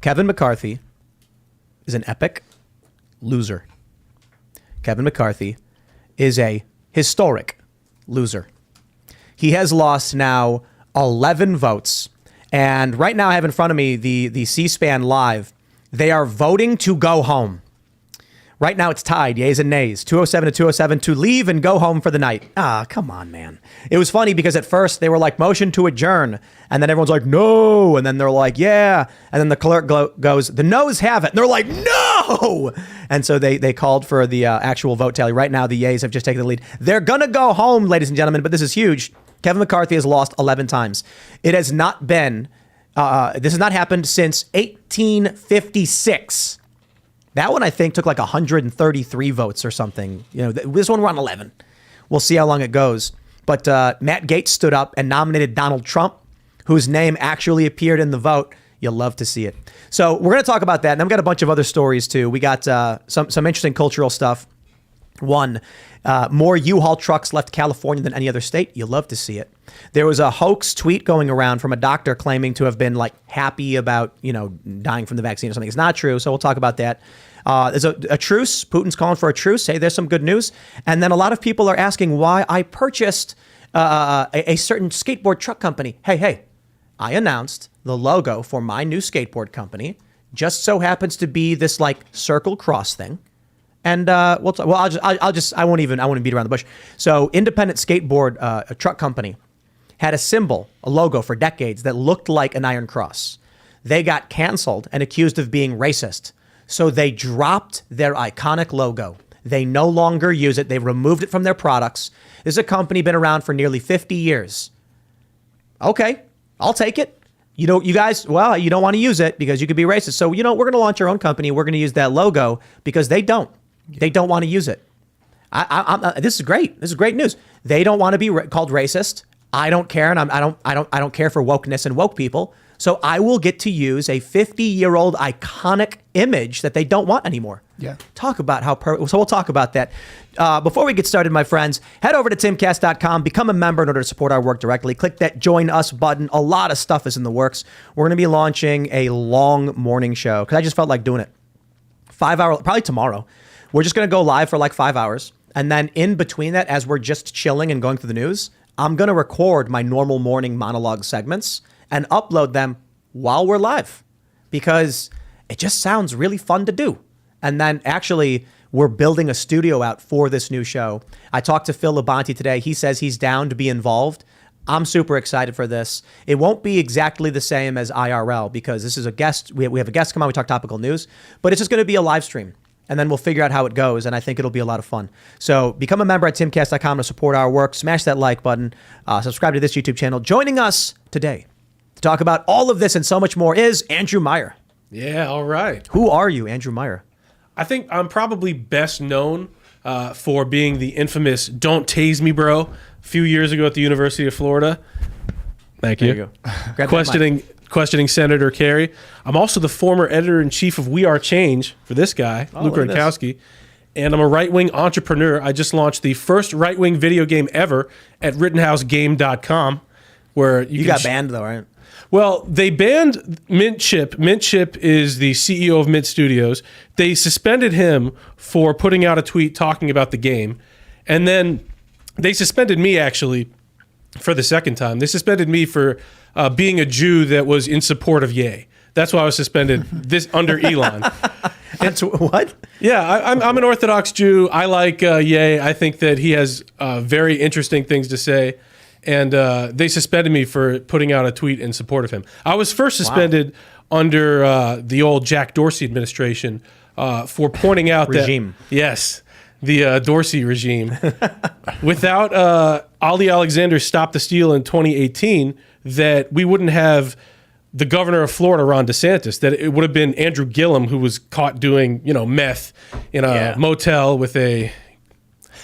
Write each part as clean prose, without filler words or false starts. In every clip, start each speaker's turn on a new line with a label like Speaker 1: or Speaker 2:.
Speaker 1: Kevin McCarthy is an epic loser. Kevin McCarthy is a historic loser. He has lost now 11 votes. And right now I have in front of me the C-SPAN live. They are voting to go home. Right now it's tied, yeas and nays, 207 to 207 to leave and go home for the night. Ah, come on, man. It was funny because at first they were like, motion to adjourn. And then everyone's like, no. And then they're like, yeah. And then the clerk goes, the noes have it. And they're like, no. And so they called for the actual vote tally. Right now the yeas have just taken the lead. They're going to go home, ladies and gentlemen, but this is huge. Kevin McCarthy has lost 11 times. It has not been, this has not happened since 1856. That one, I think, took like 133 votes or something. You know, this one we're on 11. We'll see how long it goes. But Matt Gaetz stood up and nominated Donald Trump, whose name actually appeared in the vote. You'll love to see it. So we're going to talk about that. And then we got a bunch of other stories, too. We got some interesting cultural stuff. One, more U-Haul trucks left California than any other state. You'll love to see it. There was a hoax tweet going around from a doctor claiming to have been like happy about, you know, dying from the vaccine or something. It's not true. So we'll talk about that. There's a truce. Putin's calling for a truce. Hey, there's some good news. And then a lot of people are asking why I purchased a certain skateboard truck company. Hey, I announced the logo for my new skateboard company. Just so happens to be this like circle cross thing. And I won't even beat around the bush. So independent skateboard, a truck company, had a symbol, a logo for decades that looked like an iron cross. They got canceled and accused of being racist. So they dropped their iconic logo. They no longer use it. They removed it from their products. This is a company been around for nearly 50 years. Okay, I'll take it. You know, you guys, well, you don't want to use it because you could be racist. So, you know, we're going to launch our own company. We're going to use that logo because they don't. They don't want to use it. This is great. This is great news. They don't want to be called racist. I don't care, and I don't care for wokeness and woke people. So I will get to use a 50-year-old iconic image that they don't want anymore. Yeah. Talk about how so we'll talk about that. Before we get started, my friends, head over to timcast.com, become a member in order to support our work directly. Click that join us button. A lot of stuff is in the works. We're going to be launching a long morning show because I just felt like doing it. 5 hour, probably tomorrow. We're just going to go live for like 5 hours. And then in between that, as we're just chilling and going through the news, I'm going to record my normal morning monologue segments and upload them while we're live because it just sounds really fun to do. And then actually, we're building a studio out for this new show. I talked to Phil Labonte today. He says he's down to be involved. I'm super excited for this. It won't be exactly the same as IRL because this is a guest. We have a guest come on. We talk topical news, but it's just going to be a live stream. And then we'll figure out how it goes. And I think it'll be a lot of fun. So become a member at timcast.com to support our work. Smash that like button. Subscribe to this YouTube channel. Joining us today to talk about all of this and so much more is Andrew Meyer.
Speaker 2: Yeah, all right.
Speaker 1: Who are you, Andrew Meyer?
Speaker 2: I think I'm probably best known for being the infamous "Don't Tase Me, Bro" a few years ago at the University of Florida. Thank you. There you go. Questioning Senator Kerry. I'm also the former editor-in-chief of We Are Change for this guy, Luke Gronkowski. And I'm a right-wing entrepreneur. I just launched the first right-wing video game ever at RittenhouseGame.com, where you got
Speaker 1: banned though, right?
Speaker 2: Well, they banned Mint Chip. Mint Chip is the CEO of Mint Studios. They suspended him for putting out a tweet talking about the game. And then they suspended me, actually, for the second time. They suspended me for being a Jew that was in support of Ye. That's why I was suspended under Elon.
Speaker 1: That's what?
Speaker 2: Yeah, I'm an Orthodox Jew. I like Ye. I think that he has very interesting things to say. And they suspended me for putting out a tweet in support of him. I was first suspended under the old Jack Dorsey administration for pointing out
Speaker 1: regime.
Speaker 2: The Dorsey regime. Without Ali Alexander Stop the Steal in 2018, that we wouldn't have the governor of Florida, Ron DeSantis, that it would have been Andrew Gillum who was caught doing, meth in a motel with a...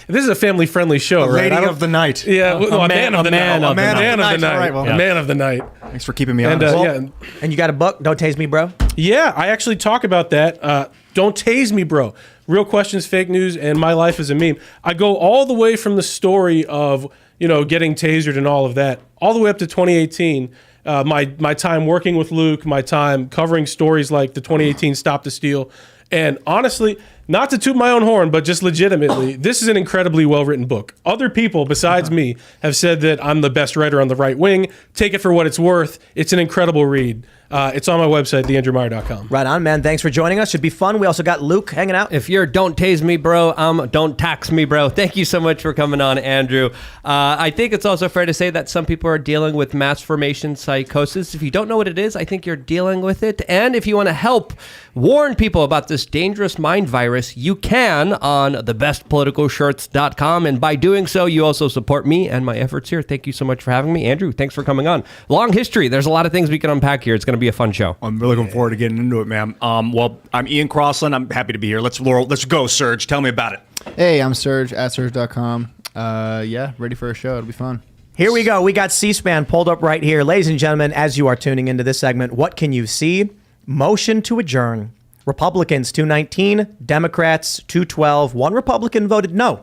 Speaker 2: This is a family-friendly show, right?
Speaker 3: Lady of the night.
Speaker 2: Yeah, a man of the night. A man of the night.
Speaker 3: Thanks for keeping me honest.
Speaker 1: And you got a book, Don't Tase Me, Bro?
Speaker 2: Yeah, I actually talk about that. Don't Tase Me, Bro. Real questions, fake news, and my life as a meme. I go all the way from the story of, getting tasered and all of that, all the way up to 2018. my time working with Luke, my time covering stories like the 2018 Stop the Steal. And honestly, not to toot my own horn, but just legitimately, this is an incredibly well-written book. Other people besides me have said that I'm the best writer on the right wing. Take it for what it's worth. It's an incredible read. It's on my website, theandrewmeyer.com.
Speaker 1: Right on, man. Thanks for joining us. Should be fun. We also got Luke hanging out.
Speaker 4: If you're don't tase me, bro, don't tax me, bro. Thank you so much for coming on, Andrew. I think it's also fair to say that some people are dealing with mass formation psychosis. If you don't know what it is, I think you're dealing with it. And if you want to help warn people about this dangerous mind virus, you can on thebestpoliticalshirts.com. And by doing so, you also support me and my efforts here. Thank you so much for having me. Andrew, thanks for coming on. Long history. There's a lot of things we can unpack here. It's going to be a fun show.
Speaker 3: I'm really looking forward to getting into it, man. Well, I'm Ian Crossland. I'm happy to be here. Let's go, Serge. Tell me about it.
Speaker 5: Hey, I'm Serge at Serge.com. Yeah, ready for a show. It'll be fun.
Speaker 1: Here we go. We got C-SPAN pulled up right here. Ladies and gentlemen, as you are tuning into this segment, what can you see? Motion to adjourn. Republicans 219, Democrats 212. One Republican voted no,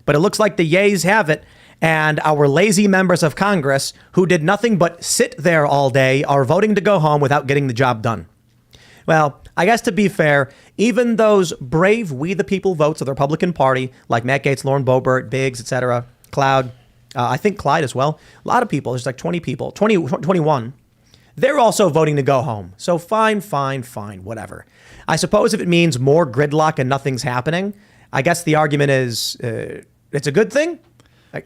Speaker 1: but it looks like the yays have it. And our lazy members of Congress, who did nothing but sit there all day, are voting to go home without getting the job done. Well, I guess to be fair, even those brave We the People votes of the Republican Party, like Matt Gaetz, Lauren Boebert, Biggs, etc., Cloud, I think Clyde as well, a lot of people, there's like 20 people, 21, they're also voting to go home. So fine, whatever. I suppose if it means more gridlock and nothing's happening, I guess the argument is it's a good thing.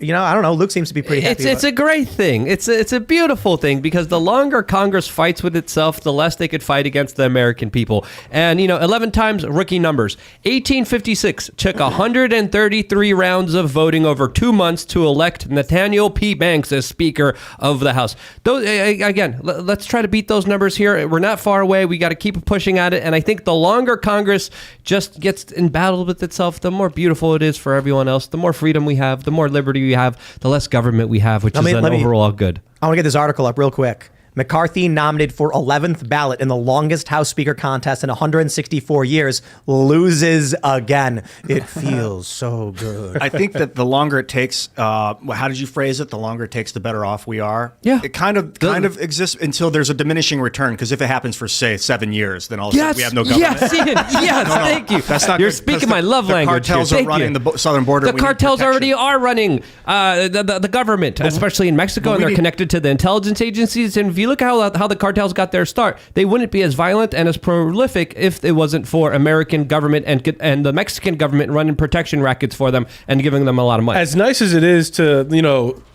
Speaker 1: You know, I don't know. Luke seems to be pretty happy.
Speaker 4: It's a great thing. It's a beautiful thing because the longer Congress fights with itself, the less they could fight against the American people. And, 11 times rookie numbers. 1856 took 133 rounds of voting over 2 months to elect Nathaniel P. Banks as Speaker of the House. Those, again, let's try to beat those numbers here. We're not far away. We got to keep pushing at it. And I think the longer Congress just gets embattled with itself, the more beautiful it is for everyone else, the more freedom we have, the more liberty we have, the less government we have, which is overall good.
Speaker 1: I want to get this article up real quick. McCarthy nominated for 11th ballot in the longest House Speaker contest in 164 years, loses again. It feels so good.
Speaker 3: I think that the longer it takes, how did you phrase it? The longer it takes, the better off we are.
Speaker 4: Yeah.
Speaker 3: It kind of exists until there's a diminishing return. Because if it happens for, say, 7 years, then all of a sudden we have no government.
Speaker 4: Yes, Ian. Yes, thank you.
Speaker 3: That's not
Speaker 4: You're
Speaker 3: good,
Speaker 4: speaking my love language.
Speaker 3: The cartels are running the southern border.
Speaker 4: The cartels already are running the government, especially in Mexico, and they're connected to the intelligence agencies. And if you look at how the cartels got their start, they wouldn't be as violent and as prolific if it wasn't for American government and the Mexican government running protection rackets for them and giving them a lot of money.
Speaker 2: As nice as it is to,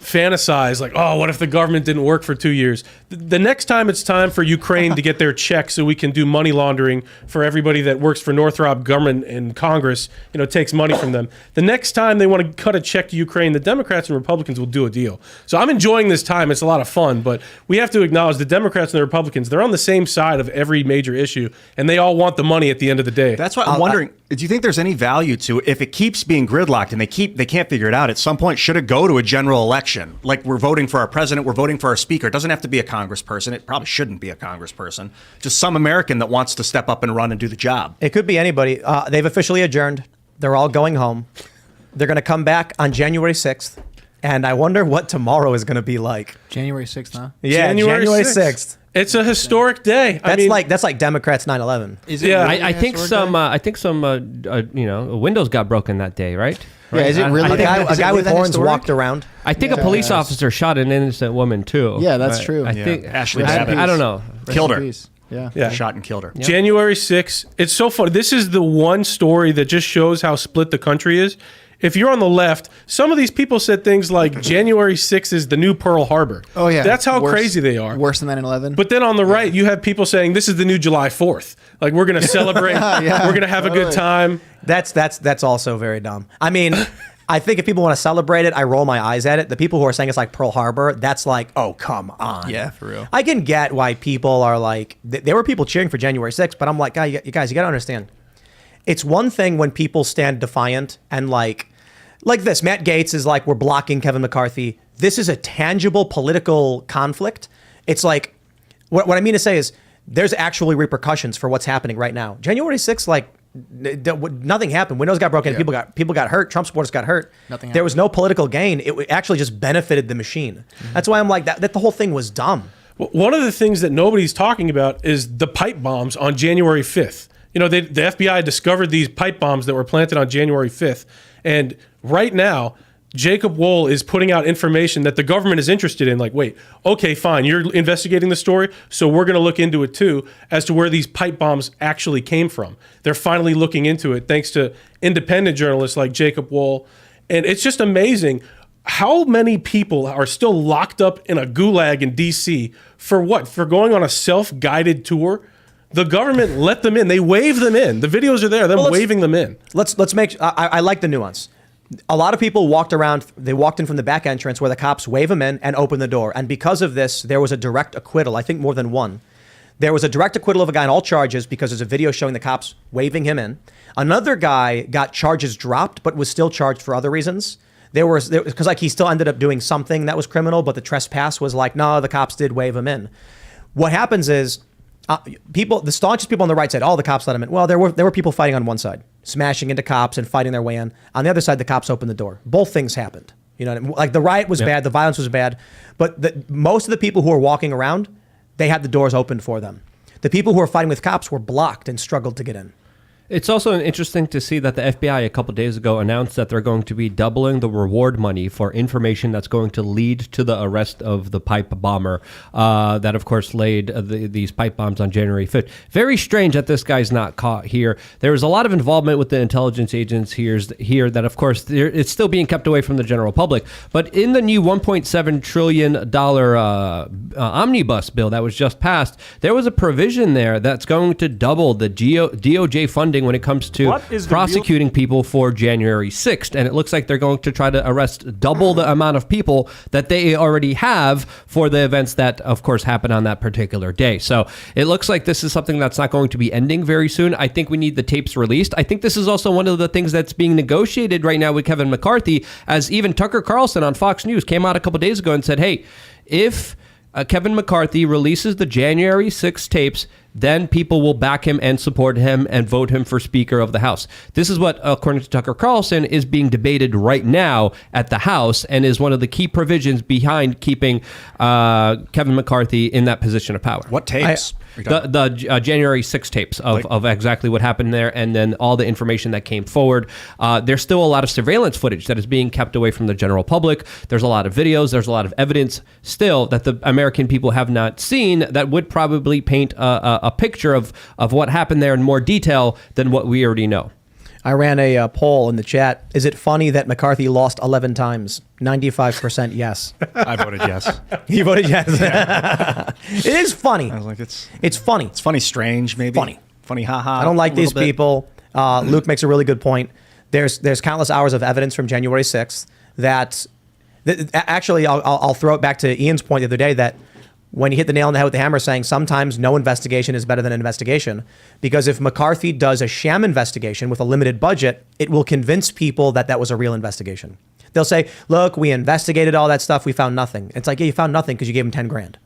Speaker 2: fantasize like, oh, what if the government didn't work for 2 years? The next time it's time for Ukraine to get their check so we can do money laundering for everybody that works for Northrop Grumman in Congress, takes money from them. The next time they want to cut a check to Ukraine, the Democrats and Republicans will do a deal. So I'm enjoying this time. It's a lot of fun, but we have to acknowledge the Democrats and the Republicans, they're on the same side of every major issue, and they all want the money at the end of the day.
Speaker 3: That's why I'm wondering, do you think there's any value to, if it keeps being gridlocked and they can't figure it out, at some point, should it go to a general election? Like, we're voting for our president, we're voting for our speaker. It doesn't have to be a congressperson. It probably shouldn't be a congressperson. Just some American that wants to step up and run and do the job.
Speaker 1: It could be anybody. They've officially adjourned. They're all going home. They're going to come back on January 6th. And I wonder what tomorrow is going to be like.
Speaker 5: January 6th, huh?
Speaker 1: Yeah, January 6th.
Speaker 2: It's a historic day.
Speaker 1: That's like Democrats 9/11.
Speaker 5: Is it
Speaker 2: Yeah.
Speaker 5: really
Speaker 4: I think some windows got broken that day, right?
Speaker 5: Yeah, is it really?
Speaker 1: A guy with horns walked around.
Speaker 4: I think a police officer shot an innocent woman too.
Speaker 5: Yeah, that's true.
Speaker 4: I think
Speaker 3: Ashley
Speaker 5: Rest in
Speaker 3: Babbitt.
Speaker 4: I don't know.
Speaker 3: Killed her.
Speaker 5: Yeah.
Speaker 3: Shot and killed her.
Speaker 2: January 6th. It's so funny. This is the one story that just shows how split the country is. If you're on the left, some of these people said things like January 6th is the new Pearl Harbor.
Speaker 5: Oh, yeah.
Speaker 2: That's how crazy they are.
Speaker 5: Worse than 9/11.
Speaker 2: But then on the right, you have people saying this is the new July 4th. Like, we're going to celebrate.
Speaker 5: Yeah,
Speaker 2: we're going to have a good time.
Speaker 1: That's also very dumb. I mean, I think if people want to celebrate it, I roll my eyes at it. The people who are saying it's like Pearl Harbor, that's like, oh, come on.
Speaker 5: Yeah, for real.
Speaker 1: I can get why people are like, there were people cheering for January 6th, but I'm like, you guys, you got to understand. It's one thing when people stand defiant and like this. Matt Gaetz is like, we're blocking Kevin McCarthy. This is a tangible political conflict. It's like, what I mean to say is there's actually repercussions for what's happening right now. January 6th, like, nothing happened. Windows got broken. Yeah. People got hurt. Trump supporters got hurt.
Speaker 5: Nothing happened.
Speaker 1: There was no political gain. It actually just benefited the machine. That's why I'm like that the whole thing was dumb.
Speaker 2: One of the things that nobody's talking about is the pipe bombs on January 5th. You know, the FBI discovered these pipe bombs that were planted on January 5th. And right now, Jacob Wohl is putting out information that the government is interested in. Like, wait, okay, fine, you're investigating the story, so we're going to look into it too, as to where these pipe bombs actually came from. They're finally looking into it, thanks to independent journalists like Jacob Wohl. And it's just amazing how many people are still locked up in a gulag in D.C. for what? For going on a self-guided tour? The government let them in. They wave them in. The videos are there, them waving them in.
Speaker 1: Let's make, I like the nuance. A lot of people walked around, they walked in from the back entrance where the cops wave them in and open the door. And because of this, there was a direct acquittal. I think more than one. There was a direct acquittal of a guy on all charges because there's a video showing the cops waving him in. Another guy got charges dropped, but was still charged for other reasons. Because like he still ended up doing something that was criminal, but the trespass was like, no, the cops did wave him in. What happens is, the staunchest people on the right said, the cops let him in. Well, there were people fighting on one side, smashing into cops and fighting their way in. On the other side, the cops opened the door. Both things happened. You know what I mean? Like the riot was bad, the violence was bad, but most of the people who were walking around, they had the doors opened for them. The people who were fighting with cops were blocked and struggled to get in.
Speaker 4: It's also interesting to see that the FBI a couple days ago announced that they're going to be doubling the reward money for information that's going to lead to the arrest of the pipe bomber that, of course, laid these pipe bombs on January 5th. Very strange that this guy's not caught here. There was a lot of involvement with the intelligence agents here that, of course, it's still being kept away from the general public. But in the new $1.7 trillion omnibus bill that was just passed, there was a provision there that's going to double the DOJ funding when it comes to prosecuting people for January 6th. And it looks like they're going to try to arrest double the amount of people that they already have for the events that, of course, happen on that particular day. So it looks like this is something that's not going to be ending very soon. I think we need the tapes released. I think this is also one of the things that's being negotiated right now with Kevin McCarthy, as even Tucker Carlson on Fox News came out a couple days ago and said, hey, if Kevin McCarthy releases the January 6th tapes, then people will back him and support him and vote him for Speaker of the House. This is what, according to Tucker Carlson, is being debated right now at the House and is one of the key provisions behind keeping Kevin McCarthy in that position of power.
Speaker 3: What tapes?
Speaker 4: The January 6 tapes of exactly what happened there, and then all the information that came forward. There's still a lot of surveillance footage that is being kept away from the general public. There's a lot of videos. There's a lot of evidence still that the American people have not seen that would probably paint a picture of what happened there in more detail than what we already know.
Speaker 1: I ran a poll in the chat. Is it funny that McCarthy lost 11 times? 95% yes.
Speaker 3: I voted yes.
Speaker 1: He voted yes. Yeah. It is funny.
Speaker 3: I was like, it's
Speaker 1: funny.
Speaker 3: It's funny, strange, maybe. Funny, haha.
Speaker 1: I don't like these people. Luke makes a really good point. There's countless hours of evidence from January 6th that actually, I'll throw it back to Ian's point the other day that when you hit the nail on the head with the hammer saying sometimes no investigation is better than an investigation, because if McCarthy does a sham investigation with a limited budget, it will convince people that that was a real investigation. They'll say, look, we investigated all that stuff. We found nothing. It's like, yeah, you found nothing because you gave him 10 grand.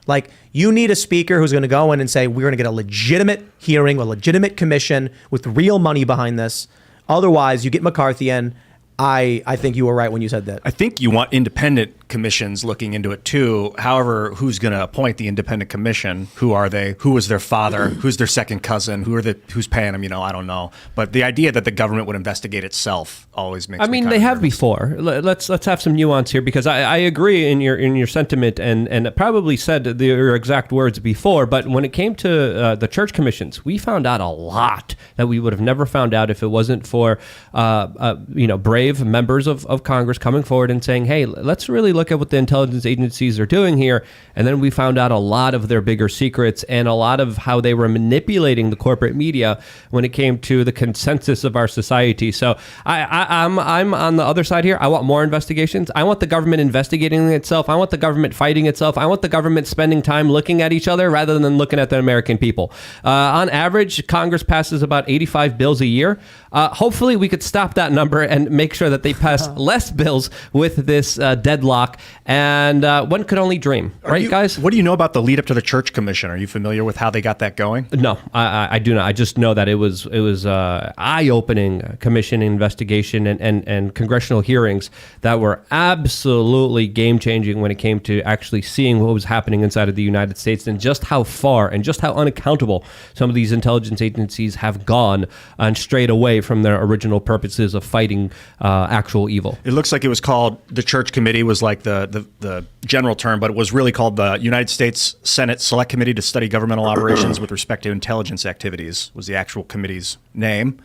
Speaker 1: Like, you need a speaker who's going to go in and say, we're going to get a legitimate hearing, a legitimate commission with real money behind this. Otherwise, you get McCarthy in. I think you were right when you said that.
Speaker 3: I think you want independent commissions looking into it too. However, who's going to appoint the independent commission? Who are they? Who was their father? Who's their second cousin? Who's paying them? I don't know. But the idea that the government would investigate itself always makes.
Speaker 4: They have before. Let's have some nuance here, because I agree in your sentiment and probably said your exact words before. But when it came to the church commissions, we found out a lot that we would have never found out if it wasn't for brave members of Congress coming forward and saying, hey, let's really look at what the intelligence agencies are doing here. And then we found out a lot of their bigger secrets and a lot of how they were manipulating the corporate media when it came to the consensus of our society. So I'm on the other side here. I want more investigations. I want the government investigating itself. I want the government fighting itself. I want the government spending time looking at each other rather than looking at the American people. On average, Congress passes about 85 bills a year. Hopefully we could stop that number and make sure that they pass less bills with this deadlock. And one could only dream, right, guys?
Speaker 3: What do you know about the lead up to the Church Commission? Are you familiar with how they got that going?
Speaker 4: No, I do not. I just know that it was eye-opening commission investigation and congressional hearings that were absolutely game-changing when it came to actually seeing what was happening inside of the United States and just how far and just how unaccountable some of these intelligence agencies have gone and strayed away from their original purposes of fighting actual evil.
Speaker 3: It looks like it was called, the Church Committee was like the general term, but it was really called the United States Senate Select Committee to Study Governmental Operations with Respect to Intelligence Activities was the actual committee's name.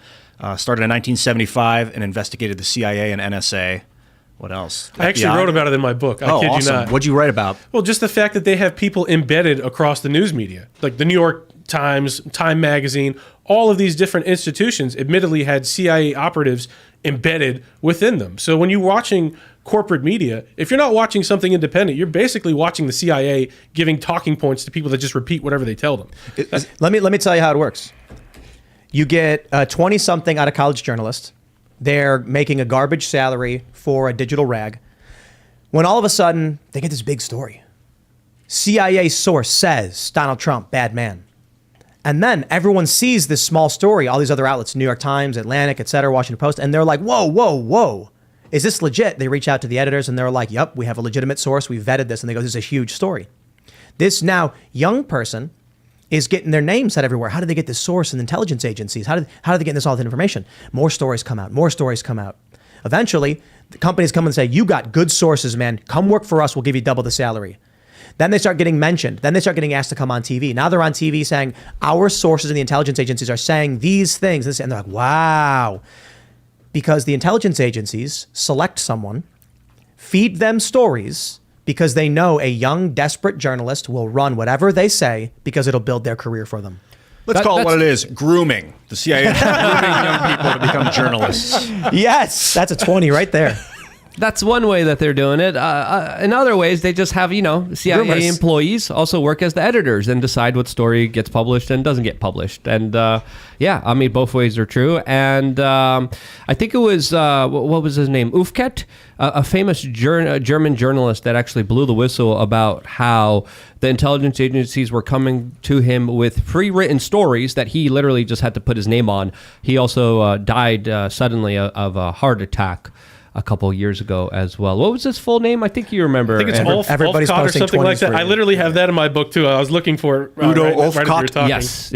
Speaker 3: Started in 1975 and investigated the CIA and NSA. What else?
Speaker 2: I actually
Speaker 3: FBI?
Speaker 2: wrote about it in my book. I kid
Speaker 3: awesome.
Speaker 2: you not.
Speaker 3: What'd you write about?
Speaker 2: Well, just the fact that they have people embedded across the news media, like the New York Times, Time Magazine, all of these different institutions admittedly had CIA operatives embedded within them. So when you're watching corporate media, if you're not watching something independent, you're basically watching the CIA giving talking points to people that just repeat whatever they tell them.
Speaker 1: Let me tell you how it works. You get a 20-something out of college journalist. They're making a garbage salary for a digital rag. When all of a sudden, they get this big story. CIA source says Donald Trump, bad man. And then everyone sees this small story, all these other outlets, New York Times, Atlantic, et cetera, Washington Post, and they're like, whoa, whoa, whoa. Is this legit? They reach out to the editors and they're like, yep, we have a legitimate source. We vetted this. And they go, this is a huge story. This now young person is getting their name said everywhere. How did they get this source in intelligence agencies? How did they get this all the information? More stories come out. More stories come out. Eventually, the companies come and say, you got good sources, man. Come work for us. We'll give you double the salary. Then they start getting mentioned. Then they start getting asked to come on TV. Now they're on TV saying, our sources in the intelligence agencies are saying these things. And they're like, wow. Because the intelligence agencies select someone, feed them stories, because they know a young, desperate journalist will run whatever they say because it'll build their career for them.
Speaker 3: Let's call it what it is, grooming. The CIA is grooming young people to become journalists.
Speaker 1: Yes, that's a 20 right there.
Speaker 4: That's one way that they're doing it. In other ways, they just have, CIA
Speaker 1: Rumors.
Speaker 4: employees also work as the editors and decide what story gets published and doesn't get published. And both ways are true. And I think it was, what was his name? Ufket, a famous German journalist that actually blew the whistle about how the intelligence agencies were coming to him with pre-written stories that he literally just had to put his name on. He also died suddenly of a heart attack a couple years ago as well. What was his full name? I think you remember.
Speaker 2: I think it's
Speaker 1: Everybody's
Speaker 2: Olfcott or
Speaker 1: posting
Speaker 2: something like
Speaker 1: 20s
Speaker 2: that.
Speaker 1: for
Speaker 2: I
Speaker 1: you.
Speaker 2: literally have that in my book too. I was looking for it
Speaker 3: Udo
Speaker 2: right as you were
Speaker 3: Olfcott?
Speaker 2: talking.
Speaker 4: Yes.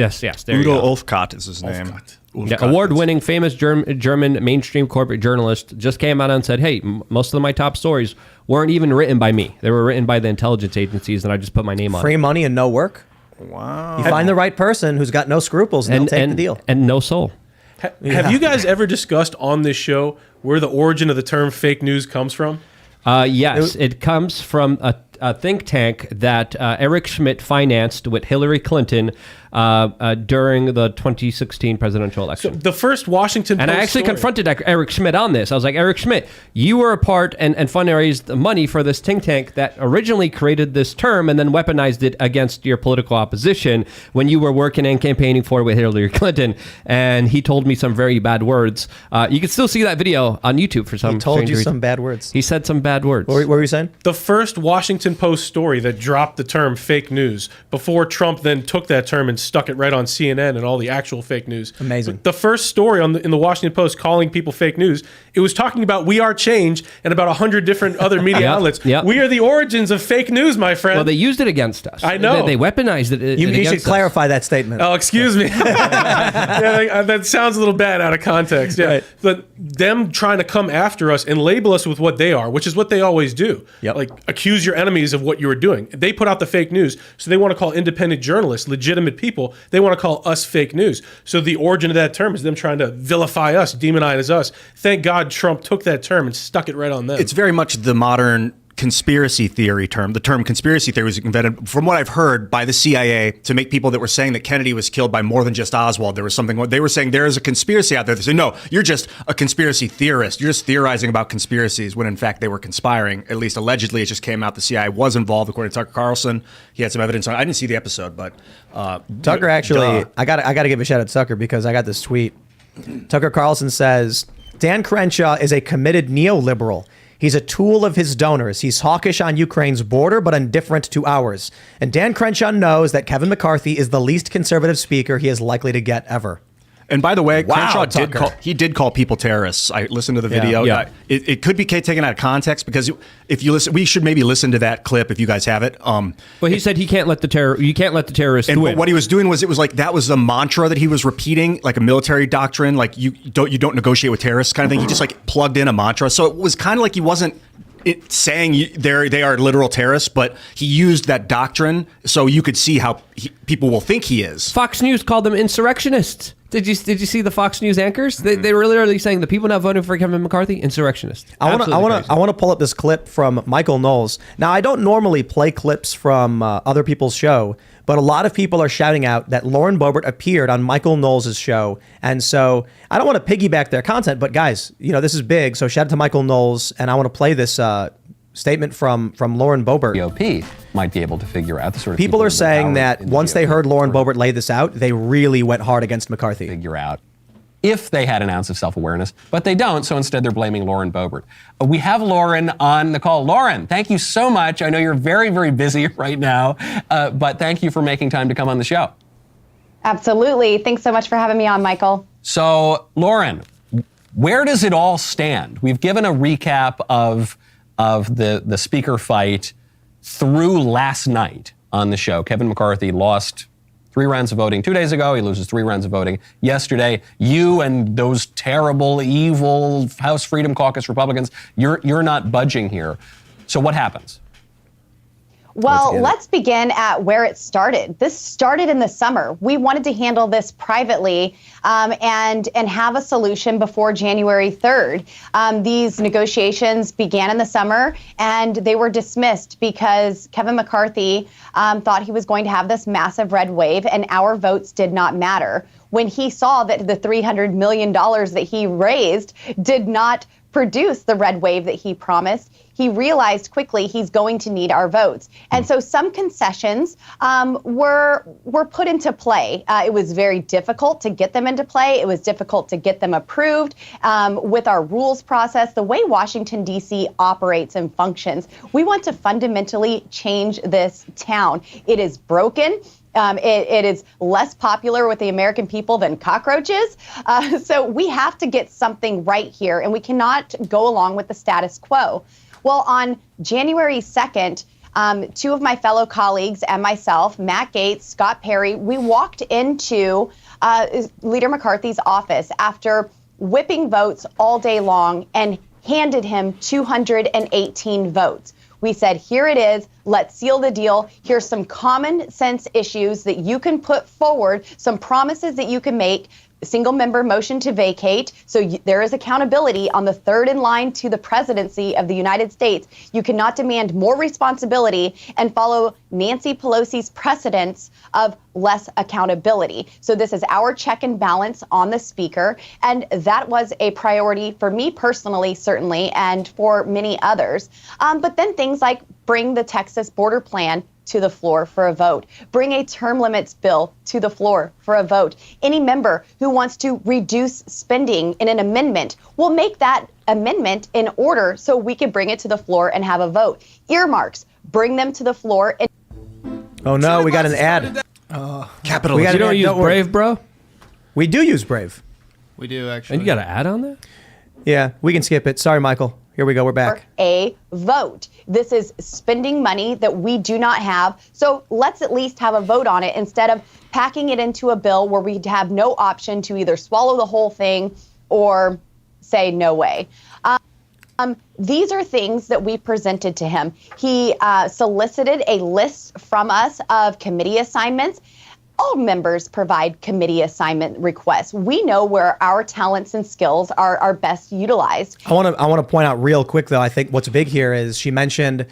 Speaker 4: There you
Speaker 3: Udo
Speaker 4: go.
Speaker 3: Olfcott is his name.
Speaker 4: Yeah, award-winning, famous German mainstream corporate journalist just came out and said, hey, most of my top stories weren't even written by me. They were written by the intelligence agencies, and I just put my name on
Speaker 1: Free
Speaker 4: it.
Speaker 1: money and no work.
Speaker 3: Wow.
Speaker 1: You find the right person who's got no scruples and they'll take the deal.
Speaker 4: And no soul.
Speaker 2: Have you guys ever discussed on this show where the origin of the term fake news comes from?
Speaker 4: Yes, it comes from a think tank that Eric Schmidt financed with Hillary Clinton during the 2016 presidential election.
Speaker 2: The first Washington Post
Speaker 4: And I actually
Speaker 2: story.
Speaker 4: confronted Eric Schmidt on this. I was like, Eric Schmidt, you were a part and fundraised the money for this think tank that originally created this term and then weaponized it against your political opposition when you were working and campaigning for it with Hillary Clinton. And he told me some very bad words. You can still see that video on YouTube for some
Speaker 1: He told
Speaker 4: strange
Speaker 1: you
Speaker 4: reason.
Speaker 1: some bad words.
Speaker 4: He said some bad words.
Speaker 1: What were you saying?
Speaker 2: The first Washington Post story that dropped the term fake news before Trump then took that term and stuck it right on CNN and all the actual fake news.
Speaker 1: Amazing.
Speaker 2: But the first story in the Washington Post calling people fake news, it was talking about We Are Change and about 100 different other media
Speaker 4: Yep,
Speaker 2: outlets.
Speaker 4: yep.
Speaker 2: We are the origins of fake news, my friend.
Speaker 4: Well, they used it against us.
Speaker 2: I know.
Speaker 4: They weaponized it.
Speaker 1: You
Speaker 4: against
Speaker 1: should
Speaker 4: us.
Speaker 1: clarify that statement.
Speaker 2: Oh, excuse me. Yeah, that sounds a little bad out of context. Yeah,
Speaker 1: Right.
Speaker 2: but them trying to come after us and label us with what they are, which is what they always do.
Speaker 1: Yep.
Speaker 2: Like accuse your enemies of what you were doing. They put out the fake news, so they want to call independent journalists, legitimate people. They want to call us fake news. So the origin of that term is them trying to vilify us, demonize us. Thank God Trump took that term and stuck it right on them.
Speaker 3: It's very much the modern conspiracy theory term. The term conspiracy theory was invented, from what I've heard, by the CIA to make people that were saying that Kennedy was killed by more than just Oswald. There was something, they were saying there is a conspiracy out there. They say, no, you're just a conspiracy theorist. You're just theorizing about conspiracies when in fact they were conspiring. At least allegedly, it just came out the CIA was involved, according to Tucker Carlson. He had some evidence on it. I didn't see the episode, but
Speaker 1: Tucker actually,
Speaker 3: duh.
Speaker 1: I got to give a shout out to Tucker because I got this tweet. Tucker Carlson says, Dan Crenshaw is a committed neoliberal. He's a tool of his donors. He's hawkish on Ukraine's border, but indifferent to ours. And Dan Crenshaw knows that Kevin McCarthy is the least conservative speaker he is likely to get ever.
Speaker 3: And by the way,
Speaker 1: Wow,
Speaker 3: Crenshaw did call people terrorists. I listened to the video.
Speaker 4: Yeah.
Speaker 3: It could be taken out of context because if you listen, we should maybe listen to that clip if you guys have it.
Speaker 4: But he said you can't let the terrorists
Speaker 3: And
Speaker 4: win.
Speaker 3: what he was doing was, it was like that was a mantra that he was repeating, like a military doctrine, like you don't negotiate with terrorists kind of thing. He just like plugged in a mantra, so it was kind of like he wasn't saying they are literal terrorists, but he used that doctrine so you could see how people will think he is.
Speaker 4: Fox News called them insurrectionists. Did you see the Fox News anchors? They were literally saying the people not voting for Kevin McCarthy, insurrectionists.
Speaker 1: I want to pull up this clip from Michael Knowles. Now, I don't normally play clips from other people's show, but a lot of people are shouting out that Lauren Boebert appeared on Michael Knowles' show. And so I don't want to piggyback their content, but guys, this is big. So shout out to Michael Knowles. And I want to play this statement from Lauren Boebert.
Speaker 6: GOP might be able to figure out the sort of
Speaker 1: people are saying that once they heard Lauren Boebert lay this out, they really went hard against McCarthy.
Speaker 6: Figure out if they had an ounce of self-awareness, but they don't, so instead they're blaming Lauren Boebert. We have Lauren on the call. Lauren, thank you so much. I know you're very, very busy right now, but thank you for making time to come on the show.
Speaker 7: Absolutely. Thanks so much for having me on, Michael.
Speaker 6: So, Lauren, where does it all stand? We've given a recap of the speaker fight through last night on the show. Kevin McCarthy lost 3 rounds of voting 2 days ago. He loses 3 rounds of voting yesterday. You and those terrible, evil House Freedom Caucus Republicans, you're not budging here. So what happens?
Speaker 7: Well, let's begin at where it started. This started in the summer. We wanted to handle this privately and have a solution before January 3rd. These negotiations began in the summer, and they were dismissed because Kevin McCarthy thought he was going to have this massive red wave, and our votes did not matter. When he saw that the $300 million that he raised did not produce the red wave that he promised, he realized quickly he's going to need our votes. And so some concessions were put into play. It was very difficult to get them into play. It was difficult to get them approved with our rules process, the way Washington, D.C. operates and functions. We want to fundamentally change this town. It is broken. It is less popular with the American people than cockroaches. So we have to get something right here, and we cannot go along with the status quo. Well, on January 2nd, 2 of my fellow colleagues and myself, Matt Gaetz, Scott Perry, we walked into Leader McCarthy's office after whipping votes all day long and handed him 218 votes. We said, here it is. Let's seal the deal. Here's some common sense issues that you can put forward, some promises that you can make. Single member motion to vacate. So there is accountability on the third in line to the presidency of the United States. You cannot demand more responsibility and follow Nancy Pelosi's precedents of less accountability. So this is our check and balance on the speaker. And that was a priority for me personally, certainly, and for many others. But then things like bring the Texas border plan to the floor for a vote. Bring a term limits bill to the floor for a vote. Any member who wants to reduce spending in an amendment will make that amendment in order so we can bring it to the floor and have a vote. Earmarks, bring them to the floor.
Speaker 1: Oh no, we got an ad.
Speaker 3: Capitalism.
Speaker 4: You don't use Brave, bro?
Speaker 1: We do use Brave.
Speaker 5: We do, actually.
Speaker 4: And you got an ad on that?
Speaker 1: Yeah, we can skip it. Sorry, Michael. Here we go. We're back.
Speaker 7: A vote. This is spending money that we do not have. So let's at least have a vote on it instead of packing it into a bill where we have no option to either swallow the whole thing or say no way. These are things that we presented to him. He solicited a list from us of committee assignments. All members provide committee assignment requests. We know where our talents and skills are best utilized.
Speaker 1: I want to point out real quick, though, I think what's big here is she mentioned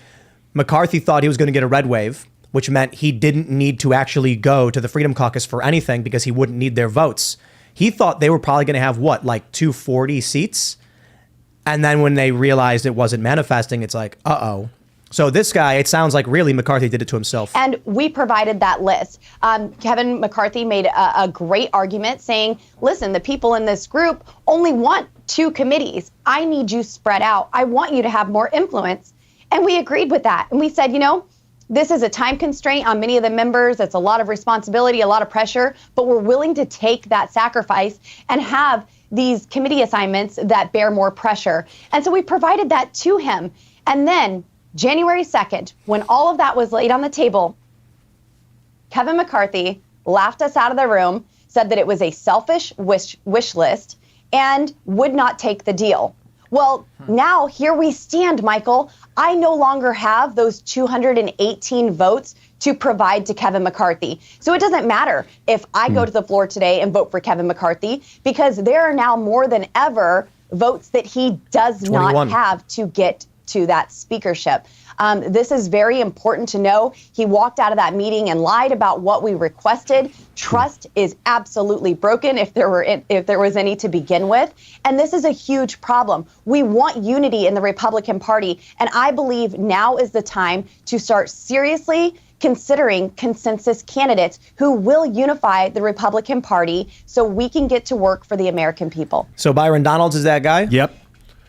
Speaker 1: McCarthy thought he was going to get a red wave, which meant he didn't need to actually go to the Freedom Caucus for anything because he wouldn't need their votes. He thought they were probably going to have, like 240 seats? And then when they realized it wasn't manifesting, it's like, uh-oh. So this guy, it sounds like really McCarthy did it to himself.
Speaker 7: And we provided that list. Kevin McCarthy made a great argument saying, listen, the people in this group only want 2 committees. I need you spread out. I want you to have more influence. And we agreed with that. And we said, this is a time constraint on many of the members. It's a lot of responsibility, a lot of pressure, but we're willing to take that sacrifice and have these committee assignments that bear more pressure. And so we provided that to him. And then January 2nd, when all of that was laid on the table, Kevin McCarthy laughed us out of the room, said that it was a selfish wish list, and would not take the deal. Well, now here we stand, Michael. I no longer have those 218 votes to provide to Kevin McCarthy. So it doesn't matter if I go to the floor today and vote for Kevin McCarthy, because there are now more than ever votes that he does
Speaker 1: 21.
Speaker 7: not have to get to that speakership. This is very important to know. He walked out of that meeting and lied about what we requested. Trust is absolutely broken if there was any to begin with. And this is a huge problem. We want unity in the Republican Party. And I believe now is the time to start seriously considering consensus candidates who will unify the Republican Party so we can get to work for the American people.
Speaker 1: So Byron Donalds is that guy?
Speaker 3: Yep.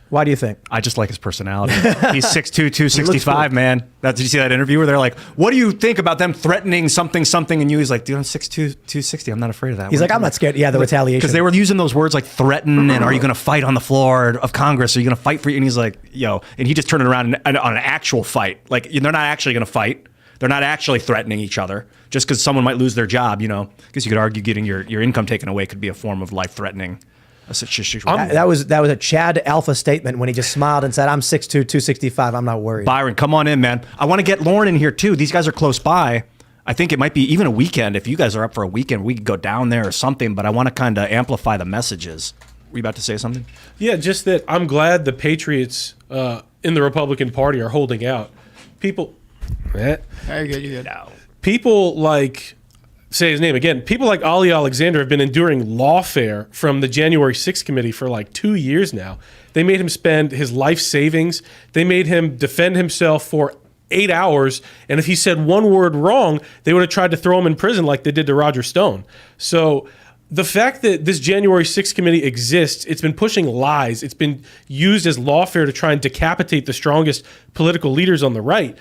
Speaker 1: Why do you think?
Speaker 3: I just like his personality. He's 6'2", 265, man. Did you see that interview where they're like, what do you think about them threatening something? And he's like, dude, I'm 6'2", 260. I'm not afraid of that.
Speaker 1: He's like, I'm not scared. Yeah, the retaliation.
Speaker 3: Because they were using those words like threaten and are you going to fight on the floor of Congress? Are you going to fight for you? And he's like, and he just turned it around on an actual fight. Like, they're not actually going to fight. They're not actually threatening each other just because someone might lose their job, Because you could argue getting your income taken away could be a form of life-threatening.
Speaker 1: That was a Chad Alpha statement when he just smiled and said, I'm 6'2", 265. I'm not worried.
Speaker 3: Byron, come on in, man. I want to get Lauren in here, too. These guys are close by. I think it might be even a weekend. If you guys are up for a weekend, we could go down there or something, but I want to kind of amplify the messages. Were you about to say something?
Speaker 2: Yeah, just that I'm glad the Patriots in the Republican Party are holding out. People...
Speaker 5: You're good.
Speaker 2: People like... Say his name again. People like Ali Alexander have been enduring lawfare from the January 6th committee for like 2 years now. They made him spend his life savings. They made him defend himself for 8 hours. And if he said one word wrong, they would have tried to throw him in prison like they did to Roger Stone. So the fact that this January 6th committee exists, it's been pushing lies. It's been used as lawfare to try and decapitate the strongest political leaders on the right.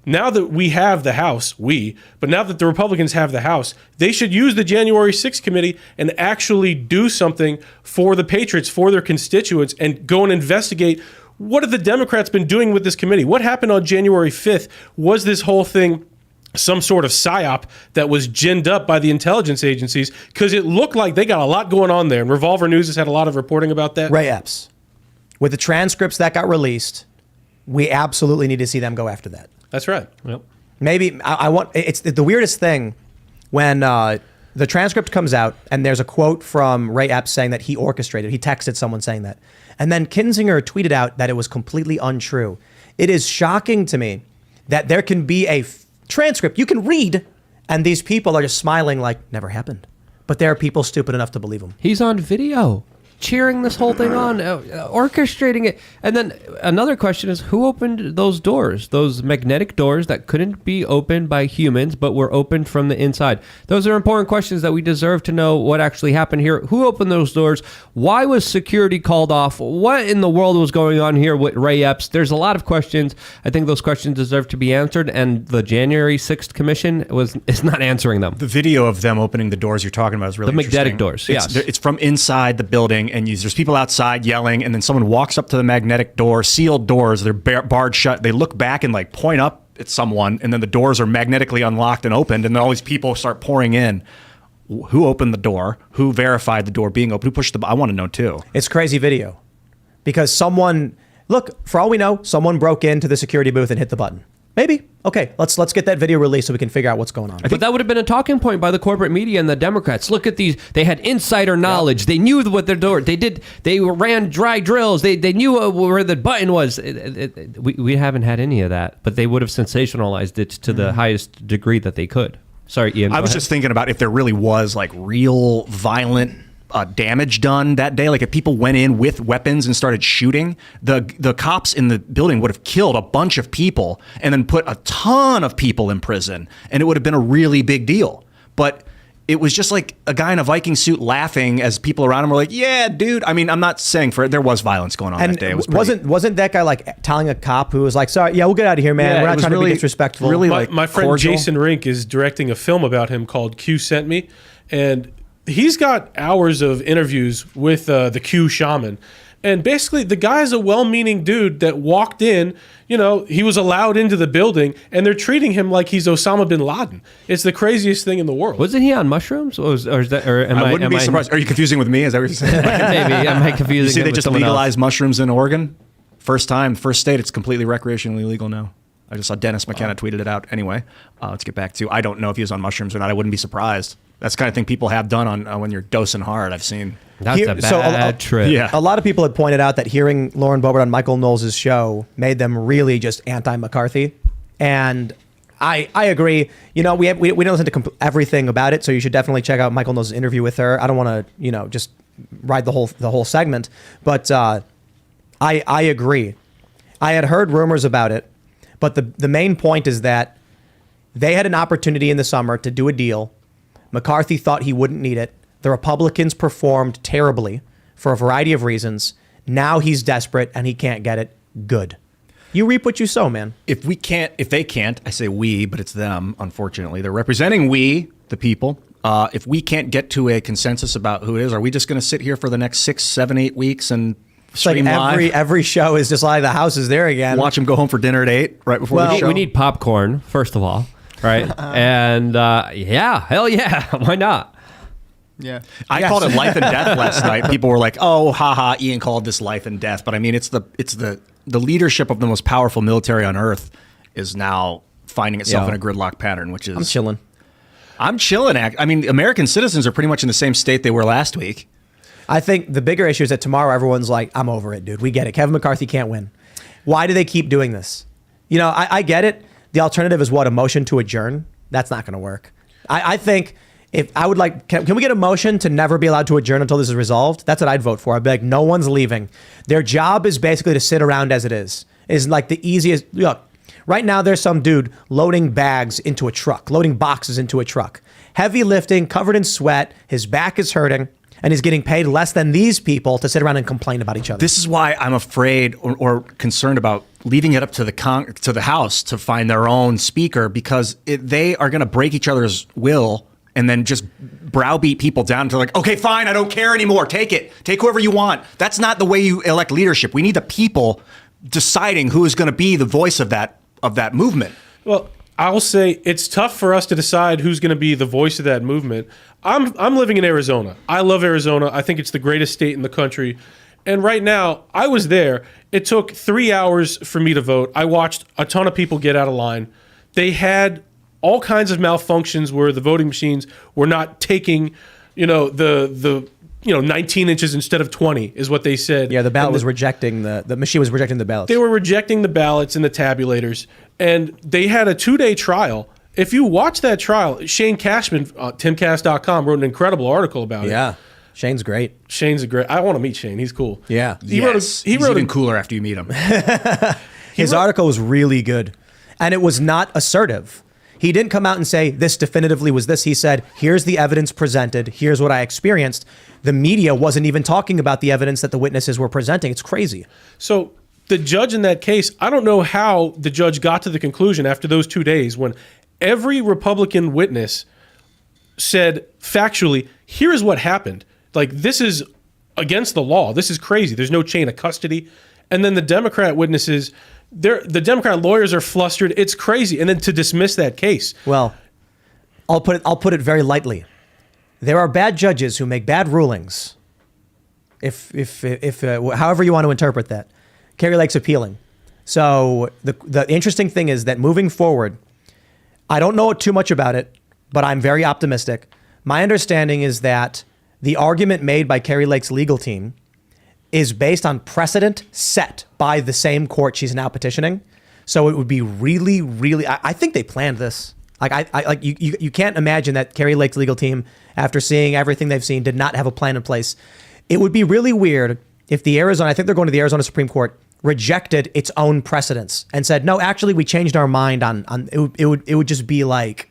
Speaker 2: Now that we have the House, but now that the Republicans have the House, they should use the January 6th committee and actually do something for the Patriots, for their constituents, and go and investigate what have the Democrats been doing with this committee? What happened on January 5th? Was this whole thing some sort of psyop that was ginned up by the intelligence agencies? Because it looked like they got a lot going on there, and Revolver News has had a lot of reporting about that.
Speaker 1: Ray Epps, with the transcripts that got released, we absolutely need to see them go after that.
Speaker 2: That's right. Yep.
Speaker 1: Maybe I want. It's the weirdest thing when the transcript comes out and there's a quote from Ray Epps saying that he orchestrated. He texted someone saying that, and then Kinzinger tweeted out that it was completely untrue. It is shocking to me that there can be a transcript you can read, and these people are just smiling like never happened. But there are people stupid enough to believe him.
Speaker 4: He's on video, cheering this whole thing on, orchestrating it. And then another question is, who opened those doors, those magnetic doors that couldn't be opened by humans but were opened from the inside? Those are important questions that we deserve to know what actually happened here. Who opened those doors? Why was security called off? What in the world was going on here with Ray Epps? There's a lot of questions. I think those questions deserve to be answered, and the January 6th commission is not answering them.
Speaker 3: The video of them opening the doors you're talking about is really
Speaker 4: interesting. The magnetic doors,
Speaker 3: yes. It's from inside the building, and there's people outside yelling, and then someone walks up to the magnetic door, sealed doors, they're barred shut. They look back and like point up at someone, and then the doors are magnetically unlocked and opened, and then all these people start pouring in. Who opened the door? Who verified the door being open? Who pushed I want to know too.
Speaker 1: It's crazy video because someone, look, for all we know, someone broke into the security booth and hit the button. Maybe. Okay, let's get that video released so we can figure out what's going on.
Speaker 4: But that would have been a talking point by the corporate media and the Democrats. Look at these. They had insider knowledge. Yep. They knew what their door. They did. They ran dry drills. They knew where the button was. We haven't had any of that. But they would have sensationalized it to the highest degree that they could. Sorry, Ian.
Speaker 3: I was just thinking about if there really was like real violent damage done that day. Like if people went in with weapons and started shooting, the cops in the building would have killed a bunch of people and then put a ton of people in prison, and it would have been a really big deal. But it was just like a guy in a Viking suit laughing as people around him were like, "Yeah, dude." I mean, I'm not saying there was violence going on that day. It
Speaker 1: wasn't that guy like telling a cop who was like, "Sorry, yeah, we'll get out of here, man.
Speaker 3: Yeah,
Speaker 1: We're not trying to be disrespectful."
Speaker 3: Really,
Speaker 2: my friend
Speaker 3: cordial.
Speaker 2: Jason Rink is directing a film about him called Q Sent Me, and he's got hours of interviews with the Q shaman. And basically, the guy's a well-meaning dude that walked in. You know, he was allowed into the building, and they're treating him like he's Osama bin Laden. It's the craziest thing in the world.
Speaker 4: Wasn't he on mushrooms? Or am
Speaker 3: I wouldn't be surprised. Are you confusing with me? Is that what you're saying?
Speaker 4: Maybe. Am I confusing?
Speaker 3: You see, they
Speaker 4: with
Speaker 3: just
Speaker 4: someone
Speaker 3: legalized
Speaker 4: else?
Speaker 3: mushrooms in Oregon. First state, it's completely recreationally legal now. I just saw Dennis McKenna tweeted it out. Anyway, let's get back to, I don't know if he was on mushrooms or not. I wouldn't be surprised. That's the kind of thing people have done on when you're dosing hard, I've seen.
Speaker 4: That's a bad trip.
Speaker 3: Yeah.
Speaker 1: A lot of people had pointed out that hearing Lauren Boebert on Michael Knowles' show made them really just anti-McCarthy. And I agree. You know, we don't listen to everything about it, so you should definitely check out Michael Knowles' interview with her. I don't want to, just ride the whole segment. But I agree. I had heard rumors about it, but the main point is that they had an opportunity in the summer to do a deal. McCarthy thought he wouldn't need it. The Republicans performed terribly for a variety of reasons. Now he's desperate and he can't get it. Good. You reap what you sow, man.
Speaker 3: If they can't, I say we, but it's them, unfortunately. They're representing we, the people. If we can't get to a consensus about who it is, are we just going to sit here for the next 6, 7, 8 weeks and stream live?
Speaker 1: Every show is just like the house is there again.
Speaker 3: Watch them go home for dinner at 8 right before the show?
Speaker 4: We need popcorn, first of all, right? And hell yeah, why not?
Speaker 5: Yeah.
Speaker 3: I called it life and death last night. People were like, "Oh, haha, Ian called this life and death." But I mean, it's the leadership of the most powerful military on earth is now finding itself in a gridlock pattern, which is... I'm chilling. I mean, American citizens are pretty much in the same state they were last week.
Speaker 1: I think the bigger issue is that tomorrow everyone's like, "I'm over it, dude. We get it. Kevin McCarthy can't win." Why do they keep doing this? You know, I get it. The alternative is what? A motion to adjourn? That's not going to work. I think... If I would like, can we get a motion to never be allowed to adjourn until this is resolved? That's what I'd vote for. I'd be like, no one's leaving. Their job is basically to sit around as it is. Is like the easiest. Look, right now there's some dude loading bags into a truck, loading boxes into a truck. Heavy lifting, covered in sweat. His back is hurting, and he's getting paid less than these people to sit around and complain about each other.
Speaker 3: This is why I'm afraid or concerned about leaving it up to the House to find their own speaker, because they are going to break each other's will and then just browbeat people down to like, "Okay, fine, I don't care anymore. Take it. Take whoever you want." That's not the way you elect leadership. We need the people deciding who is going to be the voice of that movement.
Speaker 2: Well, I'll say it's tough for us to decide who's going to be the voice of that movement. I'm living in Arizona. I love Arizona. I think it's the greatest state in the country. And right now, I was there. It took 3 hours for me to vote. I watched a ton of people get out of line. They had all kinds of malfunctions where the voting machines were not taking, the 19 inches instead of 20 is what they said.
Speaker 1: Yeah, the ballot was rejecting the machine was rejecting the ballots.
Speaker 2: They were rejecting the ballots and the tabulators, and they had a 2-day trial. If you watch that trial, Shane Cashman, Timcast.com, wrote an incredible article about it.
Speaker 1: Yeah, Shane's great.
Speaker 2: Shane's a great. I want to meet Shane. He's cool.
Speaker 1: Yeah,
Speaker 2: he wrote
Speaker 3: even cooler after you meet him.
Speaker 1: His article was really good, and it was not assertive. He didn't come out and say, "This definitively was this." He said, "Here's the evidence presented. Here's what I experienced." The media wasn't even talking about the evidence that the witnesses were presenting. It's crazy.
Speaker 2: So the judge in that case, I don't know how the judge got to the conclusion after those 2 days when every Republican witness said factually, "Here's what happened. Like, this is against the law. This is crazy. There's no chain of custody." And then the Democrat witnesses, the Democrat lawyers are flustered. It's crazy. And then to dismiss that case.
Speaker 1: Well, I'll put it very lightly. There are bad judges who make bad rulings. If however you want to interpret that, Kari Lake's appealing. So the interesting thing is that moving forward, I don't know too much about it, but I'm very optimistic. My understanding is that the argument made by Kari Lake's legal team is based on precedent set by the same court she's now petitioning. So it would be really, really, I think they planned this. Like you can't imagine that Carrie Lake's legal team, after seeing everything they've seen, did not have a plan in place. It would be really weird if I think they're going to the Arizona Supreme Court, rejected its own precedents and said, no, actually we changed our mind on it would just be like,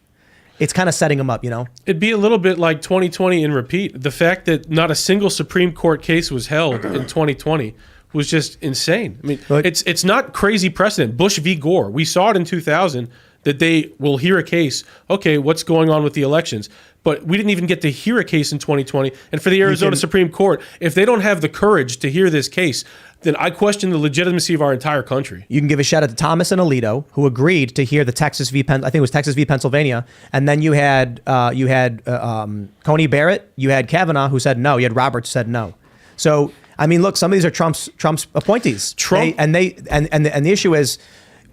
Speaker 1: it's kind of setting them up, It'd
Speaker 2: be a little bit like 2020 in repeat. The fact that not a single Supreme Court case was held in 2020 was just insane. I mean, it's not crazy precedent. Bush v. Gore, we saw it in 2000 that they will hear a case. Okay, what's going on with the elections? But we didn't even get to hear a case in 2020. And for the Arizona Supreme Court, if they don't have the courage to hear this case, then I question the legitimacy of our entire country.
Speaker 1: You can give a shout out to Thomas and Alito, who agreed to hear the Texas v. Pennsylvania, and then you had Coney Barrett, you had Kavanaugh who said no, you had Roberts who said no. So I mean, look, some of these are Trump's appointees. The issue is,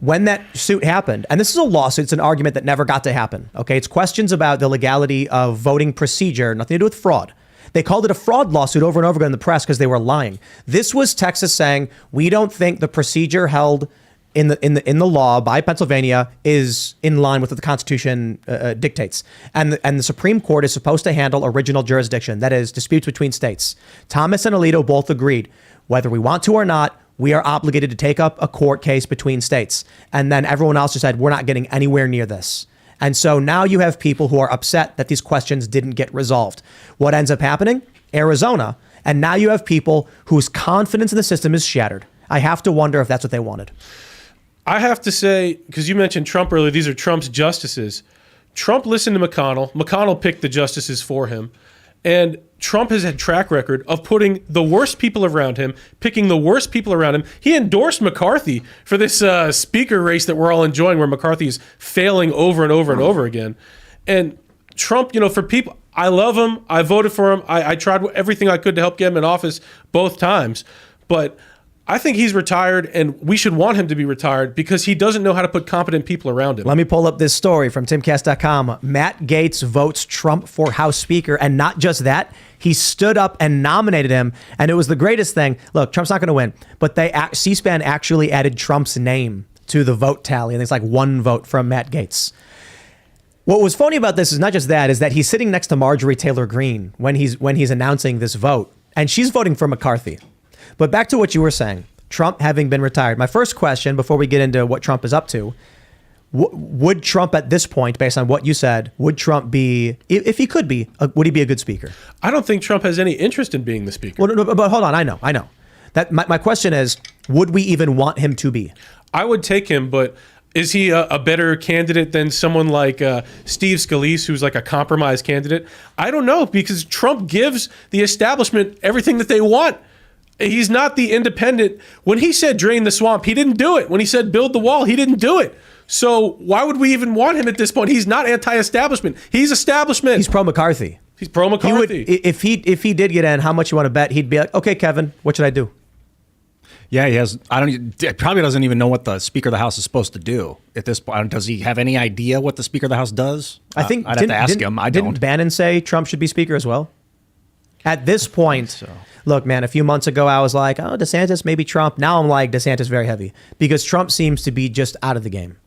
Speaker 1: when that suit happened, and this is a lawsuit, it's an argument that never got to happen. Okay, it's questions about the legality of voting procedure, nothing to do with fraud. They called it a fraud lawsuit over and over again in the press because they were lying. This was Texas saying, we don't think the procedure held in the law by Pennsylvania is in line with what the Constitution dictates. And the Supreme Court is supposed to handle original jurisdiction, that is, disputes between states. Thomas and Alito both agreed, whether we want to or not, we are obligated to take up a court case between states. And then everyone else just said, we're not getting anywhere near this. And so now you have people who are upset that these questions didn't get resolved. What ends up happening? Arizona. And now you have people whose confidence in the system is shattered. I have to wonder if that's what they wanted.
Speaker 2: I have to say, because you mentioned Trump earlier, these are Trump's justices. Trump listened to McConnell. McConnell picked the justices for him. And Trump has had track record of putting the worst people around him, picking the worst people around him. He endorsed McCarthy for this speaker race that we're all enjoying, where McCarthy is failing over and over and over again. And Trump, for people, I love him. I voted for him. I tried everything I could to help get him in office both times. But I think he's retired, and we should want him to be retired because he doesn't know how to put competent people around him.
Speaker 1: Let me pull up this story from Timcast.com. Matt Gaetz votes Trump for House Speaker, and not just that, he stood up and nominated him, and it was the greatest thing. Look, Trump's not going to win, but C-SPAN actually added Trump's name to the vote tally, and it's like one vote from Matt Gaetz. What was funny about this is not just that, is that he's sitting next to Marjorie Taylor Greene when he's announcing this vote, and she's voting for McCarthy. But back to what you were saying, Trump having been retired. My first question, before we get into what Trump is up to, would Trump at this point, based on what you said, would Trump be, if he could be, would he be a good speaker?
Speaker 2: I don't think Trump has any interest in being the speaker.
Speaker 1: Well, no, but hold on, I know. That my question is, would we even want him to be?
Speaker 2: I would take him, but is he a better candidate than someone like Steve Scalise, who's like a compromise candidate? I don't know, because Trump gives the establishment everything that they want. He's not the independent. When he said drain the swamp, he didn't do it. When he said build the wall, he didn't do it. So why would we even want him at this point? He's not anti-establishment. He's establishment.
Speaker 1: He's pro-McCarthy.
Speaker 2: He's pro-McCarthy.
Speaker 1: If he did get in, how much you want to bet? He'd be like, okay, Kevin, what should I do?
Speaker 3: Yeah, he has. Probably doesn't even know what the Speaker of the House is supposed to do at this point. Does he have any idea what the Speaker of the House does?
Speaker 1: I think
Speaker 3: I'd have to ask him.
Speaker 1: Didn't Bannon say Trump should be Speaker as well? At this point, look, man, a few months ago, I was like, oh, DeSantis, maybe Trump. Now I'm like, DeSantis very heavy, because Trump seems to be just out of the game.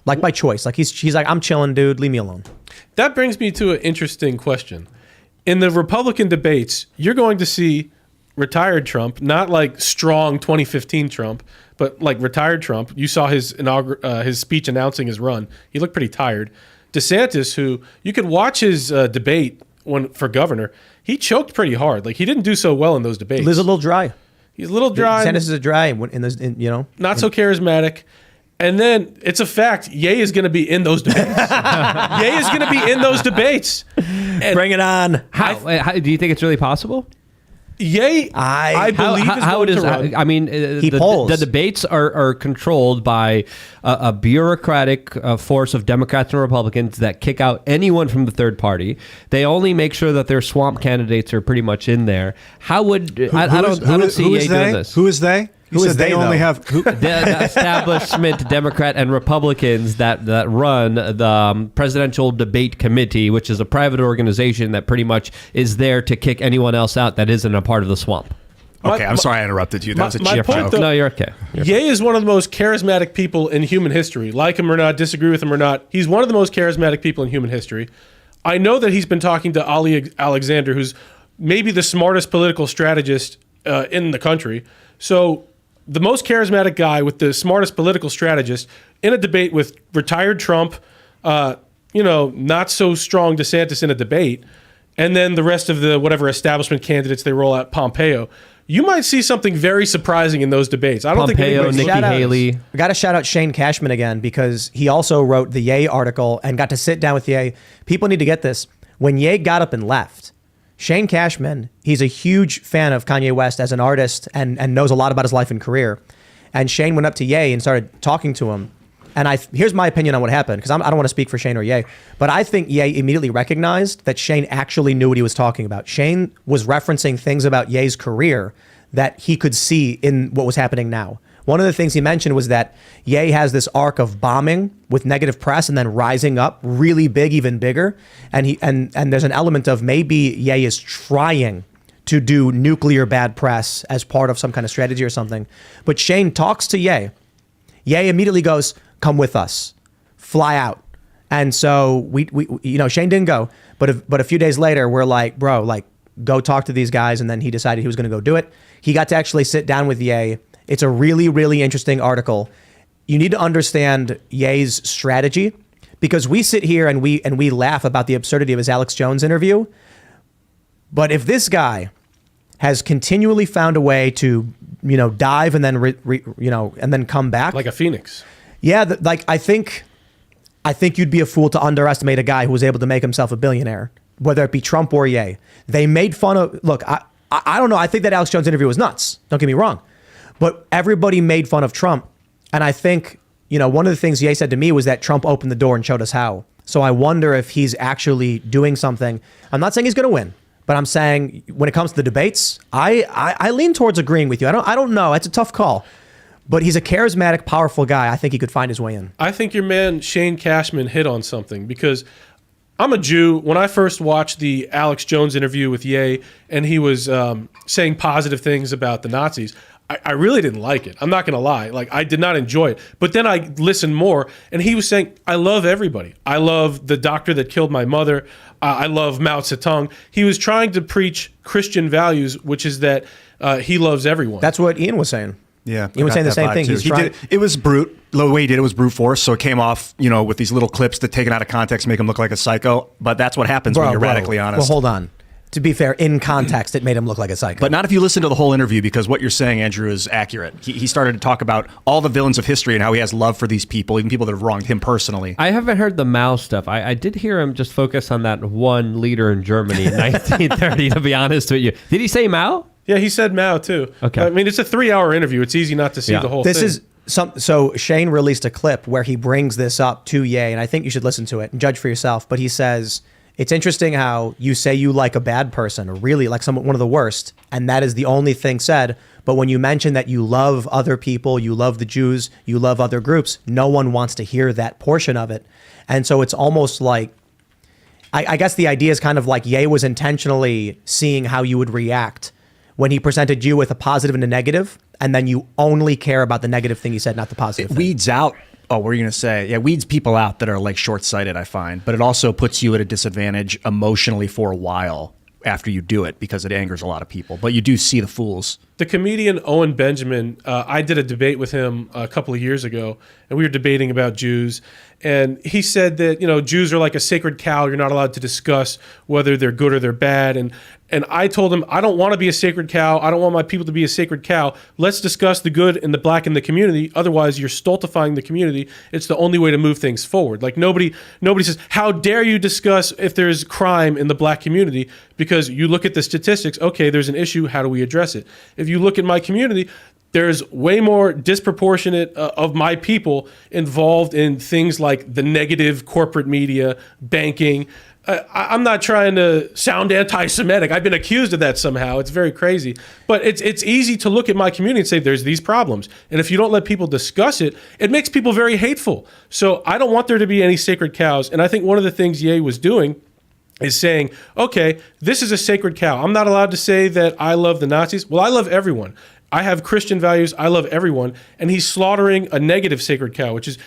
Speaker 1: Like by choice. Like he's like, I'm chilling, dude. Leave me alone.
Speaker 2: That brings me to an interesting question. In the Republican debates, you're going to see retired Trump, not like strong 2015 Trump, but like retired Trump. You saw his speech announcing his run. He looked pretty tired. DeSantis, who you could watch his debate for governor, he choked pretty hard. Like he didn't do so well in those debates.
Speaker 1: He's a little dry.
Speaker 2: He's a little dry.
Speaker 1: DeSantis is a dry
Speaker 2: not so charismatic. And then it's a fact, Ye is going to be in those debates. Ye is going to be in those debates. And
Speaker 1: bring it on.
Speaker 4: How do you think it's really possible?
Speaker 2: Ye, I believe is going to run.
Speaker 4: I mean, the debates are controlled by a bureaucratic force of Democrats and Republicans that kick out anyone from the third party. They only make sure that their swamp candidates are pretty much in there. How would I don't see Ye doing this?
Speaker 3: Who is they?
Speaker 1: Who is they only have
Speaker 4: the establishment Democrat and Republicans that run the Presidential Debate Committee, which is a private organization that pretty much is there to kick anyone else out that isn't a part of the swamp.
Speaker 3: Okay, I'm sorry I interrupted you. That was a
Speaker 2: my
Speaker 3: cheap
Speaker 2: point,
Speaker 3: joke.
Speaker 2: though-
Speaker 4: No, you're okay.
Speaker 2: Ye is one of the most charismatic people in human history. Like him or not, disagree with him or not, he's one of the most charismatic people in human history. I know that he's been talking to Ali Alexander, who's maybe the smartest political strategist in the country. So the most charismatic guy with the smartest political strategist in a debate with retired Trump, not so strong DeSantis in a debate, and then the rest of the whatever establishment candidates they roll out, Pompeo. You might see something very surprising in those debates. I don't think
Speaker 4: Pompeo,
Speaker 2: anybody's
Speaker 4: Nikki
Speaker 1: Shout out-
Speaker 4: Haley.
Speaker 1: I got to shout out Shane Cashman again because he also wrote the Ye article and got to sit down with Ye. People need to get this. When Ye got up and left, Shane Cashman, he's a huge fan of Kanye West as an artist and knows a lot about his life and career. And Shane went up to Ye and started talking to him. And here's my opinion on what happened, because I don't want to speak for Shane or Ye, but I think Ye immediately recognized that Shane actually knew what he was talking about. Shane was referencing things about Ye's career that he could see in what was happening now. One of the things he mentioned was that Ye has this arc of bombing with negative press and then rising up really big, even bigger. And there's an element of maybe Ye is trying to do nuclear bad press as part of some kind of strategy or something. But Shane talks to Ye. Ye immediately goes, "Come with us, fly out." And so we Shane didn't go, but a few days later we're like, bro, like go talk to these guys. And then he decided he was going to go do it. He got to actually sit down with Ye. It's a really, really interesting article. You need to understand Ye's strategy because we sit here and we laugh about the absurdity of his Alex Jones interview. But if this guy has continually found a way to, dive and then, and then come back
Speaker 2: like a phoenix.
Speaker 1: Yeah, I think you'd be a fool to underestimate a guy who was able to make himself a billionaire, whether it be Trump or Ye. They made fun of. Look, I don't know. I think that Alex Jones interview was nuts. Don't get me wrong, but everybody made fun of Trump, and I think one of the things Ye said to me was that Trump opened the door and showed us how. So I wonder if he's actually doing something. I'm not saying he's going to win, but I'm saying when it comes to the debates, I lean towards agreeing with you. I don't know. It's a tough call. But he's a charismatic, powerful guy. I think he could find his way in.
Speaker 2: I think your man Shane Cashman hit on something because I'm a Jew. When I first watched the Alex Jones interview with Ye and he was saying positive things about the Nazis, I really didn't like it. I'm not going to lie. Like, I did not enjoy it. But then I listened more and he was saying, I love everybody. I love the doctor that killed my mother. I love Mao Zedong. He was trying to preach Christian values, which is that he loves everyone.
Speaker 1: That's what Ian was saying.
Speaker 3: Yeah,
Speaker 1: he was saying the same thing.
Speaker 3: It was brute. The way he did it was brute force, so it came off, with these little clips that taken out of context make him look like a psycho. But that's what happens when you're radically honest.
Speaker 1: Well, hold on. To be fair, in context, it made him look like a psycho.
Speaker 3: But not if you listen to the whole interview, because what you're saying, Andrew, is accurate. He started to talk about all the villains of history and how he has love for these people, even people that have wronged him personally.
Speaker 4: I haven't heard the Mao stuff. I did hear him just focus on that one leader in Germany in 1930, to be honest with you. Did he say Mao?
Speaker 2: Yeah, he said Mao too.
Speaker 4: Okay.
Speaker 2: I mean, it's a 3-hour interview. It's easy not to see the whole thing.
Speaker 1: So Shane released a clip where he brings this up to Ye, and I think you should listen to it and judge for yourself. But he says, it's interesting how you say you like a bad person, or really like one of the worst, and that is the only thing said. But when you mention that you love other people, you love the Jews, you love other groups, no one wants to hear that portion of it. And so it's almost like, I guess the idea is kind of like Ye was intentionally seeing how you would react when he presented you with a positive and a negative, and then you only care about the negative thing he said, not the positive thing.
Speaker 3: Weeds out. Oh, what are you going to say? Yeah, weeds people out that are like short-sighted, I find. But it also puts you at a disadvantage emotionally for a while after you do it, because it angers a lot of people. But you do see the fools.
Speaker 2: The comedian Owen Benjamin, I did a debate with him a couple of years ago, and we were debating about Jews. And he said that, Jews are like a sacred cow. You're not allowed to discuss whether they're good or they're bad. And I told him, I don't want to be a sacred cow. I don't want my people to be a sacred cow. Let's discuss the good and the black in the community. Otherwise, you're stultifying the community. It's the only way to move things forward. Like nobody says, how dare you discuss if there's crime in the black community? Because you look at the statistics, okay, there's an issue. How do we address it? If you look at my community, there's way more disproportionate of my people involved in things like the negative corporate media, banking. I'm not trying to sound anti-Semitic. I've been accused of that somehow. It's very crazy. But it's easy to look at my community and say there's these problems. And if you don't let people discuss it, it makes people very hateful. So I don't want there to be any sacred cows. And I think one of the things Ye was doing is saying, okay, this is a sacred cow. I'm not allowed to say that I love the Nazis. Well, I love everyone. I have Christian values. I love everyone. And he's slaughtering a negative sacred cow, which is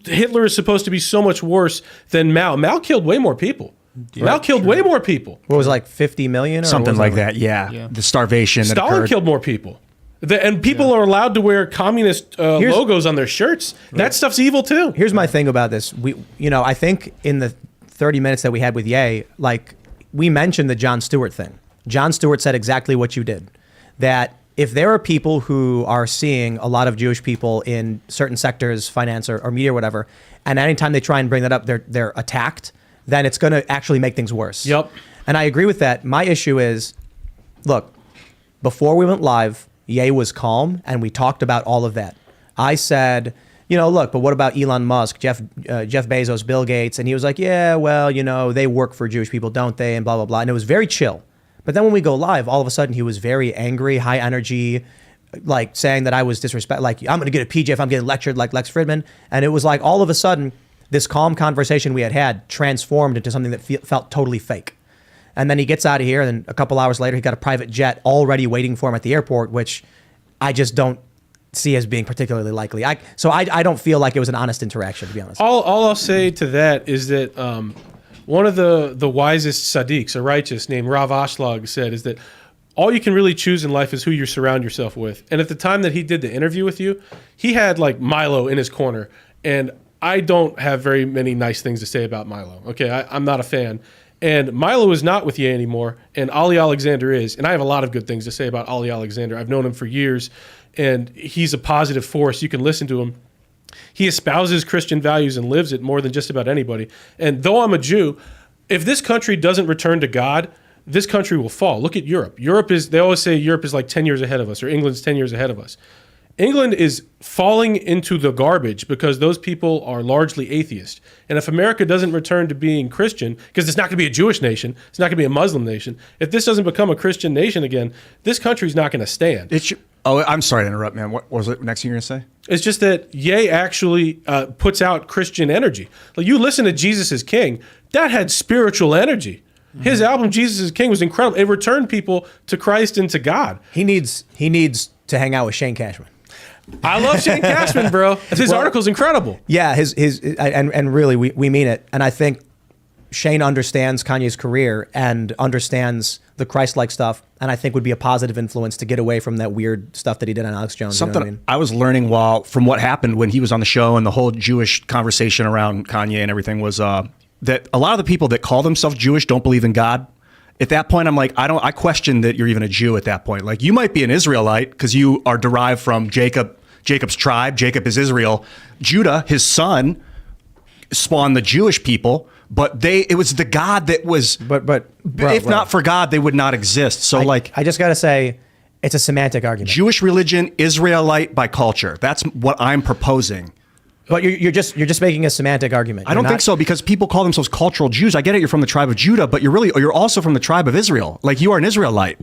Speaker 2: Hitler is supposed to be so much worse than Mao. Mao killed way more people. Mao killed way more people.
Speaker 1: What was it, like 50 million? Or
Speaker 3: Something
Speaker 1: what was
Speaker 3: like
Speaker 1: it?
Speaker 3: that, yeah. The starvation that
Speaker 2: Stalin
Speaker 3: occurred.
Speaker 2: killed more people. And people are allowed to wear communist logos on their shirts. That stuff's evil too.
Speaker 1: Here's my thing about this. I think in the 30 minutes that we had with Ye, like, we mentioned the Jon Stewart thing. Jon Stewart said exactly what you did. That if there are people who are seeing a lot of Jewish people in certain sectors, finance or media or whatever, and anytime they try and bring that up, they're attacked, then it's going to actually make things worse.
Speaker 2: Yep.
Speaker 1: And I agree with that. My issue is, look, before we went live, Ye was calm, and we talked about all of that. I said, look, but what about Elon Musk, Jeff Bezos, Bill Gates? And he was like, yeah, well, they work for Jewish people, don't they? And blah, blah, blah. And it was very chill. But then when we go live, all of a sudden he was very angry, high energy, like saying that I was disrespect, like I'm going to get a PJ if I'm getting lectured like Lex Fridman. And it was like all of a sudden this calm conversation we had transformed into something that felt totally fake. And then he gets out of here, and a couple hours later, he got a private jet already waiting for him at the airport, which I just don't see as being particularly likely. So I don't feel like it was an honest interaction, to be honest.
Speaker 2: All I'll say to that is that one of the wisest tzaddiks, a righteous named Rav Ashlag, said is that all you can really choose in life is who you surround yourself with. And at the time that he did the interview with you, he had like Milo in his corner, and I don't have very many nice things to say about Milo. Okay, I'm not a fan. And Milo is not with Ye anymore, and Ali Alexander is. And I have a lot of good things to say about Ali Alexander. I've known him for years, and he's a positive force. You can listen to him. He espouses Christian values and lives it more than just about anybody. And though I'm a Jew, if this country doesn't return to God, this country will fall. Look at Europe. They always say Europe is like 10 years ahead of us, or England's 10 years ahead of us. England is falling into the garbage because those people are largely atheist. And if America doesn't return to being Christian, because it's not going to be a Jewish nation, it's not going to be a Muslim nation. If this doesn't become a Christian nation again, this country's not going to stand.
Speaker 3: I'm sorry to interrupt, man. What was it next thing you're going to say?
Speaker 2: It's just that Ye actually puts out Christian energy. Like, you listen to Jesus is King, that had spiritual energy. His album, Jesus is King, was incredible. It returned people to Christ and to God.
Speaker 1: He needs to hang out with Shane Cashman.
Speaker 2: I love Shane Cashman, bro. His article's incredible.
Speaker 1: Yeah, and really, we mean it. And I think Shane understands Kanye's career and understands the Christ-like stuff, and I think would be a positive influence to get away from that weird stuff that he did on Alex Jones.
Speaker 3: Something
Speaker 1: you know what
Speaker 3: I was learning from what happened when he was on the show and the whole Jewish conversation around Kanye and everything was that a lot of the people that call themselves Jewish don't believe in God. At that point, I'm like, I question that you're even a Jew at that point. Like, you might be an Israelite because you are derived from Jacob's tribe. Jacob is Israel. Judah, his son, spawned the Jewish people, but it was the God that was. But if not for God, they would not exist. So
Speaker 1: I just gotta say, it's a semantic argument.
Speaker 3: Jewish religion, Israelite by culture. That's what I'm proposing.
Speaker 1: But you're just making a semantic argument.
Speaker 3: I don't think so, because people call themselves cultural Jews. I get it, you're from the tribe of Judah, but you're also from the tribe of Israel. Like, you are an Israelite.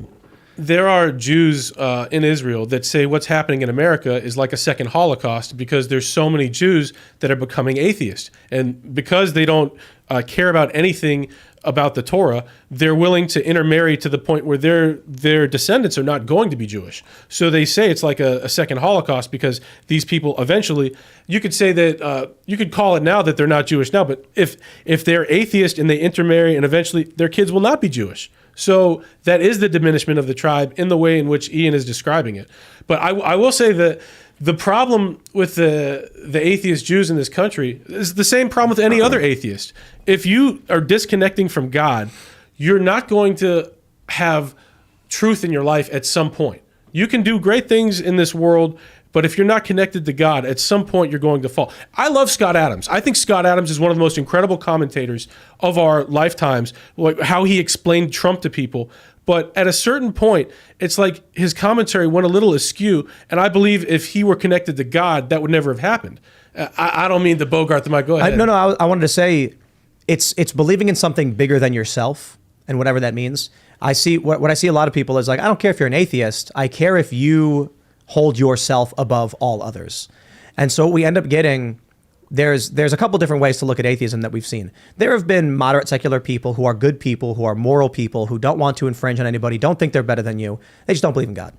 Speaker 2: There are Jews in Israel that say what's happening in America is like a second Holocaust because there's so many Jews that are becoming atheist. And because they don't care about anything about the Torah, they're willing to intermarry to the point where their descendants are not going to be Jewish. So they say it's like a second Holocaust because these people eventually, you could say that, you could call it now that they're not Jewish now, but if they're atheist and they intermarry and eventually their kids will not be Jewish. So that is the diminishment of the tribe in the way in which Ian is describing it. But I will say that the problem with the atheist Jews in this country is the same problem with any other atheist. If you are disconnecting from God, you're not going to have truth in your life at some point. You can do great things in this world, but if you're not connected to God, at some point you're going to fall. I love Scott Adams. I think Scott Adams is one of the most incredible commentators of our lifetimes, like how he explained Trump to people. But at a certain point, it's like his commentary went a little askew, and I believe if he were connected to God, that would never have happened. I don't mean to Boebert the mic. Go ahead.
Speaker 1: I wanted to say it's believing in something bigger than yourself, and whatever that means. I see what I see a lot of people is like, I don't care if you're an atheist. I care if you hold yourself above all others. And so what we end up getting there's a couple different ways to look at atheism that we've seen. There have been moderate secular people who are good people, who are moral people, who don't want to infringe on anybody, don't think they're better than you. They just don't believe in God.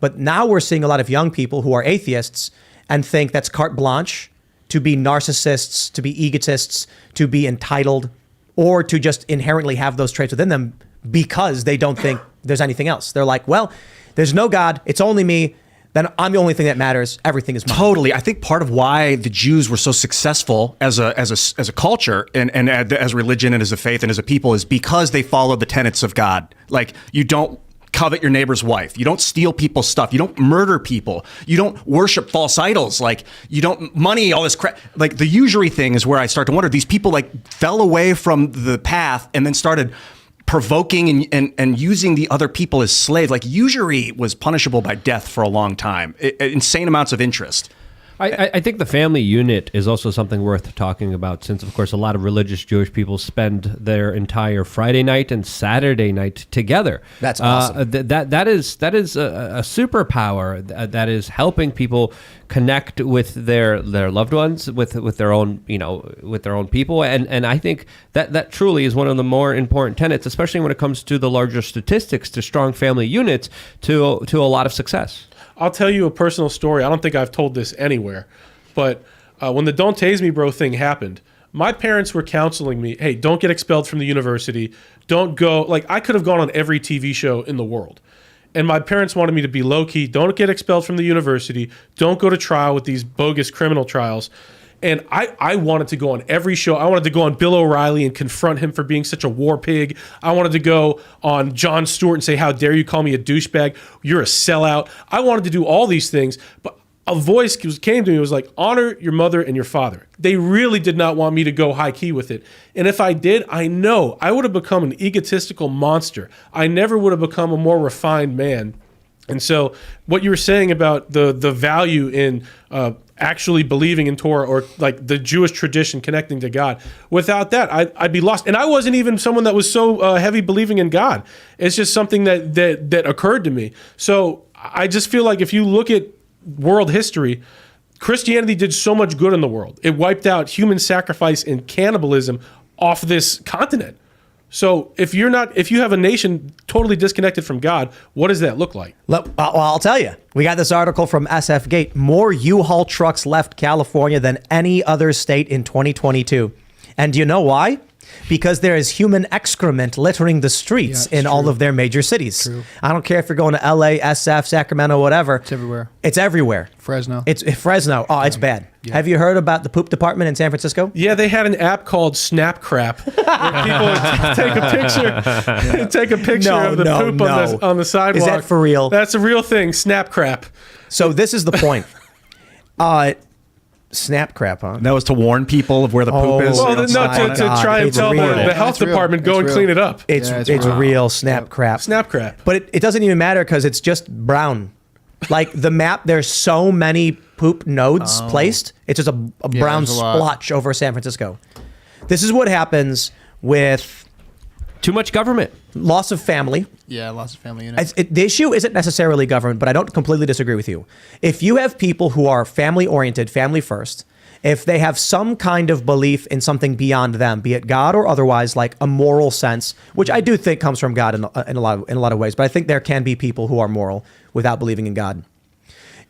Speaker 1: But now we're seeing a lot of young people who are atheists and think that's carte blanche to be narcissists, to be egotists, to be entitled, or to just inherently have those traits within them because they don't think there's anything else. They're like, well, there's no God, it's only me, then I'm the only thing that matters. Everything is mine.
Speaker 3: Totally. I think part of why the Jews were so successful as a culture and as a religion and as a faith and as a people is because they followed the tenets of God. Like, you don't covet your neighbor's wife. You don't steal people's stuff. You don't murder people. You don't worship false idols. Like, you don't money, all this crap. Like, the usury thing is where I start to wonder, these people like fell away from the path and then started provoking and using the other people as slaves. Like, usury was punishable by death for a long time. Insane amounts of interest.
Speaker 4: I think the family unit is also something worth talking about, since, of course, a lot of religious Jewish people spend their entire Friday night and Saturday night together.
Speaker 1: That's awesome.
Speaker 4: That is a superpower that is helping people connect with their loved ones, with their own, with their own people, and I think that truly is one of the more important tenets, especially when it comes to the larger statistics, to strong family units, to a lot of success.
Speaker 2: I'll tell you a personal story. I don't think I've told this anywhere, but when the "Don't Tase Me, Bro" thing happened, my parents were counseling me, hey, don't get expelled from the university. Don't go. Like, I could have gone on every TV show in the world. And my parents wanted me to be low-key. Don't get expelled from the university. Don't go to trial with these bogus criminal trials. And I wanted to go on every show. I wanted to go on Bill O'Reilly and confront him for being such a war pig. I wanted to go on Jon Stewart and say, how dare you call me a douchebag? You're a sellout. I wanted to do all these things, but a voice came to me. It was like, honor your mother and your father. They really did not want me to go high key with it. And if I did, I know I would have become an egotistical monster. I never would have become a more refined man. And so what you were saying about the value in actually believing in Torah, or like the Jewish tradition connecting to God, without that, I'd be lost. And I wasn't even someone that was so heavy believing in God. It's just something that occurred to me. So I just feel like if you look at world history, Christianity did so much good in the world. It wiped out human sacrifice and cannibalism off this continent. So if you have a nation totally disconnected from God, what does that look like?
Speaker 1: Well, I'll tell you. We got this article from SF Gate. More U-Haul trucks left California than any other state in 2022. And do you know why? Because there is human excrement littering the streets in all of their major cities.
Speaker 5: True.
Speaker 1: I don't care if you're going to LA, SF, Sacramento, whatever.
Speaker 5: It's everywhere.
Speaker 1: It's everywhere.
Speaker 5: Fresno.
Speaker 1: It's Fresno. Oh, it's bad. Yeah. Have you heard about the poop department in San Francisco?
Speaker 2: Yeah, they had an app called Snap Crap, where people would take a picture of the poop on the sidewalk.
Speaker 1: Is that for real?
Speaker 2: That's a real thing. Snap Crap.
Speaker 1: So this is the point. Snap crap, huh?
Speaker 3: That was to warn people of where the poop is.
Speaker 2: Well, to try and tell the health department, go and clean it up.
Speaker 1: It's real snap crap.
Speaker 2: Snap crap.
Speaker 1: But it doesn't even matter because it's just brown. Like the map, there's so many poop nodes placed. It's just a brown splotch over San Francisco. This is what happens with
Speaker 4: too much government.
Speaker 1: Loss of family.
Speaker 5: Yeah, loss of family units.
Speaker 1: The issue isn't necessarily government, but I don't completely disagree with you. If you have people who are family-oriented, family first, if they have some kind of belief in something beyond them, be it God or otherwise, like a moral sense, which I do think comes from God in a lot of ways, but I think there can be people who are moral without believing in God.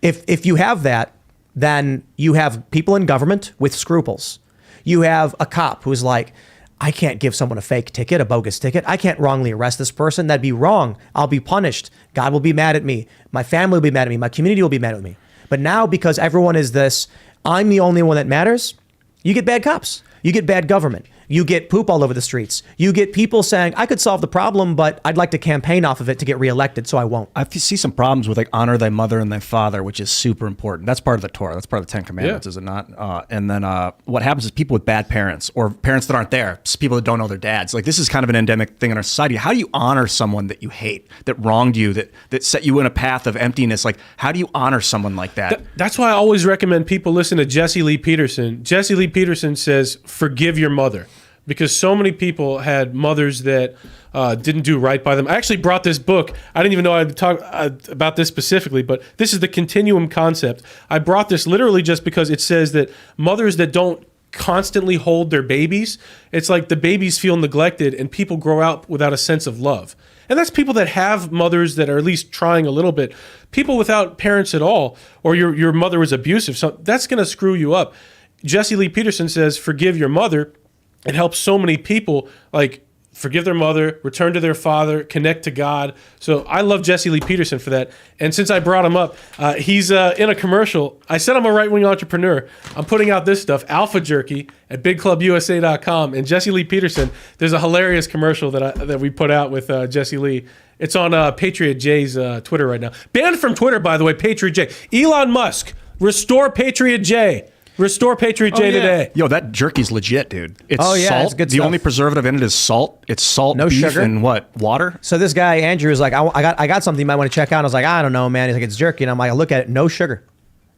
Speaker 1: If you have that, then you have people in government with scruples. You have a cop who's like, I can't give someone a fake ticket, a bogus ticket. I can't wrongly arrest this person. That'd be wrong. I'll be punished. God will be mad at me. My family will be mad at me. My community will be mad at me. But now, because everyone is this, I'm the only one that matters, you get bad cops. You get bad government. You get poop all over the streets. You get people saying, I could solve the problem, but I'd like to campaign off of it to get reelected, so I won't.
Speaker 3: I see some problems with like honor thy mother and thy father, which is super important. That's part of the Torah. That's part of the Ten Commandments, is it not? And then what happens is people with bad parents or parents that aren't there, people that don't know their dads. Like, this is kind of an endemic thing in our society. How do you honor someone that you hate, that wronged you, that set you in a path of emptiness? Like, how do you honor someone like that?
Speaker 2: That's why I always recommend people listen to Jesse Lee Peterson. Jesse Lee Peterson says, forgive your mother. because so many people had mothers that didn't do right by them. I actually brought this book. I didn't even know I'd talk about this specifically, but this is the continuum concept. I brought this literally just because it says that mothers that don't constantly hold their babies, it's like the babies feel neglected and people grow out without a sense of love. And that's people that have mothers that are at least trying a little bit. People without parents at all, or your mother was abusive, so that's going to screw you up. Jesse Lee Peterson says, forgive your mother. It helps so many people, like forgive their mother, return to their father, connect to God. So I love Jesse Lee Peterson for that. And since I brought him up, he's in a commercial. I said I'm a right-wing entrepreneur. I'm putting out this stuff, Alpha Jerky, at BigClubUSA.com. And Jesse Lee Peterson, there's a hilarious commercial that we put out with Jesse Lee. It's on Patriot J's Twitter right now. Banned from Twitter, by the way, Patriot J. Elon Musk, restore Patriot J. Restore Patriot J today.
Speaker 3: Yo, that jerky's legit, dude. It's
Speaker 1: Oh, yeah,
Speaker 3: salt.
Speaker 1: it's good
Speaker 3: the
Speaker 1: stuff.
Speaker 3: only preservative in it is salt. It's salt,
Speaker 1: No
Speaker 3: beef,
Speaker 1: sugar.
Speaker 3: and what? Water?
Speaker 1: So this guy, Andrew, is like, I got something you might want to check out. I was like, I don't know, man. He's like, it's jerky. And I'm like, I look at it, no sugar.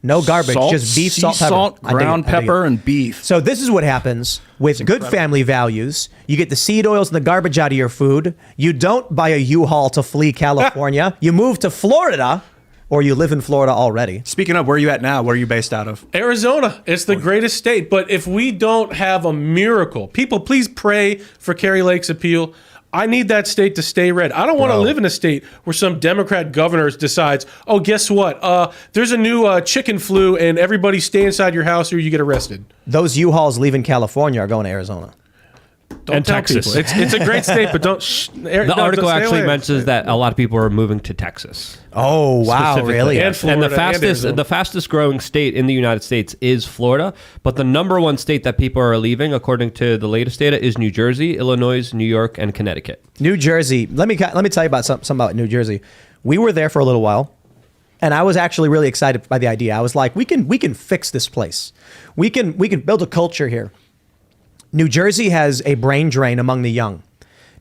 Speaker 1: No garbage,
Speaker 3: Salt,
Speaker 1: just beef,
Speaker 3: sea
Speaker 1: salt, pepper.
Speaker 3: salt,
Speaker 1: I dig it,
Speaker 3: ground
Speaker 1: I dig it.
Speaker 3: pepper, and beef.
Speaker 1: So this is what happens with good family values. You get the seed oils and the garbage out of your food. You don't buy a U-Haul to flee California. You move to Florida, or you live in Florida already.
Speaker 3: Speaking of, where are you at now? Where are you based out of?
Speaker 2: Arizona. It's the greatest state. But if we don't have a miracle, people, please pray for Kari Lake's appeal. I need that state to stay red. I don't want to live in a state where some Democrat governor decides, oh, guess what? There's a new chicken flu and everybody stay inside your house or you get arrested.
Speaker 1: Those U-Hauls leaving California are going to Arizona.
Speaker 2: Don't
Speaker 4: And
Speaker 2: tell
Speaker 4: Texas.
Speaker 2: people. It's a great state, but don't.
Speaker 4: The article actually mentions that a lot of people are moving to Texas.
Speaker 1: Oh, wow,
Speaker 4: Specifically.
Speaker 1: really?
Speaker 2: And Florida
Speaker 4: And
Speaker 2: Arizona.
Speaker 4: the fastest growing state in the United States is Florida, but the number one state that people are leaving, according to the latest data, is New Jersey, Illinois, New York, and Connecticut. New
Speaker 1: Jersey. Let me tell you about something about New Jersey. We were there for a little while, and I was actually really excited by the idea. I was like, we can fix this place. We can build a culture here. New Jersey has a brain drain among the young.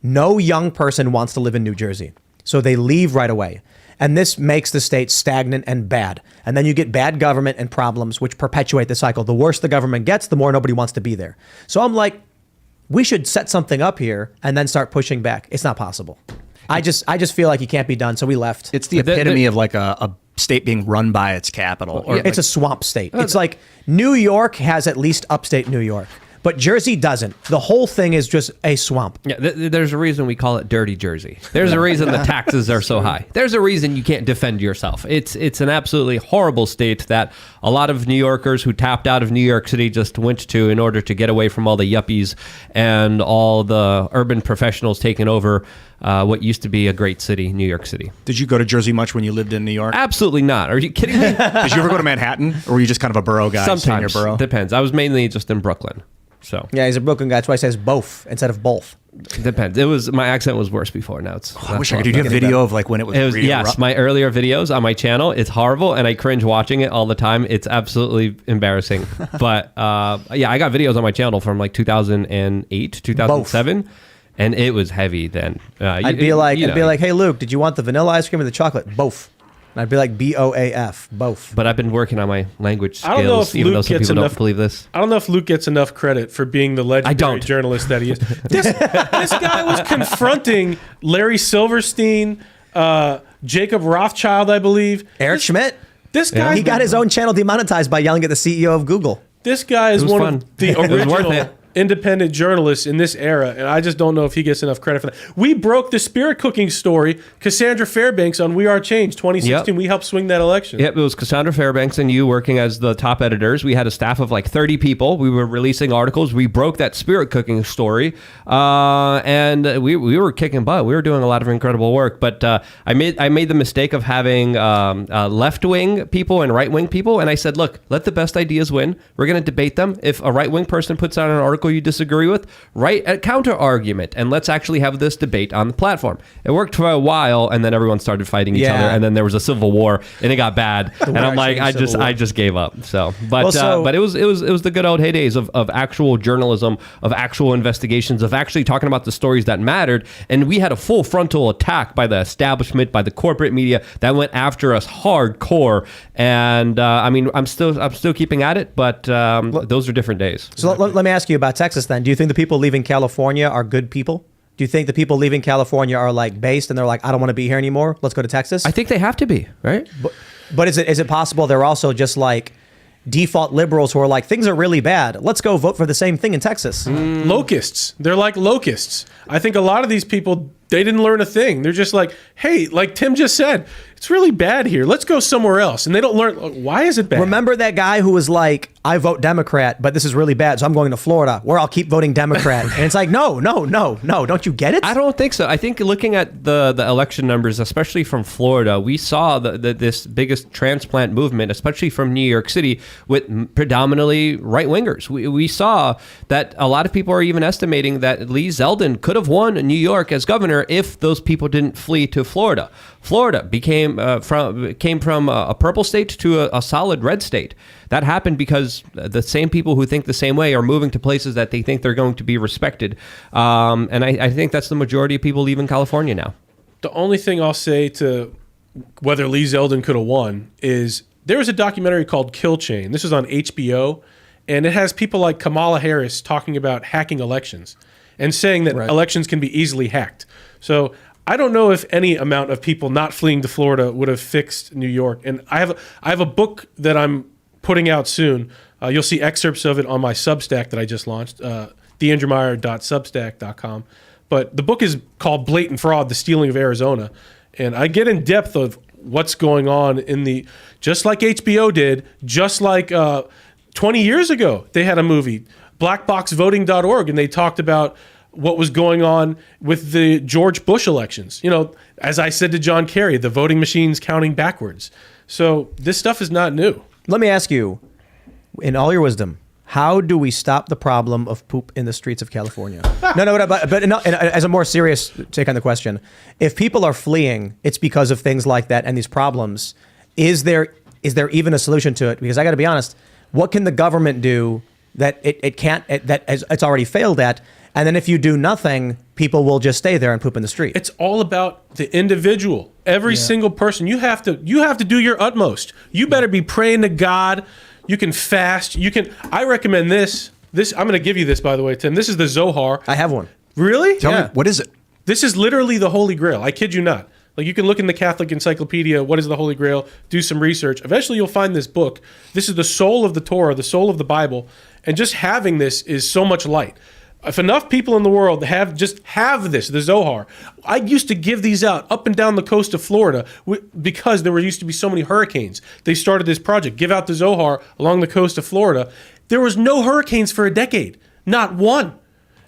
Speaker 1: No young person wants to live in New Jersey, so they leave right away. And this makes the state stagnant and bad. And then you get bad government and problems, which perpetuate the cycle. The worse the government gets, the more nobody wants to be there. So I'm like, we should set something up here and then start pushing back. It's not possible. I just feel like it can't be done, so we left.
Speaker 3: It's the epitome of like a state being run by its capital. Or
Speaker 1: It's a swamp state. It's like New York has at least upstate New York. But Jersey doesn't. The whole thing is just a swamp.
Speaker 4: Yeah, there's a reason we call it Dirty Jersey. There's a reason the taxes are so high. There's a reason you can't defend yourself. It's an absolutely horrible state that a lot of New Yorkers who tapped out of New York City just went to in order to get away from all the yuppies and all the urban professionals taking over what used to be a great city, New York City.
Speaker 3: Did you go to Jersey much when you lived in New York?
Speaker 4: Absolutely not. Are you kidding me?
Speaker 3: Did you ever go to Manhattan? Or were you just kind of a borough guy? staying in your
Speaker 4: Sometimes.
Speaker 3: borough?
Speaker 4: Depends. I was mainly just in Brooklyn. So
Speaker 1: Yeah, he's a Brooklyn guy. That's why he says both instead of both.
Speaker 4: depends. My accent was worse before. Now it's.
Speaker 3: I wish I could do a video of like when it was.
Speaker 4: It was
Speaker 3: really
Speaker 4: yes,
Speaker 3: rough.
Speaker 4: my earlier videos on my channel. It's horrible, and I cringe watching it all the time. It's absolutely embarrassing. But yeah, I got videos on my channel from like 2008, 2007, and it was heavy then.
Speaker 1: I'd be like, hey Luke, did you want the vanilla ice cream or the chocolate? Both. And I'd be like, BOAF, both.
Speaker 4: But I've been working on my language skills,
Speaker 2: I don't know if
Speaker 4: even though
Speaker 2: Luke
Speaker 4: some
Speaker 2: gets
Speaker 4: people
Speaker 2: enough.
Speaker 4: don't believe this.
Speaker 2: I don't know if Luke gets enough credit for being the legendary
Speaker 4: don't.
Speaker 2: journalist that he is. This guy was confronting Larry Silverstein, Jacob Rothschild, I believe.
Speaker 1: Eric Schmidt.
Speaker 2: This guy,
Speaker 1: He got his own channel demonetized by yelling at the CEO of Google.
Speaker 2: This guy is
Speaker 4: It was
Speaker 2: one
Speaker 4: fun.
Speaker 2: of the
Speaker 4: It was worth
Speaker 2: original
Speaker 4: it.
Speaker 2: independent journalists in this era, and I just don't know if he gets enough credit for that. We broke the spirit cooking story, Cassandra Fairbanks on We Are Change 2016.
Speaker 4: Yep.
Speaker 2: We helped swing that election.
Speaker 4: Yep, it was Cassandra Fairbanks and you working as the top editors. We had a staff of like 30 people. We were releasing articles. We broke that spirit cooking story, and we were kicking butt. We were doing a lot of incredible work. But I made the mistake of having left wing people and right wing people, and I said, look, let the best ideas win. We're going to debate them. If a right wing person puts out an article you disagree with, write a counter argument, and let's actually have this debate on the platform. It worked for a while, and then everyone started fighting each other, and then there was a civil war, and it got bad. And I'm like, I just gave up. So, but it was the good old heydays of actual journalism, of actual investigations, of actually talking about the stories that mattered. And we had a full frontal attack by the establishment, by the corporate media that went after us hardcore. And I mean, I'm still keeping at it, but those are different days.
Speaker 1: So let me ask you about Texas then. Do you think the people leaving California are good people? Do you think the people leaving California are like based and they're like, I don't want to be here anymore. Let's go to Texas.
Speaker 4: I think they have to be, right?
Speaker 1: But is it possible they're also just like default liberals who are like, things are really bad. Let's go vote for the same thing in Texas.
Speaker 2: Locusts. They're like locusts. I think a lot of these people, they didn't learn a thing. They're just like, hey, like Tim just said, it's really bad here. Let's go somewhere else. And they don't learn, why is it bad?
Speaker 1: Remember that guy who was like, I vote Democrat, but this is really bad, so I'm going to Florida, where I'll keep voting Democrat. And it's like, no. Don't you get it?
Speaker 4: I don't think so. I think looking at the election numbers, especially from Florida, we saw this biggest transplant movement, especially from New York City, with predominantly right-wingers. We saw that a lot of people are even estimating that Lee Zeldin could have won New York as governor if those people didn't flee to Florida. Florida came from a purple state to a solid red state. That happened because the same people who think the same way are moving to places that they think they're going to be respected. And I think that's the majority of people leaving California now.
Speaker 2: The only thing I'll say to whether Lee Zeldin could have won is there was a documentary called Kill Chain. This was on HBO, and it has people like Kamala Harris talking about hacking elections and saying that elections can be easily hacked. So I don't know if any amount of people not fleeing to Florida would have fixed New York. And I have a book that I'm putting out soon. You'll see excerpts of it on my Substack that I just launched, theandrewmeyer.substack.com. But the book is called Blatant Fraud, The Stealing of Arizona. And I get in depth of what's going on just like HBO did, just like 20 years ago, they had a movie, blackboxvoting.org, and they talked about what was going on with the George Bush elections. You know, as I said to John Kerry, the voting machines counting backwards. So this stuff is not new.
Speaker 1: Let me ask you, in all your wisdom, how do we stop the problem of poop in the streets of California? No, as a more serious take on the question, if people are fleeing, it's because of things like that and these problems. Is there even a solution to it? Because I got to be honest, what can the government do that it's already failed at? And then if you do nothing, people will just stay there and poop in the street.
Speaker 2: It's all about the individual. Every single person. You have to do your utmost. You better be praying to God. You can fast. I recommend this. I'm going to give you this, by the way, Tim. This is the Zohar.
Speaker 1: I have one.
Speaker 2: Really?
Speaker 3: Tell me, what is it?
Speaker 2: This is literally the Holy Grail. I kid you not. Like, you can look in the Catholic Encyclopedia, what is the Holy Grail, do some research. Eventually you'll find this book. This is the soul of the Torah, the soul of the Bible. And just having this is so much light. If enough people in the world have this, the Zohar, I used to give these out up and down the coast of Florida because there used to be so many hurricanes. They started this project, give out the Zohar along the coast of Florida. There was no hurricanes for a decade, not one.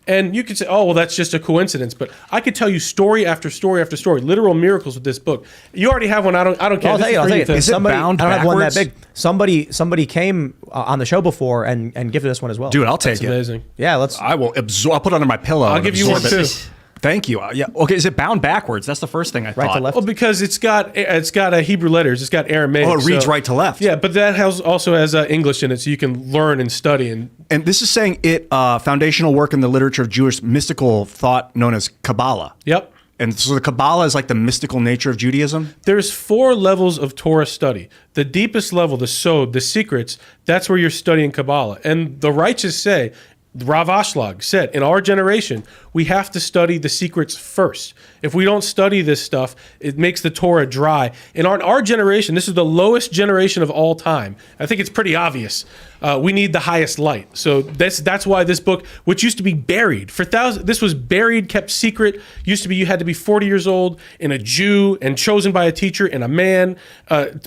Speaker 2: And you could say, oh, well, that's just a coincidence. But I could tell you story after story after story, literal miracles with this book. You already have one. I don't care.
Speaker 1: I'll tell you.
Speaker 3: Is it bound
Speaker 1: I don't have one that
Speaker 3: backwards?
Speaker 1: big. Somebody came on the show before and gifted us one as well.
Speaker 3: Dude, I'll take
Speaker 2: It's
Speaker 3: it.
Speaker 2: amazing.
Speaker 1: Yeah, let's.
Speaker 3: I'll put it under my pillow.
Speaker 2: I'll
Speaker 3: and
Speaker 2: give you one
Speaker 3: absorb
Speaker 2: too.
Speaker 3: it. Thank you. Yeah. Okay. Is it bound backwards? That's the first thing I thought.
Speaker 1: Right to left.
Speaker 2: Well, because it's got Hebrew letters. It's got Aramaic.
Speaker 3: Oh, it reads
Speaker 2: so-
Speaker 3: right to left.
Speaker 2: Yeah, but that also has English in it, so you can learn and study.
Speaker 3: And this is saying foundational work in the literature of Jewish mystical thought known as Kabbalah.
Speaker 2: Yep.
Speaker 3: And so the Kabbalah is like the mystical nature of Judaism?
Speaker 2: There's 4 levels of Torah study. The deepest level, the Sod, the secrets, that's where you're studying Kabbalah. And the righteous say, Rav Ashlag said, in our generation, we have to study the secrets first. If we don't study this stuff, it makes the Torah dry. In our generation, this is the lowest generation of all time. I think it's pretty obvious. We need the highest light. So that's why this book, which used to be buried for thousands, this was buried, kept secret. Used to be you had to be 40 years old and a Jew and chosen by a teacher and a man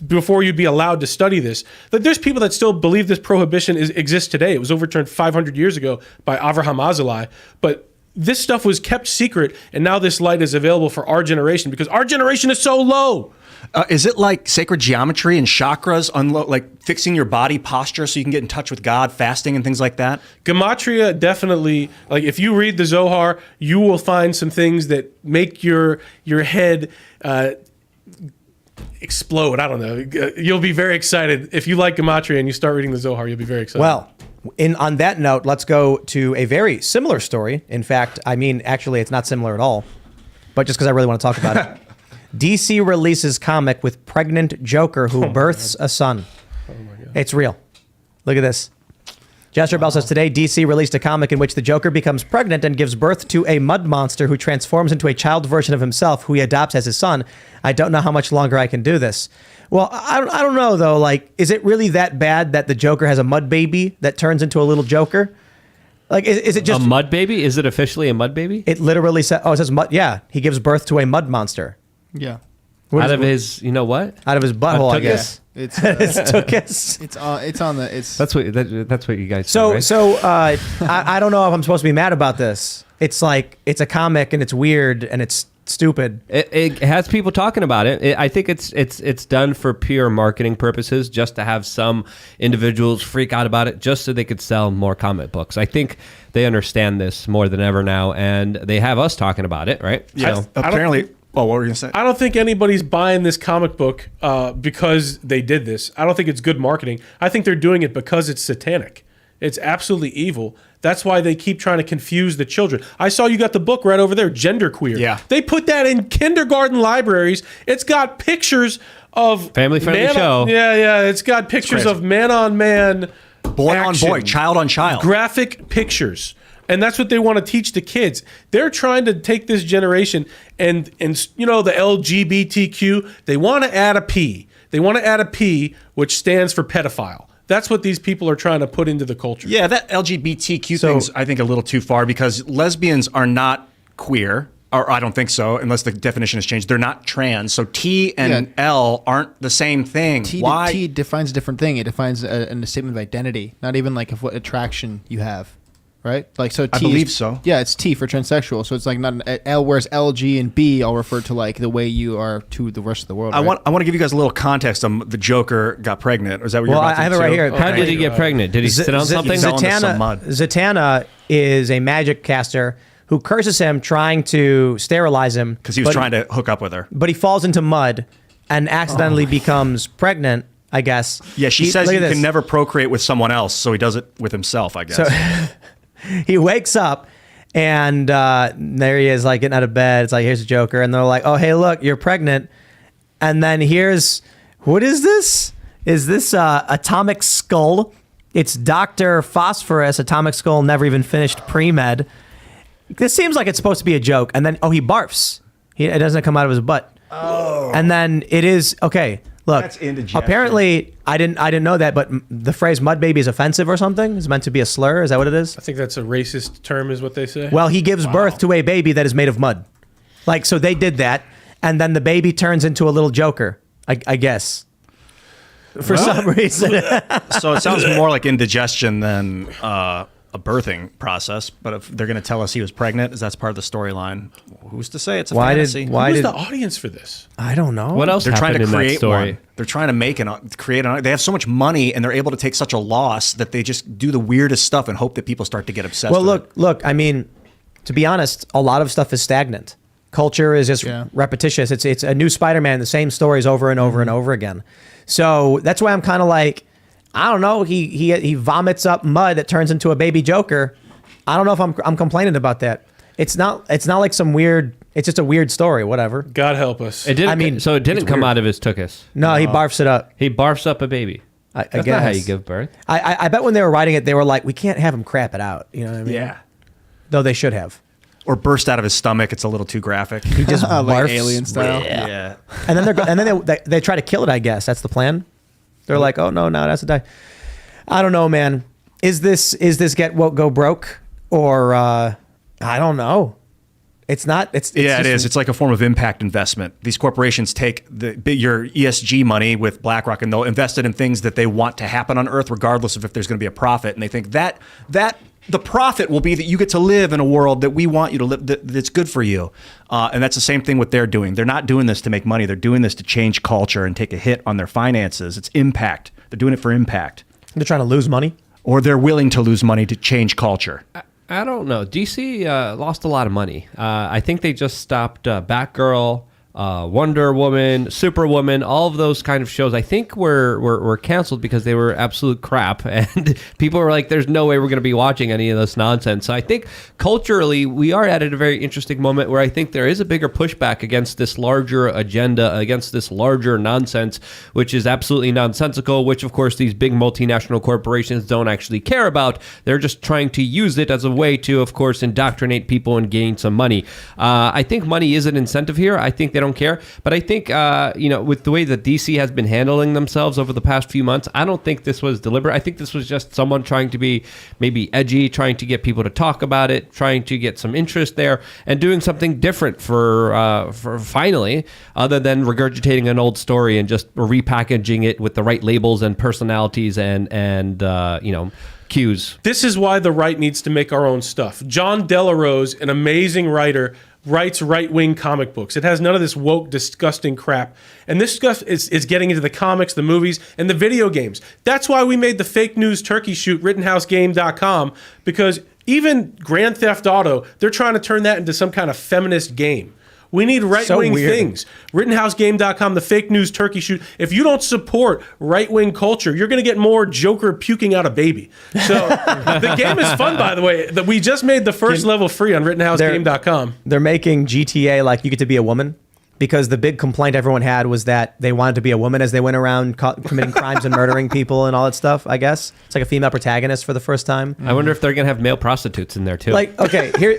Speaker 2: before you'd be allowed to study this. But there's people that still believe this prohibition exists today. It was overturned 500 years ago by Avraham Azalai. But this stuff was kept secret, and now this light is available for our generation because our generation is so low.
Speaker 3: Is it like sacred geometry and chakras, like fixing your body posture so you can get in touch with God, fasting and things like that?
Speaker 2: Gematria, definitely. Like, if you read the Zohar, you will find some things that make your head explode. I don't know. You'll be very excited. If you like Gematria and you start reading the Zohar, you'll be very excited.
Speaker 1: Well, on that note, let's go to a very similar story. In fact, actually, it's not similar at all, but just because I really want to talk about it. DC releases comic with pregnant Joker who births a son. Oh my God. It's real. Look at this. Jasper Bell says, today DC released a comic in which the Joker becomes pregnant and gives birth to a mud monster who transforms into a child version of himself who he adopts as his son. I don't know how much longer I can do this. Well, I don't know, though. Like, is it really that bad that the Joker has a mud baby that turns into a little Joker? Like, is it just...
Speaker 4: A mud baby? Is it officially a mud baby?
Speaker 1: It literally says... Oh, it says mud... Yeah, he gives birth to a mud monster.
Speaker 5: Yeah.
Speaker 4: Out of his... You know what?
Speaker 1: Out of his butthole, I
Speaker 4: tuchus?
Speaker 1: guess.
Speaker 5: It's
Speaker 1: It's tuchus.
Speaker 5: it's on the it's
Speaker 4: That's what you guys
Speaker 1: So,
Speaker 4: say, right?
Speaker 1: I don't know if I'm supposed to be mad about this. It's like, it's a comic and it's weird and it's stupid.
Speaker 4: It has people talking about it. I think it's done for pure marketing purposes, just to have some individuals freak out about it, just so they could sell more comic books. I think they understand this more than ever now, and they have us talking about it, right?
Speaker 3: Yeah,
Speaker 4: So,
Speaker 3: apparently. Oh, what were you going to say?
Speaker 2: I don't think anybody's buying this comic book because they did this. I don't think it's good marketing. I think they're doing it because it's satanic. It's absolutely evil. That's why they keep trying to confuse the children. I saw you got the book right over there, Genderqueer.
Speaker 3: Yeah.
Speaker 2: They put that in kindergarten libraries. It's got pictures of...
Speaker 4: Family-friendly show.
Speaker 2: Yeah. It's got pictures
Speaker 3: crazy.
Speaker 2: of man-on-man
Speaker 3: Boy
Speaker 2: action.
Speaker 3: on boy, child on child.
Speaker 2: Graphic pictures. And that's what they want to teach the kids. They're trying to take this generation and you know, the LGBTQ, they want to add a P. They want to add a P, which stands for pedophile. That's what these people are trying to put into the culture.
Speaker 3: Yeah, that LGBTQ thing's, I think, a little too far because lesbians are not queer, or I don't think so, unless the definition has changed. They're not trans. So T and L aren't the same thing. Why?
Speaker 5: T defines a different thing. It defines a statement of identity, not even like of what attraction you have. Right? Like, so T
Speaker 3: I believe so.
Speaker 5: Yeah, it's T for transsexual. So it's like not an L, whereas L, G, and B all refer to like the way you are to the rest of the world.
Speaker 3: I
Speaker 5: right?
Speaker 3: want to give you guys a little context on the Joker got pregnant. Or is that what you're
Speaker 1: Well,
Speaker 3: about to
Speaker 1: I have it
Speaker 3: say?
Speaker 1: right here.
Speaker 4: How did he get pregnant? Did he sit on something?
Speaker 3: fell into some mud.
Speaker 1: Zatanna is a magic caster who curses him trying to sterilize him.
Speaker 3: Because he was trying to hook up with her.
Speaker 1: But he falls into mud and accidentally becomes pregnant, I guess.
Speaker 3: Yeah, she says
Speaker 1: look
Speaker 3: you
Speaker 1: at this.
Speaker 3: can never procreate with someone else, so he does it with himself, I guess.
Speaker 1: So he wakes up and there he is, like getting out of bed. It's like, here's a Joker. And they're like, oh, hey, look, you're pregnant. And then here's, what is this? Is this Atomic Skull? It's Dr. Phosphorus, Atomic Skull, never even finished pre-med. This seems like it's supposed to be a joke. And then, oh, he barfs. It doesn't come out of his butt. Oh. And then it is, okay, look.
Speaker 3: That's indigestion.
Speaker 1: Apparently, I didn't know that, but the phrase mud baby is offensive or something? Is meant to be a slur? Is that what it is?
Speaker 2: I think that's a racist term is what they say.
Speaker 1: Well, he gives birth to a baby that is made of mud. Like, so they did that, and then the baby turns into a little Joker, I guess. For some reason.
Speaker 3: So it sounds more like indigestion than a birthing process. But if they're going to tell us he was pregnant, is that's part of the storyline? Who's to say it's a fantasy?
Speaker 2: Who's the audience for this?
Speaker 1: I don't know.
Speaker 4: What else
Speaker 3: They're trying
Speaker 4: happened
Speaker 3: to
Speaker 4: in that
Speaker 3: create
Speaker 4: story?
Speaker 3: one. They're trying to create an. They have so much money and they're able to take such a loss that they just do the weirdest stuff and hope that people start to get obsessed.
Speaker 1: Well,
Speaker 3: with it.
Speaker 1: look. I mean, to be honest, a lot of stuff is stagnant. Culture is just repetitious. It's a new Spider-Man, the same stories over and over and over again. So that's why I'm kind of like, I don't know. He vomits up mud that turns into a baby Joker. I don't know if I'm complaining about that. It's not like some weird. It's just a weird story. Whatever.
Speaker 2: God help us.
Speaker 4: It didn't.
Speaker 1: I mean,
Speaker 4: so it didn't come out of his tuchus.
Speaker 1: No, he barfs it up.
Speaker 4: He barfs up a baby.
Speaker 1: I
Speaker 4: That's
Speaker 1: guess.
Speaker 4: not how you give birth.
Speaker 1: I bet when they were writing it, they were like, we can't have him crap it out. You know what I mean?
Speaker 3: Yeah.
Speaker 1: Though they should have.
Speaker 3: Or burst out of his stomach. It's a little too graphic.
Speaker 1: He just
Speaker 5: like
Speaker 1: barfs.
Speaker 5: alien style.
Speaker 3: Yeah.
Speaker 1: And then they try to kill it. I guess that's the plan. They're like, oh no, that's a die. I don't know, man. Is this get woke go broke or I don't know. It's not. It's
Speaker 3: Yeah, it
Speaker 1: just-
Speaker 3: is. It's like a form of impact investment. These corporations take your ESG money with BlackRock and they'll invest it in things that they want to happen on Earth, regardless of if there's going to be a profit. And they think that the profit will be that you get to live in a world that we want you to live, that's good for you. And that's the same thing what they're doing. They're not doing this to make money. They're doing this to change culture and take a hit on their finances. It's impact. They're doing it for impact.
Speaker 1: They're trying to lose money.
Speaker 3: Or they're willing to lose money to change culture.
Speaker 4: I don't know. DC lost a lot of money. I think they just stopped Batgirl. Wonder Woman, Superwoman, all of those kind of shows, I think were canceled because they were absolute crap, and people were like, "There's no way we're going to be watching any of this nonsense." So I think culturally, we are at a very interesting moment where I think there is a bigger pushback against this larger agenda, against this larger nonsense, which is absolutely nonsensical. Which, of course, these big multinational corporations don't actually care about. They're just trying to use it as a way to, of course, indoctrinate people and gain some money. I think money is an incentive here. I think they don't care. But I think, with the way that DC has been handling themselves over the past few months, I don't think this was deliberate. I think this was just someone trying to be maybe edgy, trying to get people to talk about it, trying to get some interest there, and doing something different for finally, other than regurgitating an old story and just repackaging it with the right labels and personalities and cues.
Speaker 2: This is why the right needs to make our own stuff. John Delarose, an amazing writer, writes right-wing comic books. It has none of this woke, disgusting crap. And this stuff is getting into the comics, the movies, and the video games. That's why we made the fake news turkey shoot, RittenhouseGame.com, because even Grand Theft Auto, they're trying to turn that into some kind of feminist game. We need right-wing things. RittenhouseGame.com, the fake news turkey shoot. If you don't support right-wing culture, you're going to get more Joker puking out a baby. So the game is fun, by the way. We just made the first level free on RittenhouseGame.com.
Speaker 1: They're making GTA like you get to be a woman, because the big complaint everyone had was that they wanted to be a woman as they went around committing crimes and murdering people and all that stuff, I guess. It's like a female protagonist for the first time.
Speaker 4: I wonder if they're going to have male prostitutes in there, too.
Speaker 1: Like, okay, here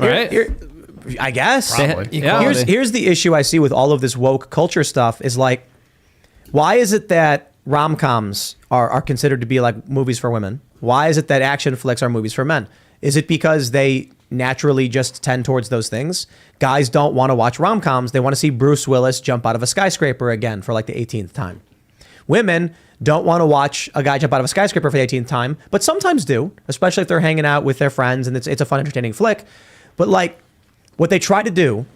Speaker 1: I guess.
Speaker 4: Probably.
Speaker 1: Here's the issue I see with all of this woke culture stuff is like, why is it that rom-coms are considered to be like movies for women? Why is it that action flicks are movies for men? Is it because they naturally just tend towards those things? Guys don't want to watch rom-coms. They want to see Bruce Willis jump out of a skyscraper again for like the 18th time. Women don't want to watch a guy jump out of a skyscraper for the 18th time, but sometimes do, especially if they're hanging out with their friends and it's a fun, entertaining flick. But like, what they tried to do,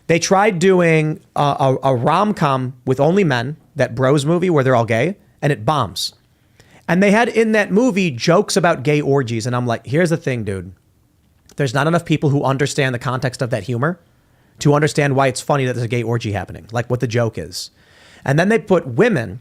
Speaker 1: they tried doing a rom-com with only men, that bros movie where they're all gay, and it bombs. And they had in that movie jokes about gay orgies. And I'm like, here's the thing, dude. There's not enough people who understand the context of that humor to understand why it's funny that there's a gay orgy happening, like what the joke is. And then they put women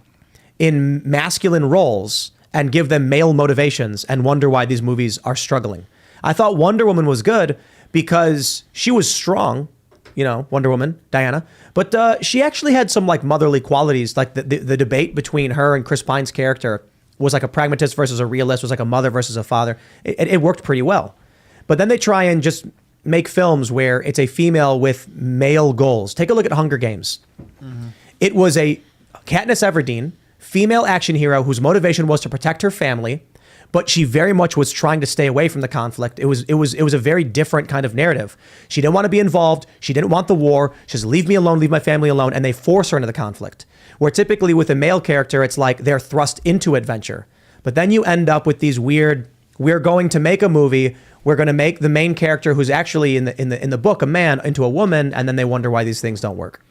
Speaker 1: in masculine roles and give them male motivations and wonder why these movies are struggling. I thought Wonder Woman was good because she was strong, Wonder Woman, Diana, but she actually had some like motherly qualities. Like the debate between her and Chris Pine's character was like a pragmatist versus a realist, was like a mother versus a father. It worked pretty well. But then they try and just make films where it's a female with male goals. Take a look at Hunger Games. Mm-hmm. It was a Katniss Everdeen, female action hero whose motivation was to protect her family, but she very much was trying to stay away from the conflict. It was a very different kind of narrative. She didn't want to be involved. She didn't want the war. She says, leave me alone, leave my family alone. And they force her into the conflict. Where typically with a male character, it's like they're thrust into adventure. But then you end up with these weird, we're going to make a movie. We're going to make the main character, who's actually in the book a man, into a woman. And then they wonder why these things don't work.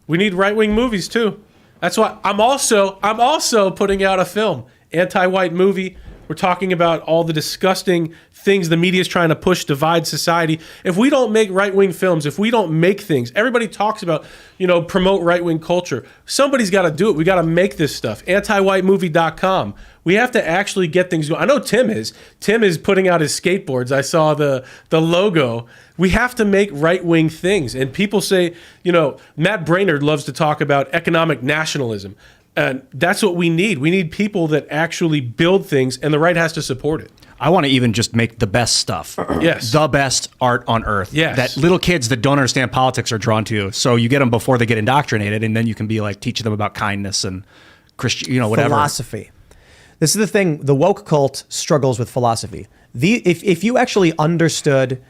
Speaker 2: We need right-wing movies too. That's why I'm also putting out a film, anti-white movie. We're talking about all the disgusting things the media is trying to push, divide society. If we don't make right-wing films, if we don't make things, everybody talks about, promote right-wing culture. Somebody's got to do it. We got to make this stuff. Antiwhitemovie.com. We have to actually get things going. I know Tim is. Tim is putting out his skateboards. I saw the logo. We have to make right-wing things. And people say, Matt Brainerd loves to talk about economic nationalism. And that's what we need. We need people that actually build things, and the right has to support it.
Speaker 3: I want to even just make the best stuff.
Speaker 2: Yes.
Speaker 3: The best art on earth.
Speaker 2: Yes.
Speaker 3: That little kids that don't understand politics are drawn to. So you get them before they get indoctrinated, and then you can be like teaching them about kindness and Christian, whatever.
Speaker 1: Philosophy. This is the thing. The woke cult struggles with philosophy. If you actually understood,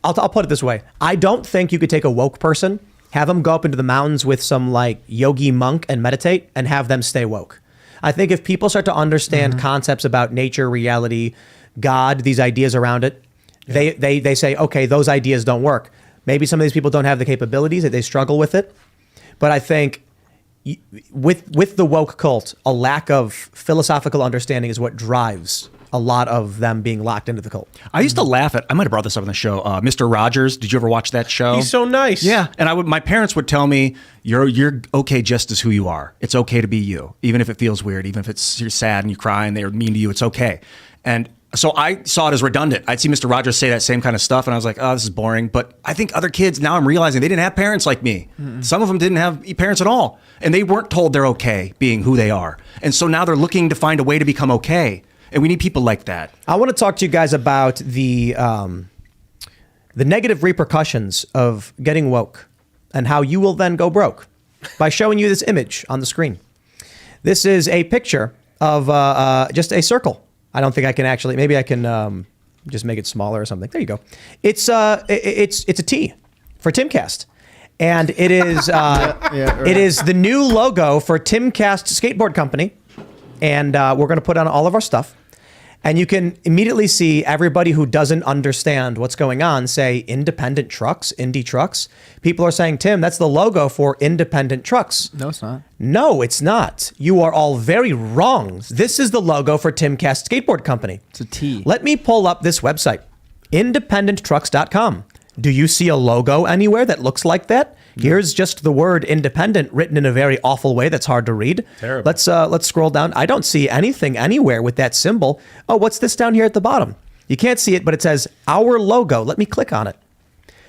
Speaker 1: I'll put it this way. I don't think you could take a woke person, have them go up into the mountains with some like yogi monk and meditate and have them stay woke. I think if people start to understand concepts about nature, reality, God, these ideas around it, they say, okay, those ideas don't work. Maybe some of these people don't have the capabilities, that they struggle with it. But I think with the woke cult, a lack of philosophical understanding is what drives a lot of them being locked into the cult.
Speaker 3: I used to laugh at, I might have brought this up on the show, Mr. Rogers. Did you ever watch that show?
Speaker 2: He's so nice.
Speaker 3: Yeah, and my parents would tell me, you're okay just as who you are. It's okay to be you, even if it feels weird, even if you're sad and you cry and they're mean to you, it's okay. And so I saw it as redundant. I'd see Mr. Rogers say that same kind of stuff, and I was like, oh, this is boring. But I think other kids, now I'm realizing they didn't have parents like me. Some of them didn't have parents at all, and they weren't told they're okay being who they are. And so now they're looking to find a way to become okay. And we need people like that.
Speaker 1: I want to talk to you guys about the negative repercussions of getting woke and how you will then go broke by showing you this image on the screen. This is a picture of just a circle. I don't think I can actually, maybe I can just make it smaller or something. There you go. It's a T for Timcast. And it is it is the new logo for Timcast Skateboard Company. And we're going to put on all of our stuff. And you can immediately see everybody who doesn't understand what's going on say independent trucks, indie trucks. People are saying, Tim, that's the logo for independent trucks.
Speaker 5: No, it's not.
Speaker 1: No, it's not. You are all very wrong. This is the logo for Timcast Skateboard Company.
Speaker 5: It's a T.
Speaker 1: Let me pull up this website, independenttrucks.com. Do you see a logo anywhere that looks like that? Here's just the word independent written in a very awful way that's hard to read.
Speaker 2: Terrible.
Speaker 1: Let's scroll down. I don't see anything anywhere with that symbol. Oh, what's this down here at the bottom? You can't see it, but it says our logo. Let me click on it.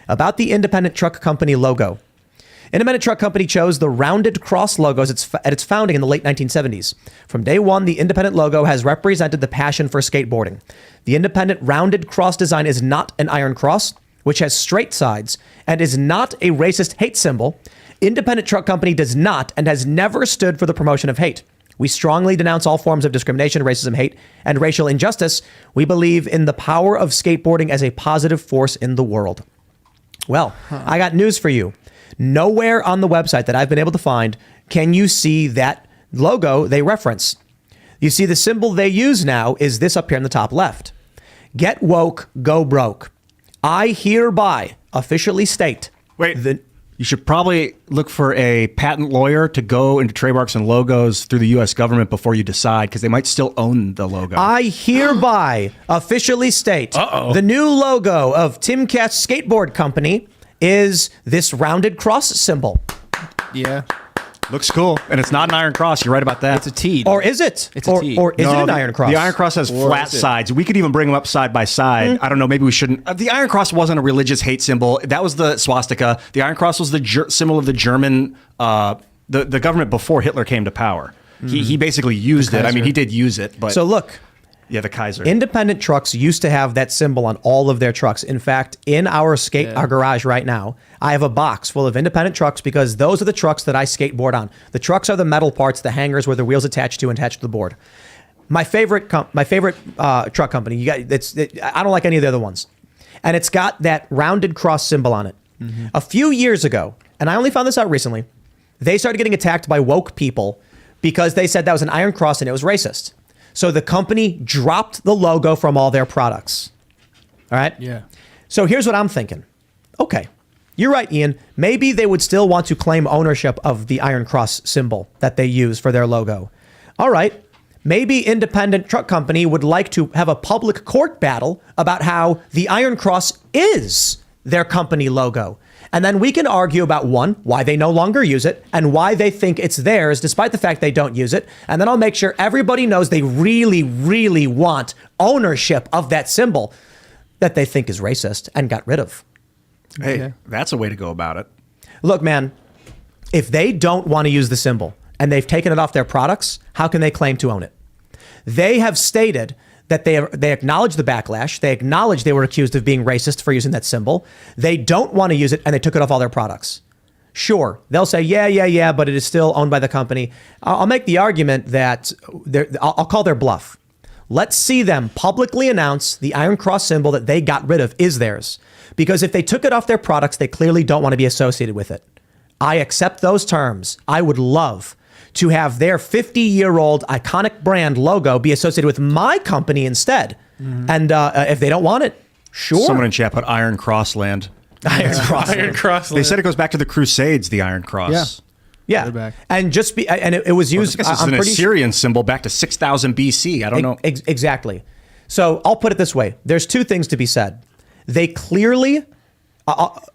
Speaker 1: About the Independent Truck Company logo. Independent Truck Company chose the rounded cross logos at its founding in the late 1970s. From day one, the independent logo has represented the passion for skateboarding. The independent rounded cross design is not an iron cross, which has straight sides and is not a racist hate symbol. Independent Truck Company does not and has never stood for the promotion of hate. We strongly denounce all forms of discrimination, racism, hate, and racial injustice. We believe in the power of skateboarding as a positive force in the world. Well, I got news for you. Nowhere on the website that I've been able to find can you see that logo they reference. You see the symbol they use now is this up here in the top left. Get woke, go broke. I hereby officially state.
Speaker 3: You should probably look for a patent lawyer to go into trademarks and logos through the U.S. government before you decide, because they might still own the logo.
Speaker 1: I hereby officially state the new logo of Timcast Skateboard Company is this rounded cross symbol.
Speaker 5: Yeah.
Speaker 3: Looks cool. And it's not an iron cross. You're right about that.
Speaker 5: It's a T.
Speaker 1: Or is it?
Speaker 5: It's a T.
Speaker 1: Or is it an iron cross?
Speaker 3: The iron cross has flat sides. We could even bring them up side by side. I don't know. Maybe we shouldn't. The iron cross wasn't a religious hate symbol. That was the swastika. The iron cross was the symbol of the German, the government before Hitler came to power. He basically used it. I mean, he did use it. But
Speaker 1: So look.
Speaker 3: Yeah, the Kaiser.
Speaker 1: Independent trucks used to have that symbol on all of their trucks. In fact, in our garage right now, I have a box full of independent trucks because those are the trucks that I skateboard on. The trucks are the metal parts, the hangers where the wheels attached to and attached to the board. My favorite truck company. I don't like any of the other ones, and it's got that rounded cross symbol on it. A few years ago, and I only found this out recently, they started getting attacked by woke people because they said that was an iron cross and it was racist. So the company dropped the logo from all their products. All right?
Speaker 5: Yeah.
Speaker 1: So here's what I'm thinking. Okay, you're right, Ian. Maybe they would still want to claim ownership of the iron cross symbol that they use for their logo. All right. Maybe Independent Truck Company would like to have a public court battle about how the iron cross is their company logo. And then we can argue about, one, why they no longer use it and why they think it's theirs, despite the fact they don't use it. And then I'll make sure everybody knows they really, really want ownership of that symbol that they think is racist and got rid of.
Speaker 3: Hey, that's a way to go about it.
Speaker 1: Look, man, if they don't want to use the symbol and they've taken it off their products, how can they claim to own it? They have stated that they acknowledge the backlash. They acknowledge they were accused of being racist for using that symbol. They don't want to use it, and they took it off all their products. Sure, they'll say, yeah, but it is still owned by the company. I'll make the argument that I'll call their bluff. Let's see them publicly announce the iron cross symbol that they got rid of is theirs. Because if they took it off their products, they clearly don't want to be associated with it. I accept those terms. I would love to have their 50-year-old iconic brand logo be associated with my company instead. And if they don't want it, sure.
Speaker 3: Someone in chat put Iron Cross Land.
Speaker 1: Iron Cross.
Speaker 2: Iron Cross.
Speaker 3: They said it goes back to the Crusades, the Iron Cross.
Speaker 1: Yeah.
Speaker 5: Back.
Speaker 1: And it was used.
Speaker 3: Well, I guess it's an Assyrian symbol back to 6000 BC. I don't know.
Speaker 1: Exactly. So I'll put it this way. There's two things to be said. They clearly,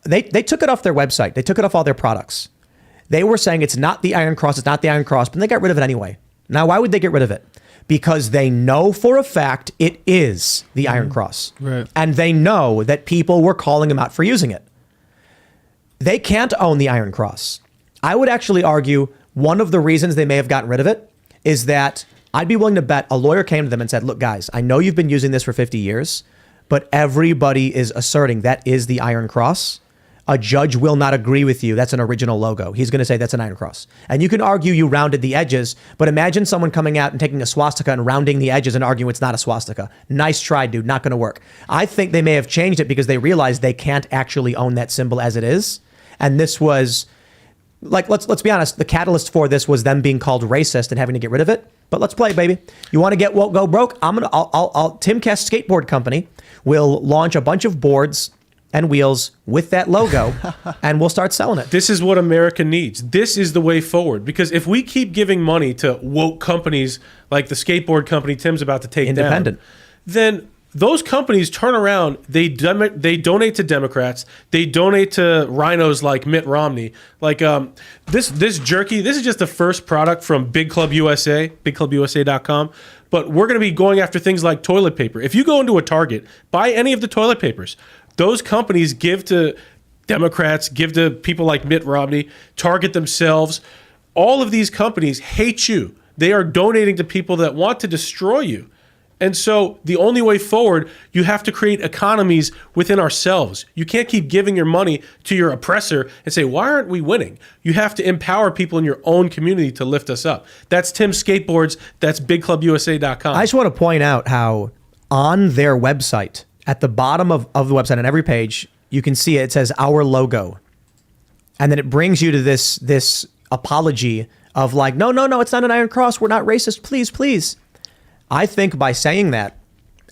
Speaker 1: they took it off their website. They took it off all their products. They were saying it's not the Iron Cross, it's not the Iron Cross, but they got rid of it anyway. Now, why would they get rid of it? Because they know for a fact it is the Iron Cross.
Speaker 5: Right.
Speaker 1: And they know that people were calling them out for using it. They can't own the Iron Cross. I would actually argue one of the reasons they may have gotten rid of it is that I'd be willing to bet a lawyer came to them and said, look, guys, I know you've been using this for 50 years, but everybody is asserting that is the Iron Cross. A judge will not agree with you. That's an original logo. He's going to say that's an Iron Cross. And you can argue you rounded the edges, but imagine someone coming out and taking a swastika and rounding the edges and arguing it's not a swastika. Nice try, dude. Not going to work. I think they may have changed it because they realized they can't actually own that symbol as it is. And this was, like, let's be honest, the catalyst for this was them being called racist and having to get rid of it. But let's play, baby. You want to get woke, go broke? Timcast Skateboard Company will launch a bunch of boards and wheels with that logo, and we'll start selling it.
Speaker 2: This is what America needs. This is the way forward. Because if we keep giving money to woke companies like the skateboard company Tim's about to take
Speaker 1: Independent.
Speaker 2: down, then those companies turn around, they donate to Democrats, they donate to rhinos like Mitt Romney. Like this jerky, this is just the first product from Big Club USA, bigclubusa.com. But we're going to be going after things like toilet paper. If you go into a Target, buy any of the toilet papers. Those companies give to Democrats, give to people like Mitt Romney, Target themselves. All of these companies hate you. They are donating to people that want to destroy you. And so the only way forward, you have to create economies within ourselves. You can't keep giving your money to your oppressor and say, why aren't we winning? You have to empower people in your own community to lift us up. That's Tim Skateboards. That's bigclubusa.com.
Speaker 1: I just want to point out how on their website, at the bottom of the website, on every page, you can see it says our logo. And then it brings you to this apology of like, no, it's not an Iron Cross. We're not racist. Please, please. I think by saying that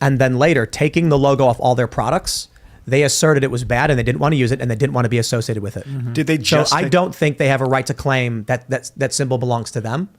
Speaker 1: and then later taking the logo off all their products, they asserted it was bad and they didn't want to use it and they didn't want to be associated with it.
Speaker 3: Mm-hmm. Did they just?
Speaker 1: So I don't think they have a right to claim that symbol belongs to them.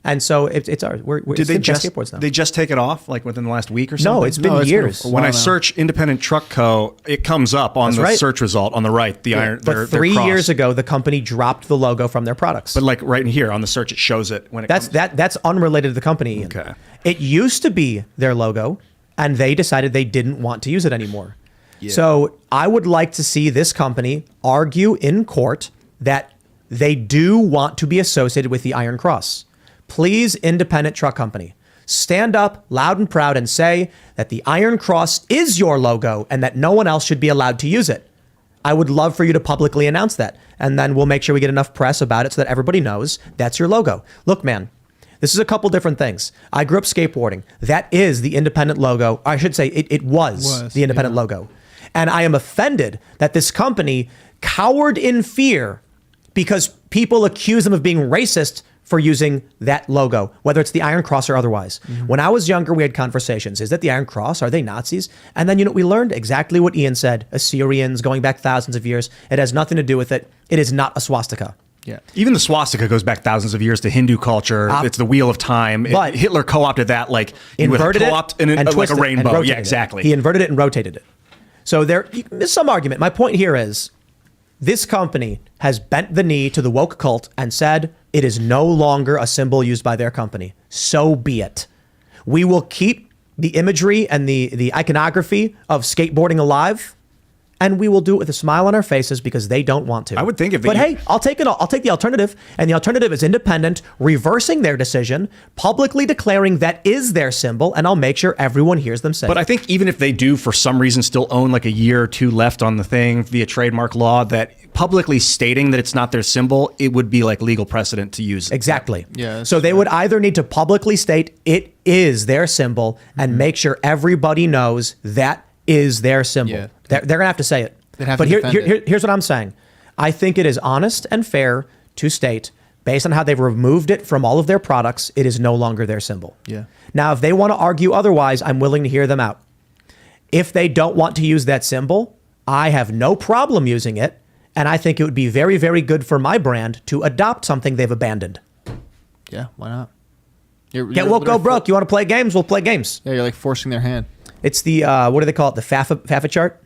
Speaker 1: And so it's ours.
Speaker 3: Did they just
Speaker 1: skateboards now.
Speaker 3: They just take it off like within the last week or something?
Speaker 1: No, it's been years.
Speaker 3: When I search Independent Truck Co., it comes up on the search result on the right. The iron.
Speaker 1: But
Speaker 3: their
Speaker 1: 3
Speaker 3: cross.
Speaker 1: years ago, the company dropped the logo from their products.
Speaker 3: But like right in here on the search, it shows it when it.
Speaker 1: That's unrelated to the company. Ian.
Speaker 3: Okay.
Speaker 1: It used to be their logo, and they decided they didn't want to use it anymore. Yeah. So I would like to see this company argue in court that they do want to be associated with the Iron Cross. Please, Independent Truck Company, stand up loud and proud and say that the Iron Cross is your logo and that no one else should be allowed to use it. I would love for you to publicly announce that. And then we'll make sure we get enough press about it so that everybody knows that's your logo. Look, man, this is a couple different things. I grew up skateboarding. That is the Independent logo. I should say it was the Independent logo. And I am offended that this company cowered in fear because people accuse them of being racist for using that logo, whether it's the Iron Cross or otherwise. Mm-hmm. When I was younger, we had conversations. Is that the Iron Cross? Are they Nazis? And then, we learned exactly what Ian said. Assyrians, going back thousands of years. It has nothing to do with it. It is not a swastika.
Speaker 3: Yeah. Even the swastika goes back thousands of years to Hindu culture. It's the wheel of time. But Hitler co-opted that like
Speaker 1: inverted it and
Speaker 3: like a rainbow. Yeah, exactly.
Speaker 1: He inverted it and rotated it. So there's some argument. My point here is this company has bent the knee to the woke cult and said it is no longer a symbol used by their company. So be it. We will keep the imagery and the iconography of skateboarding alive, and we will do it with a smile on our faces because they don't want to.
Speaker 3: I would think
Speaker 1: hey, I'll take it. I'll take the alternative, and the alternative is Independent reversing their decision, publicly declaring that is their symbol, and I'll make sure everyone hears them say.
Speaker 3: But I think even if they do, for some reason, still own like a year or two left on the thing via trademark law, that publicly stating that it's not their symbol, it would be like legal precedent to use it.
Speaker 1: Exactly.
Speaker 5: Yeah.
Speaker 1: So they would either need to publicly state it is their symbol and make sure everybody knows that is their symbol.
Speaker 5: Yeah.
Speaker 1: They're going to have to say it.
Speaker 5: But
Speaker 1: here's what I'm saying. I think it is honest and fair to state, based on how they've removed it from all of their products, it is no longer their symbol.
Speaker 5: Yeah.
Speaker 1: Now, if they want to argue otherwise, I'm willing to hear them out. If they don't want to use that symbol, I have no problem using it. And I think it would be very, very good for my brand to adopt something they've abandoned.
Speaker 5: Yeah, why not?
Speaker 1: Get woke, go broke. You want to play games? We'll play games.
Speaker 5: Yeah, you're like forcing their hand.
Speaker 1: It's the what do they call it? The FAFA chart.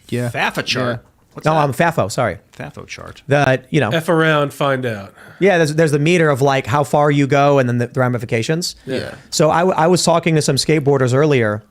Speaker 5: Yeah.
Speaker 3: FAFA chart.
Speaker 5: Yeah.
Speaker 3: What's
Speaker 1: No,
Speaker 3: that?
Speaker 1: I'm FAFO. Sorry.
Speaker 3: FAFO chart.
Speaker 1: The
Speaker 2: F around, find out.
Speaker 1: Yeah, there's the meter of like how far you go and then the ramifications.
Speaker 2: Yeah.
Speaker 1: So I was talking to some skateboarders earlier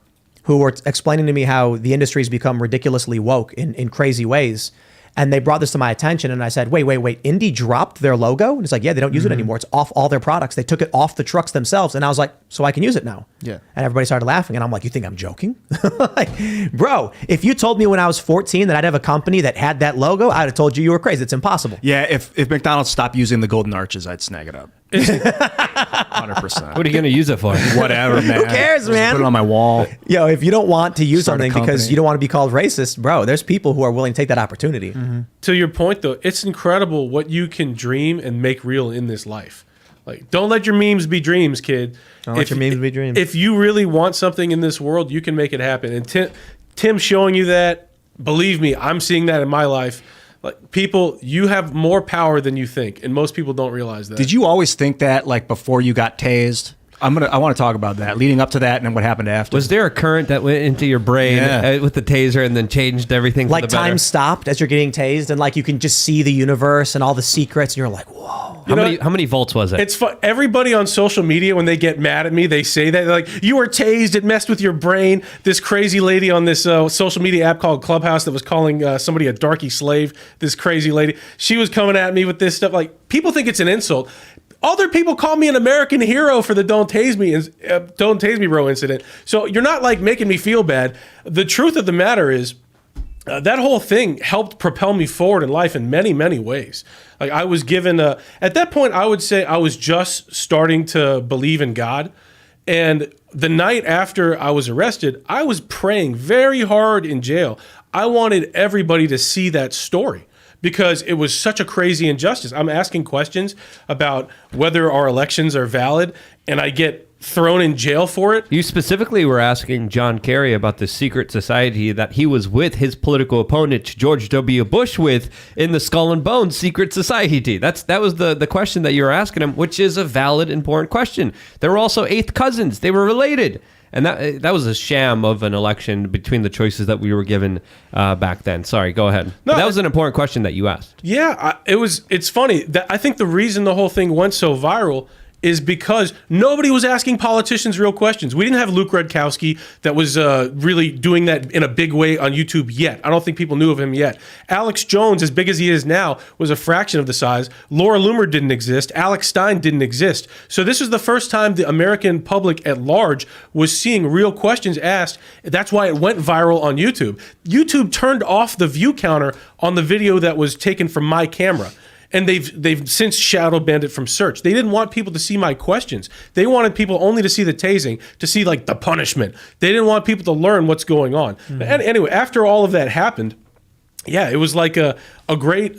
Speaker 1: who were explaining to me how the industry's become ridiculously woke in crazy ways. And they brought this to my attention, and I said, wait, Indy dropped their logo? And it's like, yeah, they don't use it anymore. It's off all their products. They took it off the trucks themselves. And I was like, so I can use it now.
Speaker 5: Yeah.
Speaker 1: And everybody started laughing, and I'm like, you think I'm joking? Like, bro, if you told me when I was 14 that I'd have a company that had that logo, I'd have told you were crazy. It's impossible.
Speaker 3: Yeah, if McDonald's stopped using the golden arches, I'd snag it up. 100%.
Speaker 4: What are you going to use it for?
Speaker 3: Whatever, man.
Speaker 1: Who cares,
Speaker 3: Just
Speaker 1: man?
Speaker 3: Put it on my wall.
Speaker 1: Yo, if you don't want to use
Speaker 3: Start a
Speaker 1: something because
Speaker 3: company.
Speaker 1: you don't want to be called racist, bro, there's people who are willing to take that opportunity.
Speaker 2: To your point, though, it's incredible what you can dream and make real in this life. Like, don't let your memes be dreams, kid.
Speaker 1: Don't let your memes be dreams.
Speaker 2: If you really want something in this world, you can make it happen. And Tim showing you that, believe me, I'm seeing that in my life. Like, people, you have more power than you think, and most people don't realize that.
Speaker 3: Did you always think that, like, before you got tased? I want to talk about that, leading up to that, and then what happened after.
Speaker 4: Was there a current that went into your brain with the taser and then changed everything for
Speaker 1: Like
Speaker 4: the better?
Speaker 1: time stopped as you're getting tased, and like you can just see the universe and all the secrets, and you're like, whoa.
Speaker 4: How many volts was it?
Speaker 2: It's fun. Everybody on social media, when they get mad at me, they say that. They're like, you were tased, it messed with your brain. This crazy lady on this social media app called Clubhouse that was calling somebody a darky slave, this crazy lady, she was coming at me with this stuff. Like, people think it's an insult. Other people call me an American hero for the don't tase me bro incident. So you're not like making me feel bad. The truth of the matter is that whole thing helped propel me forward in life in many, many ways. Like, I was given at that point, I would say I was just starting to believe in God. And the night after I was arrested, I was praying very hard in jail. I wanted everybody to see that story, because it was such a crazy injustice. I'm asking questions about whether our elections are valid, and I get thrown in jail for it.
Speaker 4: You specifically were asking John Kerry about the secret society that he was with his political opponent, George W. Bush, with in the Skull and Bones secret society. That was the question that you were asking him, which is a valid, important question. They were also eighth cousins. They were related. And that was a sham of an election between the choices that we were given back then. Sorry, go ahead.
Speaker 2: No,
Speaker 4: but that was an important question that you asked.
Speaker 2: Yeah, it's funny. I think the reason the whole thing went so viral is because nobody was asking politicians real questions. We didn't have Luke Rudkowski that was really doing that in a big way on YouTube yet. I don't think people knew of him yet. Alex Jones, as big as he is now, was a fraction of the size. Laura Loomer didn't exist. Alex Stein didn't exist. So this was the first time the American public at large was seeing real questions asked. That's why it went viral on YouTube. YouTube turned off the view counter on the video that was taken from my camera. And they've since shadow banned it from search. They didn't want people to see my questions. They wanted people only to see the tasing, to see like the punishment. They didn't want people to learn what's going on. And anyway, after all of that happened, yeah, it was like a great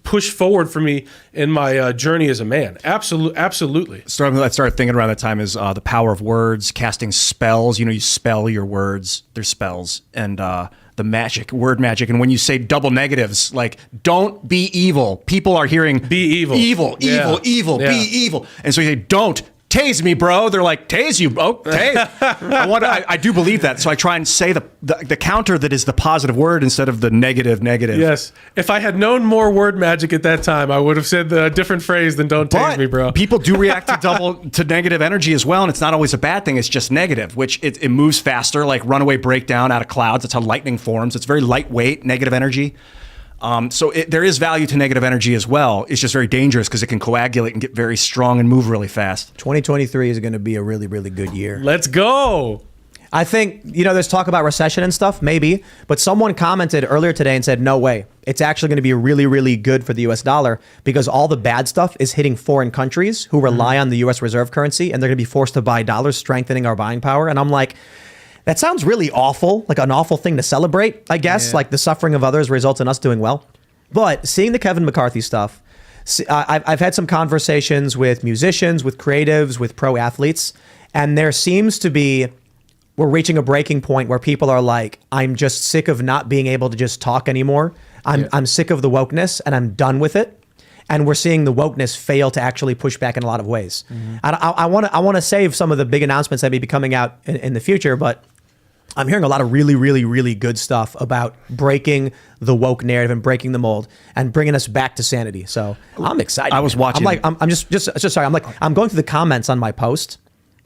Speaker 2: push forward for me in my journey as a man. Absolutely.
Speaker 3: I started thinking around that time is the power of words, casting spells. You know, you spell your words, they're spells, and the magic, word magic. And when you say double negatives, like, don't be evil, people are hearing
Speaker 2: Be evil.
Speaker 3: evil,
Speaker 2: Yeah.
Speaker 3: evil,
Speaker 2: Yeah.
Speaker 3: be evil. And so you say, don't tase me, bro. They're like, tase you, bro. Tase. I do believe that. So I try and say the counter that is the positive word instead of the negative.
Speaker 2: Yes. If I had known more word magic at that time, I would have said the different phrase than don't tase me, bro.
Speaker 3: People do react to negative energy as well, and it's not always a bad thing. It's just negative, which it moves faster, like runaway breakdown out of clouds. That's how lightning forms. It's very lightweight, negative energy. So there is value to negative energy as well. It's just very dangerous because it can coagulate and get very strong and move really fast.
Speaker 1: 2023 is going to be a really, really good year.
Speaker 2: Let's go.
Speaker 1: I think, there's talk about recession and stuff, maybe, but someone commented earlier today and said, no way. It's actually going to be really, really good for the US dollar because all the bad stuff is hitting foreign countries who rely on the US reserve currency, and they're going to be forced to buy dollars, strengthening our buying power. And I'm like, that sounds really awful, like an awful thing to celebrate, I guess.
Speaker 5: Yeah.
Speaker 1: Like the suffering of others results in us doing well. But seeing the Kevin McCarthy stuff, I've had some conversations with musicians, with creatives, with pro athletes, and there seems to be, we're reaching a breaking point where people are like, I'm just sick of not being able to just talk anymore. I'm sick of the wokeness and I'm done with it. And we're seeing the wokeness fail to actually push back in a lot of ways. I want to save some of the big announcements that may be coming out in the future, but I'm hearing a lot of really, really, really good stuff about breaking the woke narrative and breaking the mold and bringing us back to sanity. So I'm excited.
Speaker 3: I was watching.
Speaker 1: I'm just sorry. I'm going through the comments on my post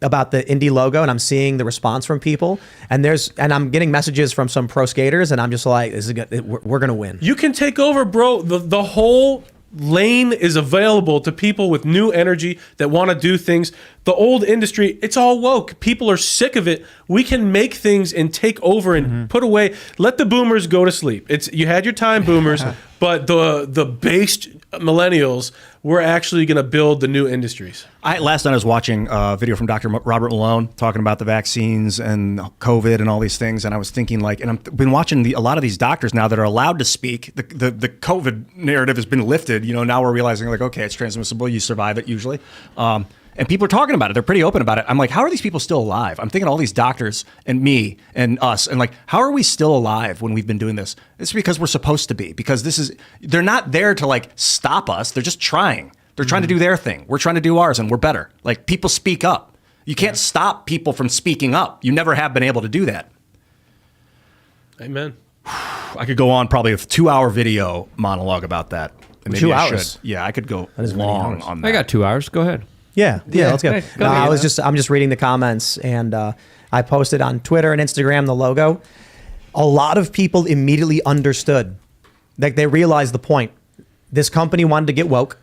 Speaker 1: about the Indy logo, and I'm seeing the response from people, and I'm getting messages from some pro skaters, and I'm just like, this is good. We're gonna win.
Speaker 2: You can take over, bro. The whole lane is available to people with new energy that want to do things. The old industry, it's all woke. People are sick of it. We can make things and take over and put away. Let the boomers go to sleep. You had your time, boomers, but the based millennials, we're actually going to build the new industries.
Speaker 3: Last night I was watching a video from Dr. Robert Malone talking about the vaccines and COVID and all these things, and I was thinking and I've been watching a lot of these doctors now that are allowed to speak. The COVID narrative has been lifted. Now we're realizing okay, it's transmissible. You survive it usually. And people are talking about it. They're pretty open about it. I'm like, how are these people still alive? I'm thinking all these doctors and me and us, and how are we still alive when we've been doing this? It's because we're supposed to be, because they're not there to stop us. They're just trying. They're trying to do their thing. We're trying to do ours, and we're better. People speak up. You can't stop people from speaking up. You never have been able to do that.
Speaker 2: Amen.
Speaker 3: I could go on probably a 2-hour video monologue about that. And maybe
Speaker 1: 2
Speaker 3: I
Speaker 1: hours?
Speaker 3: should. Yeah, I could go
Speaker 1: is many
Speaker 3: long
Speaker 1: hours.
Speaker 3: on that.
Speaker 4: I got 2 hours. Go ahead.
Speaker 1: Yeah, let's go.
Speaker 4: Hey, go
Speaker 1: No,
Speaker 4: ahead.
Speaker 1: I'm just reading the comments, and I posted on Twitter and Instagram the logo. A lot of people immediately understood. They realized the point. This company wanted to get woke.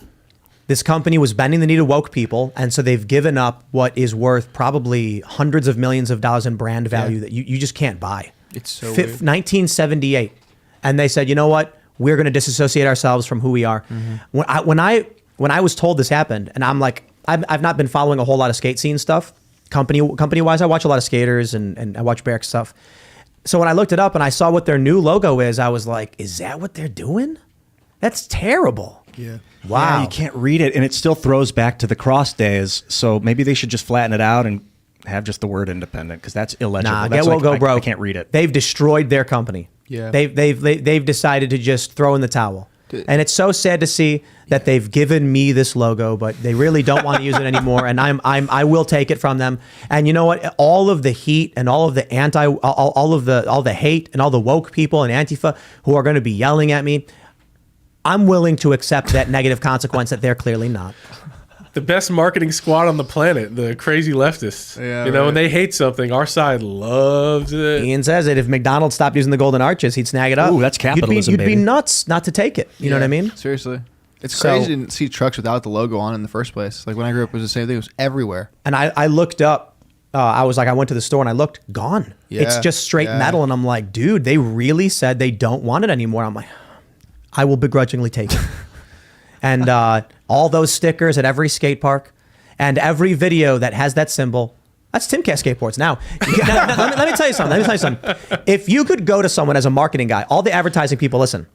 Speaker 1: This company was bending the knee to woke people, and so they've given up what is worth probably hundreds of millions of dollars in brand value that you just can't buy.
Speaker 5: It's so weird.
Speaker 1: 1978, and they said, you know what? We're going to disassociate ourselves from who we are. When I was told this happened, and I'm like, I've not been following a whole lot of skate scene stuff, company wise. I watch a lot of skaters and I watch Barrick stuff. So when I looked it up and I saw what their new logo is, I was like, is that what they're doing? That's terrible.
Speaker 5: Yeah.
Speaker 1: Wow.
Speaker 3: Yeah, you can't read it, and it still throws back to the cross days. So maybe they should just flatten it out and have just the word independent, because that's illegible.
Speaker 1: Nah,
Speaker 3: That's
Speaker 1: get woke, go broke.
Speaker 3: I can't read it.
Speaker 1: They've destroyed their company.
Speaker 5: Yeah.
Speaker 1: They've decided to just throw in the towel. And it's so sad to see that they've given me this logo, but they really don't want to use it anymore. And I will take it from them. And you know what? All of the heat and all of the all the hate and all the woke people and Antifa who are going to be yelling at me, I'm willing to accept that negative consequence that they're clearly not.
Speaker 2: The best marketing squad on the planet, the crazy leftists.
Speaker 5: Yeah,
Speaker 2: when they hate something, our side loves it.
Speaker 1: Ian says it. If McDonald's stopped using the golden arches, he'd snag it up.
Speaker 3: Ooh, that's capitalism,
Speaker 1: You'd be
Speaker 3: baby.
Speaker 1: nuts not to take it. You know what I mean?
Speaker 5: Seriously. It's
Speaker 1: So-
Speaker 5: crazy to see trucks without the logo on in the first place. When I grew up, it was the same thing. It was everywhere.
Speaker 1: And I looked up. I went to the store and I looked, gone. It's
Speaker 5: Yeah,
Speaker 1: just straight
Speaker 5: yeah.
Speaker 1: metal. And I'm like, dude, they really said they don't want it anymore. I'm like, I will begrudgingly take it. And all those stickers at every skate park and every video that has that symbol, that's Timcast skateboards. Now, let me tell you something. If you could go to someone as a marketing guy, all the advertising people, listen,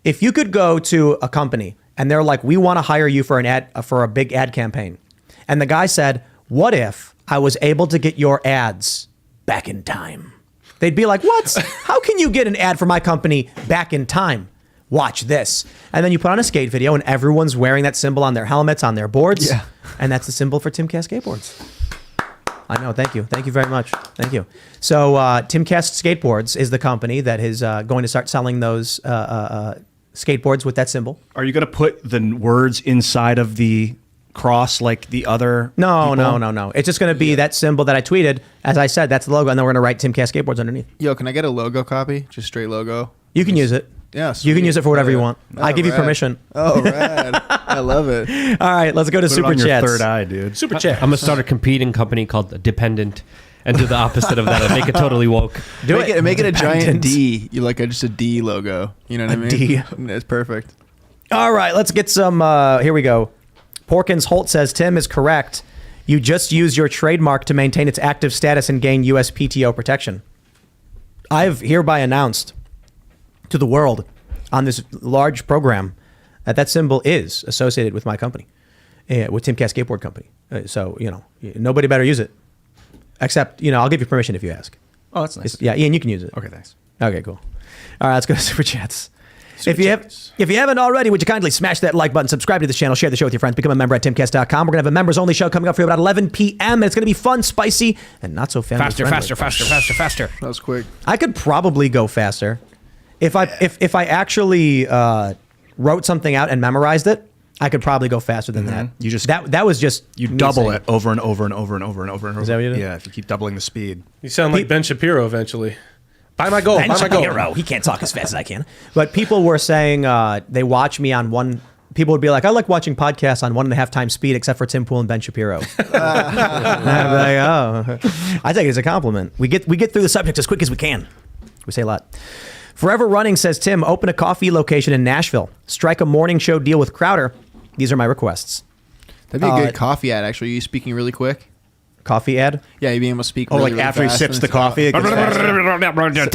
Speaker 1: if you could go to a company and they're like, we want to hire you for a big ad campaign. And the guy said, what if I was able to get your ads back in time? They'd be like, what? How can you get an ad for my company back in time? Watch this. And then you put on a skate video and everyone's wearing that symbol on their helmets, on their boards.
Speaker 5: Yeah.
Speaker 1: And that's the symbol for Timcast skateboards. I know. Thank you. Thank you very much. Thank you. So Timcast Skateboards is the company that is going to start selling those skateboards with that symbol.
Speaker 3: Are you going to put the words inside of the cross like the other
Speaker 1: No.
Speaker 3: people?
Speaker 1: It's just going to be that symbol that I tweeted. As I said, that's the logo. And then we're going to write Timcast Skateboards underneath.
Speaker 5: Yo, can I get a logo copy? Just straight logo?
Speaker 1: You can use it.
Speaker 5: Yeah,
Speaker 1: You can
Speaker 5: sweet.
Speaker 1: use it for whatever you
Speaker 5: Yeah.
Speaker 1: want.
Speaker 5: Oh,
Speaker 1: I give you
Speaker 5: rad.
Speaker 1: permission.
Speaker 5: Oh, rad. I love it.
Speaker 1: All right, let's go to
Speaker 3: Put it
Speaker 1: Super
Speaker 3: on your
Speaker 1: Chats.
Speaker 3: third eye, dude.
Speaker 2: Super chat.
Speaker 4: I'm gonna start a competing company called Dependent, and do the opposite of that and make it totally woke.
Speaker 5: Make it a giant
Speaker 1: Dependent.
Speaker 5: D. You just a D logo. You know what I mean?
Speaker 1: D.
Speaker 5: It's perfect.
Speaker 1: All right, let's get some. Here we go. Porkins Holt says Tim is correct. You just use your trademark to maintain its active status and gain USPTO protection. I've hereby announced to the world on this large program that symbol is associated with my company, with Timcast Skateboard Company. So, nobody better use it. Except, I'll give you permission if you ask.
Speaker 3: Oh, that's nice.
Speaker 1: Yeah, Ian, you can use it.
Speaker 3: Okay, thanks.
Speaker 1: Okay, cool. All right, let's go to Super Chats. If you haven't already, would you kindly smash that like button, subscribe to the channel, share the show with your friends, become a member at timcast.com. We're going to have a members only show coming up for you about 11 p.m. and it's going to be fun, spicy, and not so family friendly.
Speaker 4: Faster.
Speaker 5: That was quick.
Speaker 1: I could probably go faster if I actually wrote something out and memorized it. I could probably go faster than that.
Speaker 3: You just
Speaker 1: that was just
Speaker 3: you
Speaker 1: me
Speaker 3: double
Speaker 1: saying
Speaker 3: it over and over and over and over and over and over.
Speaker 1: Is that what you do?
Speaker 3: Yeah, if you keep doubling the speed.
Speaker 2: You sound like Ben Shapiro eventually. Buy my goal.
Speaker 1: Ben Shapiro. He can't talk as fast as I can. But people were saying they watch me on one. People would be like, I like watching podcasts on 1.5 times speed, except for Tim Pool and Ben Shapiro. And I'd be like, oh, I take it as a compliment. We get through the subject as quick as we can. We say a lot. Forever Running says, Tim, open a coffee location in Nashville. Strike a morning show deal with Crowder. These are my requests.
Speaker 5: That'd be a good coffee ad, actually. Are you speaking really quick?
Speaker 1: Coffee ad?
Speaker 5: Yeah, you being able to speak
Speaker 3: Oh,
Speaker 5: really,
Speaker 3: like
Speaker 5: really
Speaker 3: after he
Speaker 5: fast
Speaker 3: sips
Speaker 5: and
Speaker 3: the
Speaker 5: it's-
Speaker 3: coffee. It gets faster.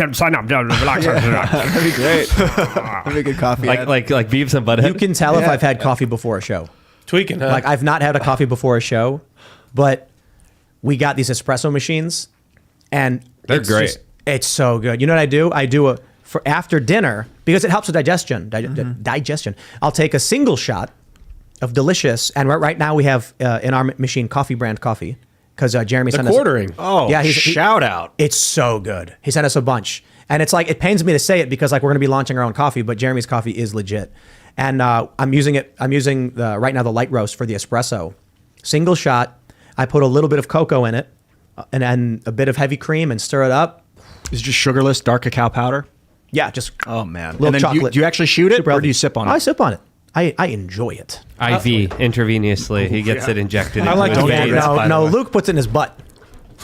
Speaker 5: That'd be great. That'd be a good coffee ad.
Speaker 4: Like Beavis and Butthead.
Speaker 1: You can tell if I've had coffee before a show.
Speaker 2: Tweaking, huh?
Speaker 1: Like, I've not had a coffee before a show, but we got these espresso machines, and
Speaker 4: They're
Speaker 1: it's
Speaker 4: great.
Speaker 1: It's so good. You know what I do? I do for after dinner, because it helps with digestion. Digestion. I'll take a single shot of delicious, and right now we have in our machine coffee brand coffee, because Jeremy
Speaker 2: the
Speaker 1: sent
Speaker 2: quartering.
Speaker 3: Oh,
Speaker 1: yeah,
Speaker 3: shout out.
Speaker 1: It's so good. He sent us a bunch. And it's like, it pains me to say it because like we're going to be launching our own coffee, but Jeremy's coffee is legit. And I'm using right now the light roast for the espresso. Single shot. I put a little bit of cocoa in it and then a bit of heavy cream and stir it up.
Speaker 3: Is it just sugarless dark cacao powder?
Speaker 1: Yeah, just
Speaker 3: Oh, man.
Speaker 1: little
Speaker 3: And then
Speaker 1: chocolate.
Speaker 3: do you actually shoot it
Speaker 1: Super
Speaker 3: or
Speaker 1: healthy.
Speaker 3: do you sip on it?
Speaker 1: I sip on it. I enjoy it.
Speaker 4: IV intravenously. He gets it injected.
Speaker 2: I like
Speaker 4: into
Speaker 2: to
Speaker 4: his
Speaker 2: get
Speaker 4: veins.
Speaker 2: it. by the
Speaker 1: No,
Speaker 2: way.
Speaker 1: Luke puts it in his butt.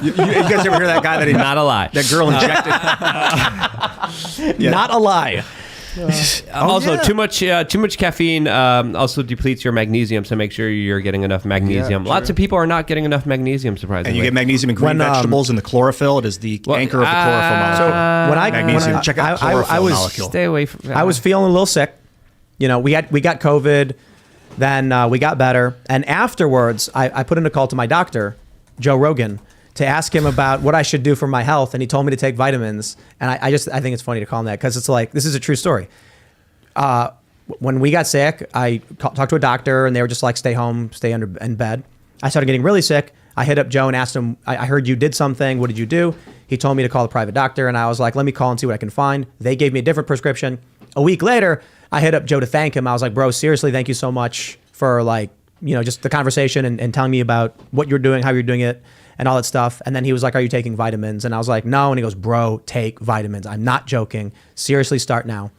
Speaker 3: You guys ever hear that guy that he,
Speaker 4: Not a lie.
Speaker 3: that girl injected?
Speaker 1: Not a lie.
Speaker 4: Also, too much caffeine also depletes your magnesium, so make sure you're getting enough magnesium. Lots of people are not getting enough magnesium, surprisingly.
Speaker 3: And you get magnesium in green
Speaker 1: When,
Speaker 3: vegetables and the chlorophyll. It is the anchor of the chlorophyll molecule.
Speaker 1: When I
Speaker 3: Magnesium. Check out chlorophyll
Speaker 1: I was
Speaker 3: molecule.
Speaker 4: Stay away from
Speaker 1: I was feeling a little sick. You know, we got COVID, then we got better, and afterwards, I put in a call to my doctor, Joe Rogan, to ask him about what I should do for my health, and he told me to take vitamins. And I think it's funny to call him that because it's like, this is a true story. When we got sick, I talked to a doctor, and they were just like, stay home, stay in bed. I started getting really sick. I hit up Joe and asked him, I heard you did something. What did you do? He told me to call a private doctor, and I was like, let me call and see what I can find. They gave me a different prescription. A week later, I hit up Joe to thank him. I was like, bro, seriously, thank you so much for like, you know, just the conversation and telling me about what you're doing, how you're doing it, and all that stuff. And then he was like, are you taking vitamins? And I was like, no. And he goes, bro, take vitamins. I'm not joking. Seriously, start now.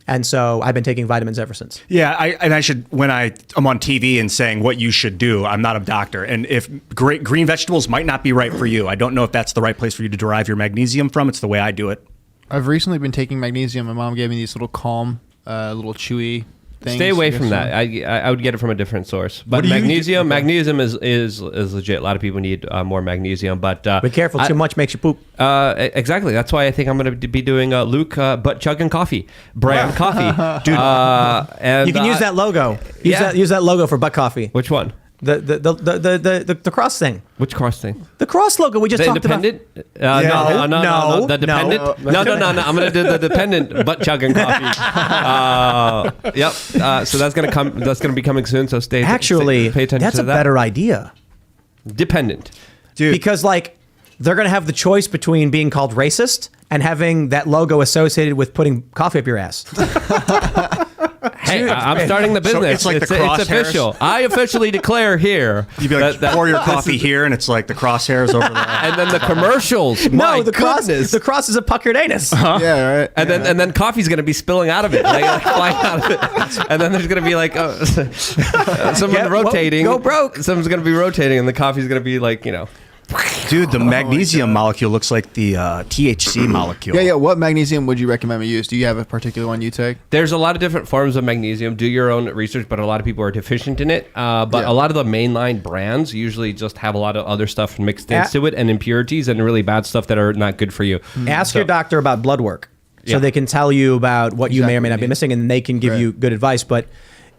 Speaker 1: And so I've been taking vitamins ever since.
Speaker 3: Yeah, I should, when I'm on TV and saying what you should do, I'm not a doctor. And if green vegetables might not be right for you, I don't know if that's the right place for you to derive your magnesium from. It's the way I do it.
Speaker 5: I've recently been taking magnesium. My mom gave me these little calm, little chewy things.
Speaker 4: Stay away from
Speaker 5: I
Speaker 4: that.
Speaker 5: guess.
Speaker 4: I would get it from a different source. But
Speaker 3: do you
Speaker 4: magnesium is legit. A lot of people need more magnesium. But
Speaker 1: Be careful, too much makes you poop.
Speaker 4: exactly. That's why I think I'm going to be doing Luke butt chugging coffee brand coffee.
Speaker 1: Dude,
Speaker 4: and
Speaker 1: you can use that logo. Use that logo for butt coffee.
Speaker 4: Which one?
Speaker 1: The cross thing.
Speaker 4: Which cross thing?
Speaker 1: The cross logo we just
Speaker 4: The
Speaker 1: talked
Speaker 4: independent?
Speaker 1: about.
Speaker 4: No. The dependent? No. I'm going to do the dependent butt chugging coffee. Yep. So that's going to come. That's going to be coming soon. So
Speaker 1: Actually,
Speaker 4: pay attention
Speaker 1: that's
Speaker 4: to
Speaker 1: a
Speaker 4: that.
Speaker 1: better idea.
Speaker 4: Dependent.
Speaker 3: Dude.
Speaker 1: Because like they're gonna have the choice between being called racist and having that logo associated with putting coffee up your ass.
Speaker 4: Hey, I'm starting the business.
Speaker 3: it's like the
Speaker 4: it's
Speaker 3: crosshairs?
Speaker 4: official. I officially declare here.
Speaker 3: You'd be like, pour your coffee here, and it's like the crosshairs over there.
Speaker 4: And then the commercials. My
Speaker 1: No, the
Speaker 4: goodness.
Speaker 1: cross is a puckered anus.
Speaker 5: Yeah, right.
Speaker 4: And then coffee's gonna be spilling out of it, like flying out of it. And then there's gonna be like someone
Speaker 1: Yeah,
Speaker 4: rotating.
Speaker 1: go broke.
Speaker 4: Someone's gonna be rotating, and the coffee's gonna be like, you know.
Speaker 3: Dude, the magnesium molecule looks like the THC molecule.
Speaker 5: Yeah. What magnesium would you recommend me use? Do you have a particular one you take?
Speaker 4: There's a lot of different forms of magnesium. Do your own research, but a lot of people are deficient in it. But
Speaker 5: Yeah.
Speaker 4: a lot of the mainline brands usually just have a lot of other stuff mixed into it and impurities and really bad stuff that are not good for you.
Speaker 1: Ask your doctor about blood work, so
Speaker 4: Yeah.
Speaker 1: they can tell you about what you may or may not be
Speaker 5: Exactly.
Speaker 1: missing, and they can give
Speaker 5: Right.
Speaker 1: you good advice. But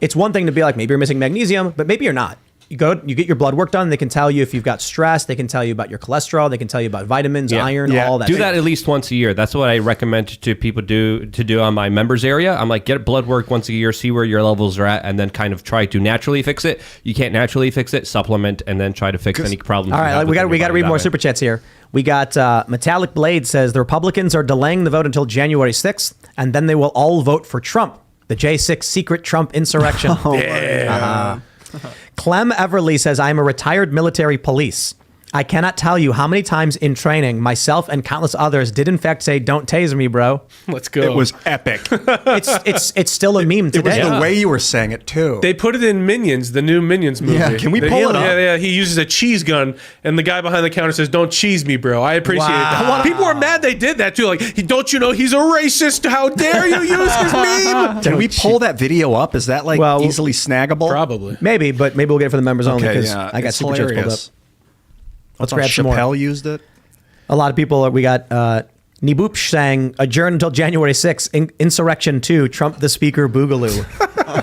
Speaker 1: it's one thing to be like, maybe you're missing magnesium, but maybe you're not. you get your blood work done. They can tell you if you've got stress. They can tell you about your cholesterol. They can tell you about vitamins, iron, all that.
Speaker 4: Do that at least once a year. That's what I recommend to people to do on my members area. I'm like, get blood work once a year, see where your levels are at, and then kind of try to naturally fix it. You can't naturally fix it, supplement, and then try to fix any problems.
Speaker 1: All right, we got to read more super chats here. We got Metallic Blade says the Republicans are delaying the vote until January 6th, and then they will all vote for Trump. The J6 secret Trump insurrection. Clem Everly says, I am a retired military police. I cannot tell you how many times in training myself and countless others did in fact say, don't tase me, bro.
Speaker 2: Let's go.
Speaker 3: It was epic.
Speaker 1: It's still a meme today.
Speaker 3: It was the way you were saying it too.
Speaker 2: They put it in Minions, the new Minions movie.
Speaker 3: Yeah, can we pull it up?
Speaker 2: Yeah, he uses a cheese gun, and the guy behind the counter says, don't cheese me, bro. I appreciate it. People were mad they did that too. Like, don't you know he's a racist? How dare you use his meme?
Speaker 3: Can we pull that video up? Is that easily snaggable?
Speaker 2: Probably.
Speaker 1: Maybe, but maybe we'll get it for the members only because I got
Speaker 3: it's
Speaker 1: super chats pulled up.
Speaker 3: hilarious.
Speaker 1: Let's grab some more.
Speaker 3: Chappelle used it.
Speaker 1: A lot of people, we got Niboopsh saying, adjourn until January 6th, Insurrection 2, Trump the Speaker Boogaloo.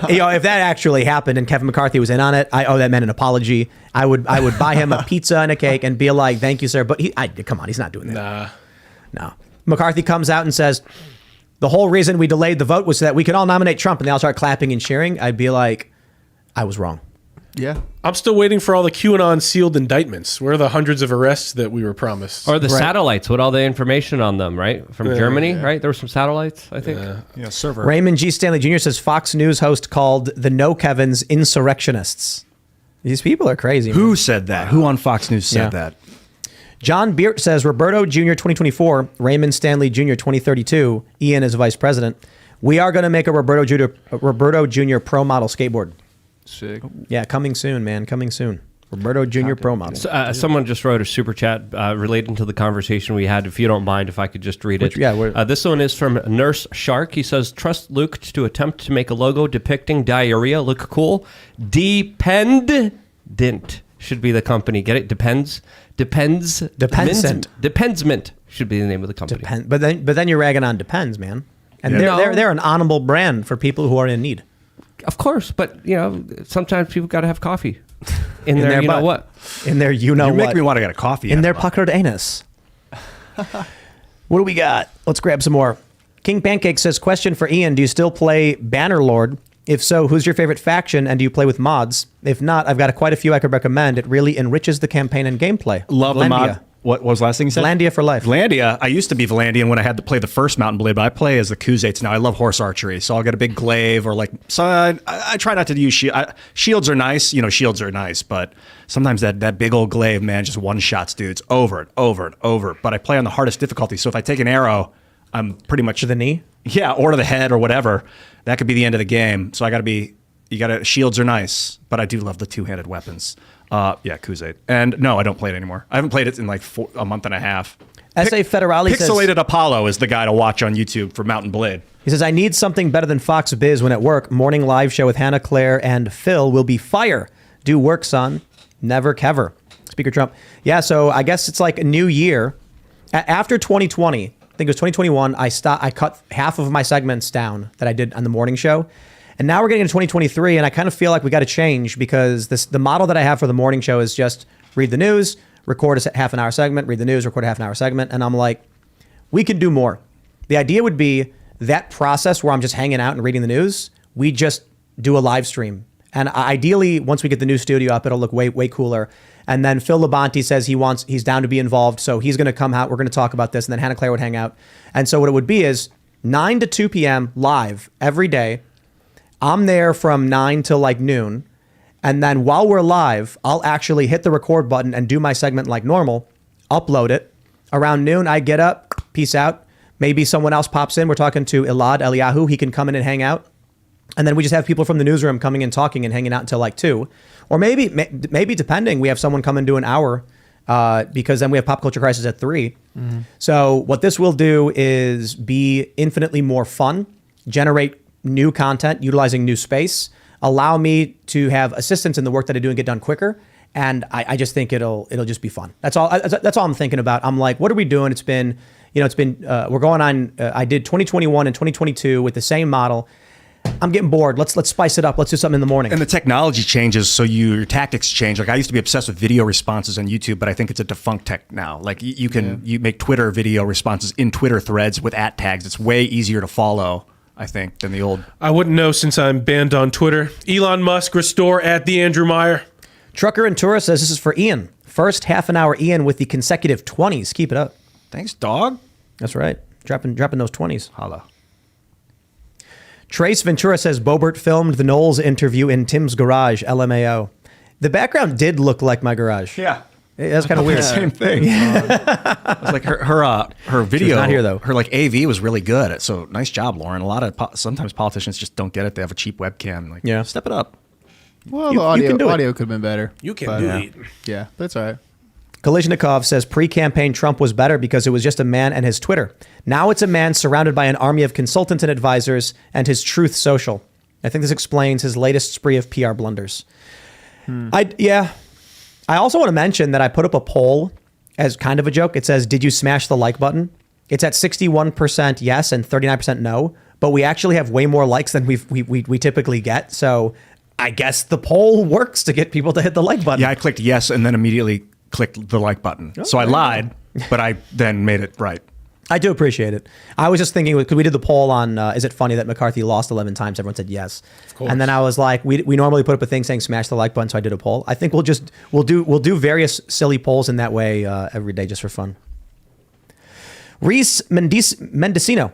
Speaker 1: If that actually happened and Kevin McCarthy was in on it, I owe that man an apology. I would buy him a pizza and a cake and be like, thank you, sir. But come on, he's not doing that. No. McCarthy comes out and says, the whole reason we delayed the vote was so that we could all nominate Trump, and they all start clapping and cheering. I'd be like, I was wrong.
Speaker 5: Yeah.
Speaker 2: I'm still waiting for all the QAnon sealed indictments. Where are the hundreds of arrests that we were promised?
Speaker 4: Or the satellites with all the information on them, right? From Germany, right? There were some satellites, I think.
Speaker 3: Yeah, server.
Speaker 1: Raymond G. Stanley Jr. says Fox News host called the No Kevins insurrectionists. These people are crazy.
Speaker 3: Who
Speaker 1: man.
Speaker 3: said that? Who on Fox News said that?
Speaker 1: John Beert says Roberto Jr. 2024, Raymond Stanley Jr. 2032, Ian is vice president. We are going to make a Roberto Jr. pro model skateboard.
Speaker 5: Sick.
Speaker 1: Yeah, coming soon, man. Coming soon. Roberto Jr. Pro model.
Speaker 4: So, someone just wrote a super chat relating to the conversation we had. If you don't mind, if I could just read it. This one is from Nurse Shark. He says, trust Luke to attempt to make a logo depicting diarrhea look cool. Dependent should be the company. Get it? Depends. Dependsment should be the name of the company.
Speaker 1: But then you're ragging on Depends, man. And they're an honorable brand for people who are in need.
Speaker 4: Of course, but sometimes people got to have coffee in their you know what.
Speaker 1: In their
Speaker 3: You make me want to get a coffee.
Speaker 1: In their puckered anus. What do we got? Let's grab some more. King Pancake says, question for Ian. Do you still play Bannerlord? If so, who's your favorite faction and do you play with mods? If not, I've got quite a few I could recommend. It really enriches the campaign and gameplay.
Speaker 3: Love the mod. What was the last thing you said?
Speaker 1: Valandia for life.
Speaker 3: Valandia. I used to be Valandian when I had to play the first Mountain Blade, but I play as the Kuzets now. I love horse archery, so I'll get a big glaive or so I try not to use shields are nice. Shields are nice, but sometimes that big old glaive, man, just one-shots dudes over and over and over. But I play on the hardest difficulty, so if I take an arrow, I'm pretty much...
Speaker 1: To the knee?
Speaker 3: Yeah, or to the head or whatever. That could be the end of the game. So shields are nice, but I do love the two-handed weapons. Kuzate. And no, I don't play it anymore. I haven't played it in like a month and a half.
Speaker 1: S.A. Federale says...
Speaker 3: Pixelated Apollo is the guy to watch on YouTube for Mountain Blade.
Speaker 1: He says, I need something better than Fox Biz when at work. Morning live show with Hannah Claire and Phil will be fire. Do work, son. Never kever. Speaker Trump. Yeah, so I guess it's like a new year. After 2020, I think it was 2021, I cut half of my segments down that I did on the morning show. And now we're getting into 2023, and I kind of feel like we got to change because the model that I have for the morning show is just read the news, record a half an hour segment, read the news, record a half an hour segment. And I'm like, we can do more. The idea would be that process where I'm just hanging out and reading the news, we just do a live stream. And ideally, once we get the new studio up, it'll look way, way cooler. And then Phil Labonte says he's down to be involved. So he's going to come out. We're going to talk about this. And then Hannah Claire would hang out. And so what it would be is 9 to 2 p.m. live every day. I'm there from 9 till like noon. And then while we're live, I'll actually hit the record button and do my segment like normal, upload it. Around noon, I get up, peace out. Maybe someone else pops in. We're talking to Elad Eliyahu. He can come in and hang out. And then we just have people from the newsroom coming in, talking and hanging out until like 2. Or maybe depending, we have someone come and do an hour because then we have Pop Culture Crisis at 3. Mm-hmm. So what this will do is be infinitely more fun, generate new content, utilizing new space, allow me to have assistance in the work that I do and get done quicker. And I just think it'll just be fun. That's all I'm thinking about. I'm like, what are we doing? It's been we're going on. I did 2021 and 2022 with the same model. I'm getting bored. Let's spice it up. Let's do something in the morning.
Speaker 3: And the technology changes, so your tactics change. Like I used to be obsessed with video responses on YouTube, but I think it's a defunct tech now. Like you make Twitter video responses in Twitter threads with @ tags. It's way easier to follow, I think, than the old.
Speaker 2: I wouldn't know since I'm banned on Twitter. Elon Musk, restore @ Andrew Meyer.
Speaker 1: Trucker and Tourist says this is for Ian. First half an hour Ian with the consecutive 20s. Keep it up.
Speaker 3: Thanks, dog.
Speaker 1: That's right. Dropping those 20s.
Speaker 3: Holla.
Speaker 1: Trace Ventura says Boebert filmed the Knowles interview in Tim's garage, LMAO. The background did look like my garage.
Speaker 3: Yeah.
Speaker 1: That's kind of weird.
Speaker 3: Same thing. It was like her video.
Speaker 1: not here, though.
Speaker 3: Her like AV was really good. So nice job, Lauren. A lot of sometimes politicians just don't get it. They have a cheap webcam. Like,
Speaker 1: Yeah.
Speaker 3: step it up.
Speaker 5: Well,
Speaker 1: You
Speaker 5: the
Speaker 1: can do it.
Speaker 5: audio could have been better.
Speaker 2: You can
Speaker 5: but,
Speaker 2: do
Speaker 5: yeah.
Speaker 2: it.
Speaker 5: Yeah, that's all right.
Speaker 1: Kalishnikov says pre-campaign Trump was better because it was just a man and his Twitter. Now it's a man surrounded by an army of consultants and advisors and his Truth Social. I think this explains his latest spree of PR blunders. I also want to mention that I put up a poll as kind of a joke. It says, did you smash the like button? It's at 61% yes and 39% no, but we actually have way more likes than we typically get. So I guess the poll works to get people to hit the like button.
Speaker 3: Yeah, I clicked yes and then immediately clicked the like button. So I lied, but I then made it right.
Speaker 1: I do appreciate it. I was just thinking, because we did the poll on, is it funny that McCarthy lost 11 times? Everyone said yes. Of
Speaker 2: course.
Speaker 1: And then I was like, we normally put up a thing saying smash the like button, so I did a poll. I think we'll do various silly polls in that way every day just for fun. Reese Mendocino,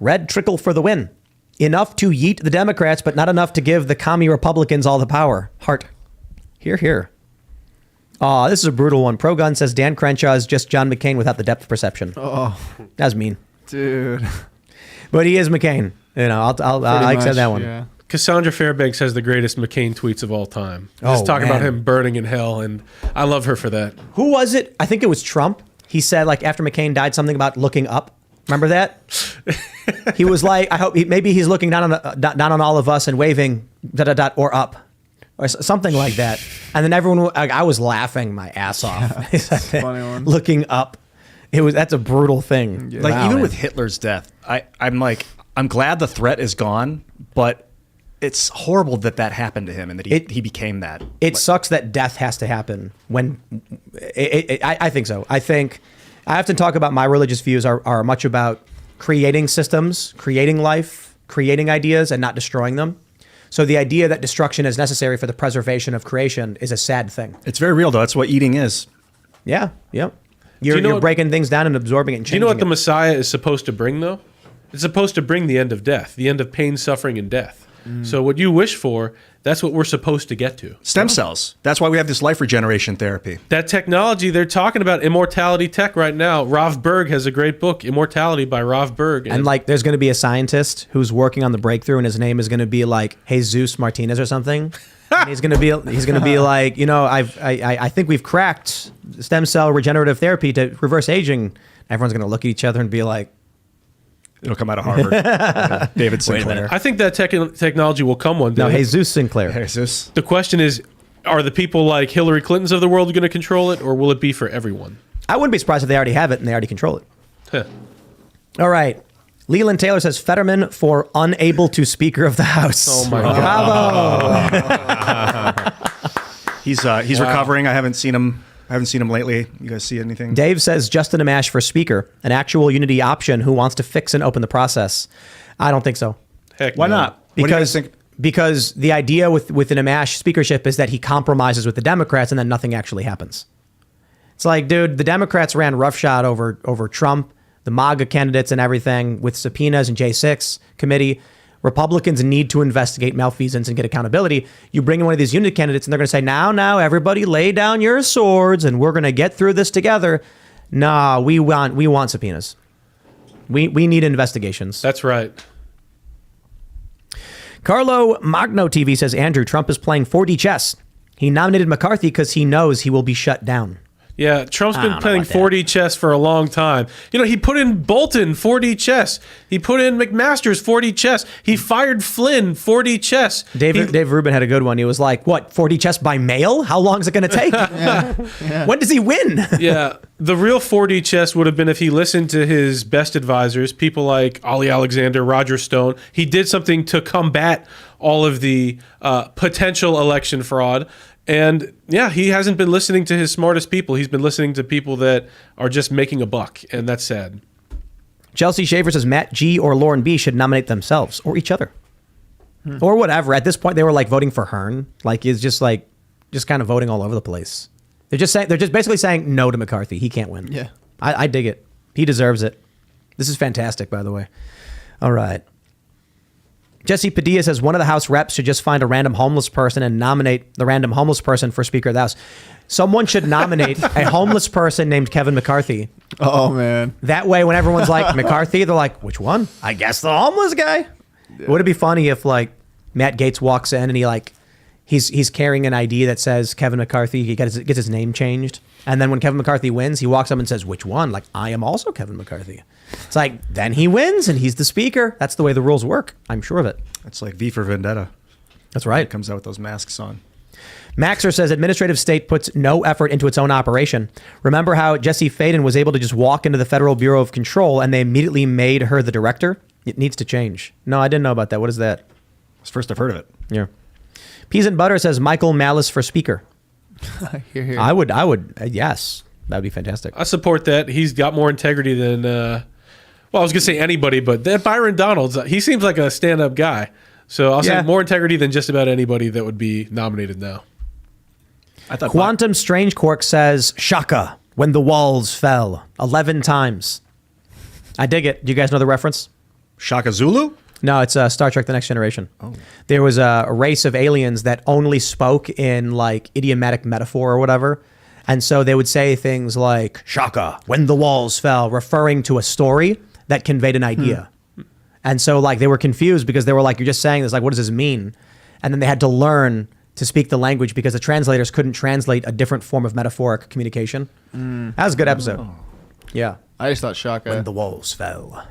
Speaker 1: red trickle for the win. Enough to yeet the Democrats, but not enough to give the commie Republicans all the power. Heart. Hear, hear. This is a brutal one. Pro Gun says Dan Crenshaw is just John McCain without the depth perception.
Speaker 5: Oh,
Speaker 1: That's mean.
Speaker 5: dude.
Speaker 1: But he is McCain. You know, I accept that one.
Speaker 5: Yeah.
Speaker 2: Cassandra Fairbanks has the greatest McCain tweets of all time. Just talking about him burning in hell, and I love her for that.
Speaker 1: Who was it? I think it was Trump. He said, like, after McCain died, something about looking up. Remember that? He was like, I hope maybe he's looking down on all of us and waving ... or up. Or something like that. And then everyone, I was laughing my ass off.
Speaker 5: Funny one.
Speaker 1: Looking up. That's a brutal thing.
Speaker 5: Yeah.
Speaker 3: Like
Speaker 1: Wow,
Speaker 3: even
Speaker 1: man.
Speaker 3: with Hitler's death, I'm glad the threat is gone, but it's horrible that happened to him and that he became that.
Speaker 1: It sucks that death has to happen when I think so. I think I often talk about my religious views are much about creating systems, creating life, creating ideas, and not destroying them. So the idea that destruction is necessary for the preservation of creation is a sad thing.
Speaker 3: It's very real though. That's what eating is.
Speaker 1: Yeah. Yep.
Speaker 2: you know
Speaker 1: You're
Speaker 2: what-
Speaker 1: breaking things down and absorbing it and
Speaker 2: Do
Speaker 1: changing
Speaker 2: you know what the
Speaker 1: it.
Speaker 2: Messiah is supposed to bring, though? It's supposed to bring the end of death, the end of pain, suffering, and death. So what you wish for, that's what we're supposed to get to.
Speaker 3: Stem cells. That's why we have this life regeneration therapy.
Speaker 2: That technology, they're talking about immortality tech right now. Rav Berg has a great book, Immortality by Rav Berg.
Speaker 1: And like, there's going to be a scientist who's working on the breakthrough, and his name is going to be like Jesus Martinez or something. And he's going to be like, you know, I think we've cracked stem cell regenerative therapy to reverse aging. Everyone's going to look at each other and be like,
Speaker 3: It'll come out of Harvard. David Sinclair.
Speaker 2: I think that technology will come one day.
Speaker 1: no, Jesus Sinclair.
Speaker 3: Jesus.
Speaker 2: The question is, are the people like Hillary Clinton's of the world going to control it, or will it be for everyone?
Speaker 1: I wouldn't be surprised if they already have it and they already control it.
Speaker 2: Huh.
Speaker 1: All right. Leland Taylor says Fetterman for unable to Speaker of the House.
Speaker 2: Oh my God.
Speaker 1: Bravo.
Speaker 3: He's recovering. I haven't seen him lately. You guys see anything?
Speaker 1: Dave says Justin Amash for Speaker, an actual unity option who wants to fix and open the process. I don't think so.
Speaker 2: Heck
Speaker 3: Why
Speaker 2: no.
Speaker 3: not? What do you guys
Speaker 1: Because
Speaker 3: think?
Speaker 1: because the idea with an Amash speakership is that he compromises with the Democrats and then nothing actually happens. It's like, dude, the Democrats ran roughshod over Trump, the MAGA candidates and everything with subpoenas and J6 committee. Republicans need to investigate malfeasance and get accountability. You bring in one of these unity candidates and they're going to say, now, everybody lay down your swords and we're going to get through this together. Nah, we want subpoenas. We need investigations.
Speaker 2: That's right.
Speaker 1: Carlo Magno TV says, Andrew, Trump is playing 4D chess. He nominated McCarthy because he knows he will be shut down.
Speaker 2: Yeah, Trump's
Speaker 1: I
Speaker 2: been
Speaker 1: don't know
Speaker 2: playing
Speaker 1: about that.
Speaker 2: 4D chess for a long time. You know, he put in Bolton 4D chess. He put in McMaster's 4D chess. He fired Flynn 4D chess.
Speaker 1: Dave Rubin had a good one. He was like, what, 4D chess by mail? How long is it going to take? When does he win?
Speaker 2: Yeah, the real 4D chess would have been if he listened to his best advisors, people like Ollie Alexander, Roger Stone. He did something to combat all of the potential election fraud. And yeah, he hasn't been listening to his smartest people. He's been listening to people that are just making a buck, and that's sad.
Speaker 1: Chelsea Shaver says Matt G or Lauren B should nominate themselves or each other. Or whatever. At this point, they were like voting for Hearn. Like, it's just kind of voting all over the place. They're just basically saying no to McCarthy. He can't win.
Speaker 5: Yeah.
Speaker 1: I dig it. He deserves it. This is fantastic, by the way. All right. Jesse Padilla says one of the House reps should just find a random homeless person and nominate the random homeless person for Speaker of the House. Someone should nominate a homeless person named Kevin McCarthy.
Speaker 5: Oh, man.
Speaker 1: That way, when everyone's like, McCarthy, they're like, which one? I guess the homeless guy. Yeah. Would it be funny if, like, Matt Gaetz walks in and he's carrying an ID that says Kevin McCarthy, he gets his name changed. And then when Kevin McCarthy wins, he walks up and says, which one? Like, I am also Kevin McCarthy. It's like, then he wins and he's the speaker. That's the way the rules work. I'm sure of it.
Speaker 3: It's like V for Vendetta.
Speaker 1: That's right.
Speaker 3: It comes out with those masks on.
Speaker 1: Maxer says administrative state puts no effort into its own operation. Remember how Jesse Faden was able to just walk into the Federal Bureau of Control and they immediately made her the director? It needs to change. No, I didn't know about that. What is that?
Speaker 3: It's first I've heard of it.
Speaker 1: Yeah. Peas and Butter says Michael Malice for speaker.
Speaker 5: Here.
Speaker 1: I would, yes. That would be fantastic.
Speaker 2: I support that. He's got more integrity than, well, I was going to say anybody, but that Byron Donalds, he seems like a stand-up guy. So I'll say more integrity than just about anybody that would be nominated now.
Speaker 3: I thought
Speaker 1: Quantum Strange Cork says Shaka when the walls fell 11 times. I dig it. Do you guys know the reference?
Speaker 3: Shaka Zulu?
Speaker 1: No, it's Star Trek: The Next Generation.
Speaker 3: Oh.
Speaker 1: There was a race of aliens that only spoke in like idiomatic metaphor or whatever. And so they would say things like Shaka when the walls fell, referring to a story that conveyed an idea. And so like they were confused because they were like, you're just saying this, like, what does this mean? And then they had to learn to speak the language because the translators couldn't translate a different form of metaphoric communication. That was a good episode.
Speaker 3: Oh.
Speaker 1: Yeah.
Speaker 5: I just thought Shaka.
Speaker 1: When the walls fell.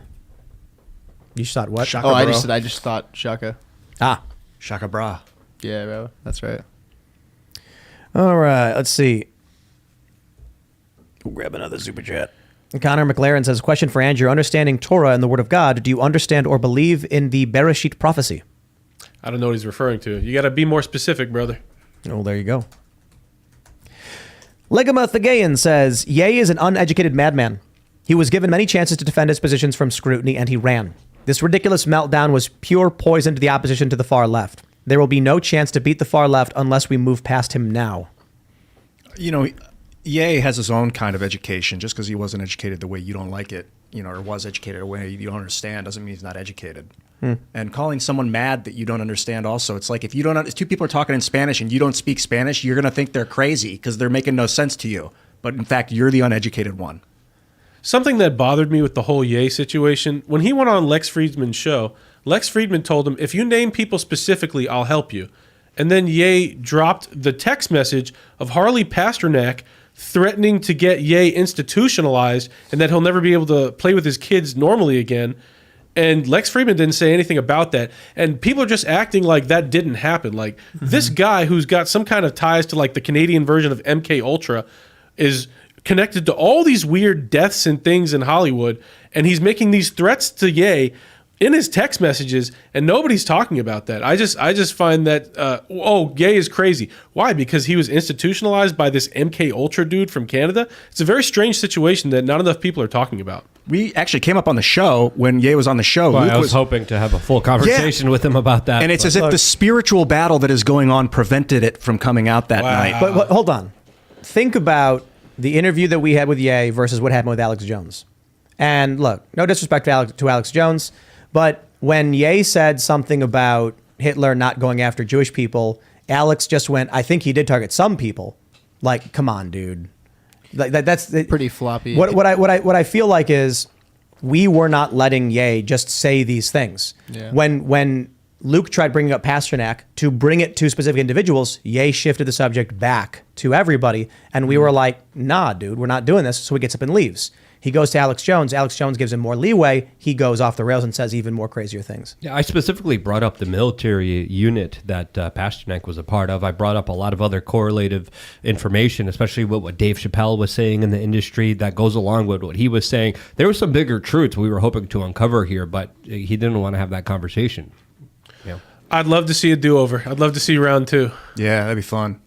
Speaker 1: You thought what?
Speaker 3: Shaka
Speaker 5: Oh,
Speaker 3: bro.
Speaker 5: I just thought Shaka.
Speaker 3: Shaka bra.
Speaker 5: Yeah, bro. That's right.
Speaker 1: All right. Let's see. We'll grab another super chat. Connor McLaren says, question for Andrew. Understanding Torah and the Word of God, do you understand or believe in the Bereshit prophecy?
Speaker 2: I don't know what he's referring to. You got to be more specific, brother.
Speaker 1: Oh, there you go. Legama Thagayan says, Ye is an uneducated madman. He was given many chances to defend his positions from scrutiny, and he ran. This ridiculous meltdown was pure poison to the opposition to the far left. There will be no chance to beat the far left unless we move past him now.
Speaker 3: You know, Ye has his own kind of education. Just because he wasn't educated the way you don't like it, you know, or was educated the way you don't understand, doesn't mean he's not educated. And calling someone mad that you don't understand also, it's like if you don't, if two people are talking in Spanish and you don't speak Spanish, you're going to think they're crazy because they're making no sense to you. But in fact, you're the uneducated one.
Speaker 2: Something that bothered me with the whole Ye situation, when he went on Lex Friedman's show, Lex Friedman told him, if you name people specifically, I'll help you. And then Ye dropped the text message of Harley Pasternak threatening to get Ye institutionalized and that he'll never be able to play with his kids normally again. And Lex Friedman didn't say anything about that. And people are just acting like that didn't happen. Like this guy who's got some kind of ties to like the Canadian version of MK Ultra is connected to all these weird deaths and things in Hollywood. And he's making these threats to Ye in his text messages, and nobody's talking about that. I just find that, Ye is crazy. Why? Because he was institutionalized by this MK Ultra dude from Canada? It's a very strange situation that not enough people are talking about.
Speaker 3: We actually came up on the show when Ye was on the show.
Speaker 4: Well,
Speaker 3: Luke
Speaker 4: I was hoping to have a full conversation with him about that.
Speaker 3: And it's as if the spiritual battle that is going on prevented it from coming out that night.
Speaker 1: But hold on. Think about the interview that we had with Ye versus what happened with Alex Jones. And look, no disrespect to Alex Jones, but when Ye said something about Hitler not going after Jewish people, Alex just went, I think he did target some people. Like, come on, dude. Like that's
Speaker 5: Pretty floppy.
Speaker 1: What I feel like is we were not letting Ye just say these things.
Speaker 5: Yeah.
Speaker 1: When Luke tried bringing up Pasternak to bring it to specific individuals, Ye shifted the subject back to everybody. And we were like, nah, dude, we're not doing this. So he gets up and leaves. He goes to Alex Jones. Alex Jones gives him more leeway. He goes off the rails and says even more crazier things.
Speaker 4: Yeah, I specifically brought up the military unit that Pasternak was a part of. I brought up a lot of other correlative information, especially what Dave Chappelle was saying in the industry that goes along with what he was saying. There were some bigger truths we were hoping to uncover here, but he didn't want to have that conversation. Yeah.
Speaker 2: I'd love to see a do-over. I'd love to see round 2.
Speaker 3: Yeah, that'd be fun.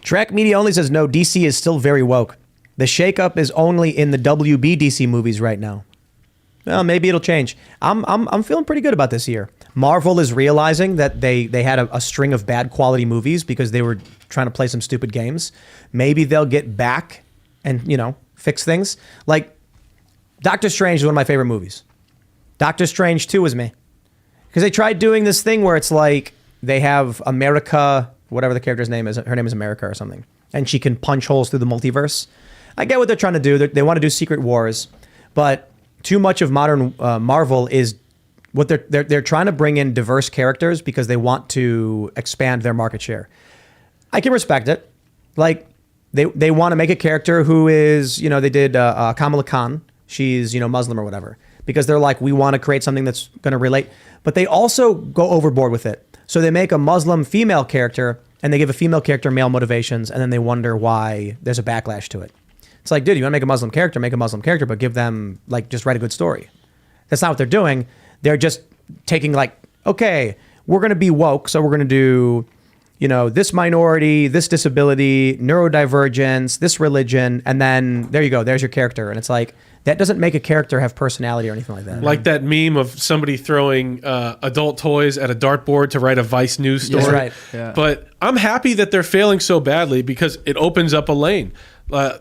Speaker 1: Track Media Only says, no, DC is still very woke. The shakeup is only in the WB DC movies right now. Well, maybe it'll change. I'm feeling pretty good about this year. Marvel is realizing that they had a string of bad quality movies because they were trying to play some stupid games. Maybe they'll get back and, fix things. Like, Doctor Strange is one of my favorite movies. Doctor Strange 2 was me. Because they tried doing this thing where it's like they have America, whatever the character's name is. Her name is America or something. And she can punch holes through the multiverse. I get what they're trying to do. They want to do Secret Wars, but too much of modern Marvel is what they're trying to bring in diverse characters because they want to expand their market share. I can respect it. Like they want to make a character who is, they did Kamala Khan. She's, Muslim or whatever, because they're like, we want to create something that's going to relate, but they also go overboard with it. So they make a Muslim female character and they give a female character male motivations. And then they wonder why there's a backlash to it. It's like, dude, you want to make a Muslim character, but give them, just write a good story. That's not what they're doing. They're just taking, okay, we're going to be woke, so we're going to do, this minority, this disability, neurodivergence, this religion, and then there you go, there's your character. And it's like, that doesn't make a character have personality or anything like that.
Speaker 2: Like that meme of somebody throwing adult toys at a dartboard to write a Vice News story.
Speaker 1: That's right.
Speaker 5: Yeah.
Speaker 2: But I'm happy that they're failing so badly because it opens up a lane.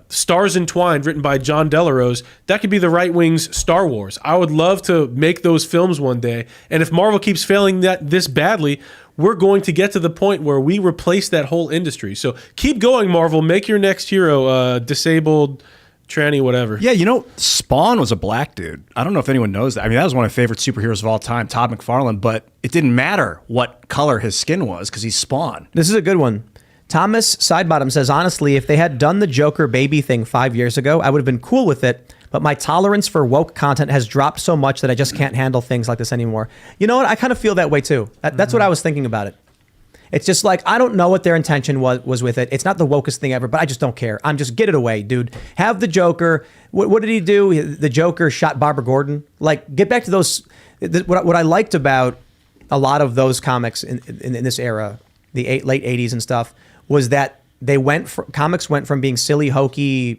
Speaker 2: Stars Entwined, written by John Delarose, that could be the right wing's Star Wars. I would love to make those films one day. And if Marvel keeps failing this badly, we're going to get to the point where we replace that whole industry. So keep going, Marvel. Make your next hero disabled, tranny, whatever.
Speaker 3: Yeah, Spawn was a black dude. I don't know if anyone knows that. I mean, that was one of my favorite superheroes of all time, Todd McFarlane, but it didn't matter what color his skin was because he's Spawn.
Speaker 1: This is a good one. Thomas Sidebottom says, honestly, if they had done the Joker baby thing 5 years ago, I would have been cool with it. But my tolerance for woke content has dropped so much that I just can't handle things like this anymore. You know what? I kind of feel that way too. That's what I was thinking about it. It's just like, I don't know what their intention was with it. It's not the wokest thing ever, but I just don't care. I'm just, get it away, dude. Have the Joker. What did he do? The Joker shot Barbara Gordon. Get back to those. What I liked about a lot of those comics in this era, the late 80s and stuff, was that comics went from being silly, hokey,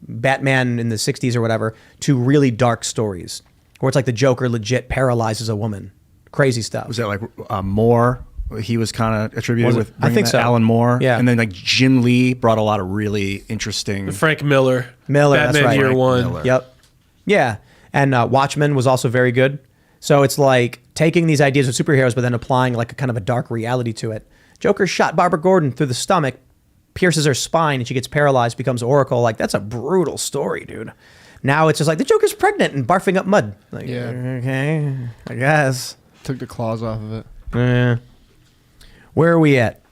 Speaker 1: Batman in the 60s or whatever, to really dark stories where it's like the Joker legit paralyzes a woman. Crazy stuff.
Speaker 3: Was that like Moore? He was kind of attributed with
Speaker 1: I think so.
Speaker 3: Alan Moore.
Speaker 1: Yeah.
Speaker 3: And then Jim Lee brought a lot of really interesting.
Speaker 2: Frank Miller.
Speaker 1: That's
Speaker 2: Batman
Speaker 1: right.
Speaker 2: Year One.
Speaker 3: Miller.
Speaker 1: Yep. Yeah. And Watchmen was also very good. So it's like taking these ideas of superheroes, but then applying like a kind of a dark reality to it. Joker shot Barbara Gordon through the stomach, pierces her spine, and she gets paralyzed, becomes Oracle. That's a brutal story, dude. Now it's just like the Joker's pregnant and barfing up mud. Okay, I guess.
Speaker 5: Took the claws off of it.
Speaker 1: Where are we at?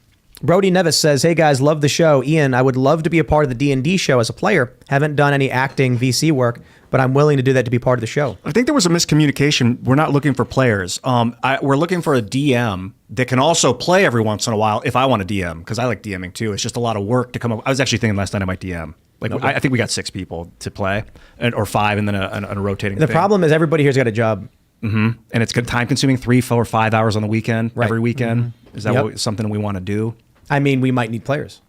Speaker 1: Brody Nevis says, hey guys, love the show. Ian, I would love to be a part of the D&D show as a player. Haven't done any acting VC work, but I'm willing to do that to be part of the show.
Speaker 3: I think there was a miscommunication. We're not looking for players. We're looking for a DM that can also play every once in a while if I want to DM, because I like DMing too. It's just a lot of work to come up. I was actually thinking last night I might DM. I think we got 6 people to play, or 5, and then a rotating
Speaker 1: The
Speaker 3: thing.
Speaker 1: problem is everybody here's got a job.
Speaker 3: And it's good time consuming, 3, 4, 5 hours on the weekend,
Speaker 1: Right.
Speaker 3: every weekend. Is that
Speaker 1: Yep.
Speaker 3: something we want to do?
Speaker 1: I mean, we might need players.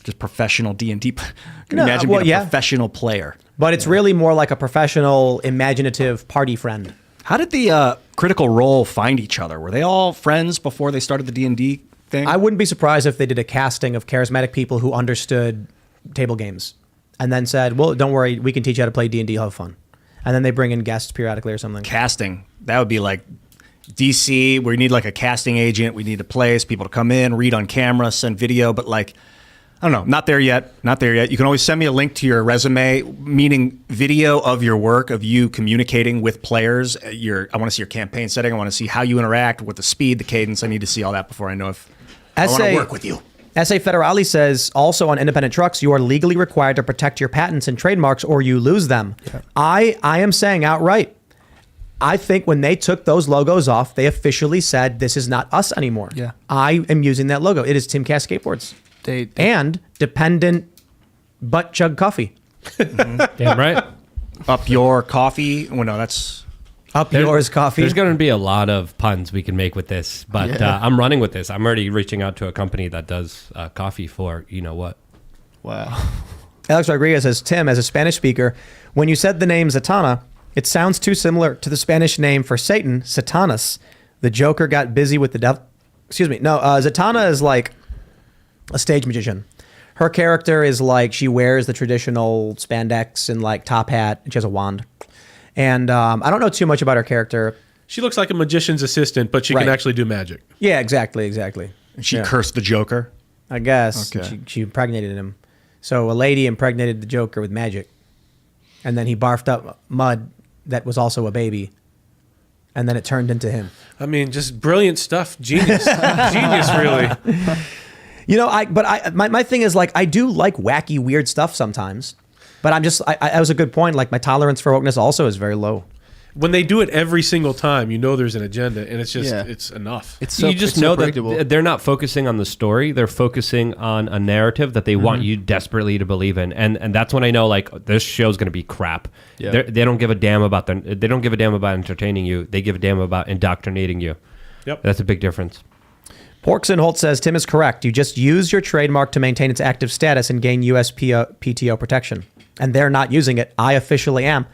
Speaker 3: Just professional D&D. Can you
Speaker 1: No,
Speaker 3: imagine
Speaker 1: well,
Speaker 3: being a
Speaker 1: yeah.
Speaker 3: professional player?
Speaker 1: But it's really more like a professional, imaginative party friend.
Speaker 3: How did the Critical Role find each other? Were they all friends before they started the D&D thing?
Speaker 1: I wouldn't be surprised if they did a casting of charismatic people who understood table games and then said, well, don't worry, we can teach you how to play D&D, have fun. And then they bring in guests periodically or something.
Speaker 3: Casting. That would be like DC, where you need like a casting agent. We need a place, people to come in, read on camera, send video. But I don't know. Not there yet. Not there yet. You can always send me a link to your resume, meaning video of your work, of you communicating with players. I want to see your campaign setting. I want to see how you interact with the speed, the cadence. I need to see all that before I know if I want to work with you.
Speaker 1: S.A. Federale says, also on independent trucks, you are legally required to protect your patents and trademarks or you lose them. Yeah. I am saying outright, I think when they took those logos off, they officially said, this is not us anymore.
Speaker 5: Yeah.
Speaker 1: I am using that logo. It is Timcast Skateboards. And Dependent Butt Chug Coffee.
Speaker 4: Damn right.
Speaker 3: Up your coffee. Well, no, that's...
Speaker 1: Yours coffee.
Speaker 4: There's going to be a lot of puns we can make with this, but I'm running with this. I'm already reaching out to a company that does coffee for you know what.
Speaker 5: Wow.
Speaker 1: Alex Rodriguez says, Tim, as a Spanish speaker, when you said the name Zatanna, it sounds too similar to the Spanish name for Satan, Satanas. The Joker got busy with the devil. Excuse me. No, Zatanna is like a stage magician. Her character is like she wears the traditional spandex and like top hat, and she has a wand. And I don't know too much about her character.
Speaker 2: She looks like a magician's assistant, but she can actually do magic.
Speaker 1: Yeah, exactly.
Speaker 3: She cursed the Joker?
Speaker 1: I guess.
Speaker 3: Okay.
Speaker 1: She impregnated him. So a lady impregnated the Joker with magic. And then he barfed up mud that was also a baby. And then it turned into him.
Speaker 2: I mean, just brilliant stuff. Genius. Genius, really.
Speaker 1: You know, my thing is like, I do like wacky, weird stuff sometimes. But that was a good point. Like my tolerance for wokeness also is very low.
Speaker 2: When they do it every single time, you know there's an agenda, and it's just it's enough.
Speaker 4: You just know that they're not focusing on the story; they're focusing on a narrative that they want you desperately to believe in, and that's when I know like this show's going to be crap. Yeah. They don't give a damn about they don't give a damn about entertaining you. They give a damn about indoctrinating you.
Speaker 2: Yep,
Speaker 4: that's a big difference.
Speaker 1: Porkson Holt says, Tim is correct. You just use your trademark to maintain its active status and gain USPTO protection. And they're not using it. I officially am.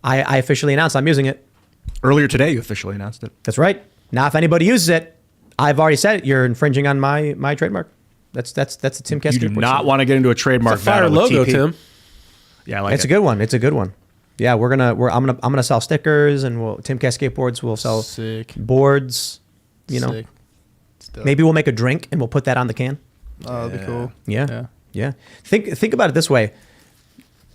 Speaker 1: I officially announced I'm using it.
Speaker 3: Earlier today, you officially announced it.
Speaker 1: That's right. Now, if anybody uses it, I've already said it. You're infringing on my trademark. That's the Timcast.
Speaker 3: You do not want to get into a trademark
Speaker 2: it's a fire logo, Tim.
Speaker 3: Yeah, I like
Speaker 1: it's a good one. It's a good one. Yeah, I'm gonna sell stickers, and Timcast Skateboards will sell boards. You know, maybe we'll make a drink and we'll put that on the can.
Speaker 5: Oh, that'd be cool.
Speaker 1: Yeah. Think about it this way.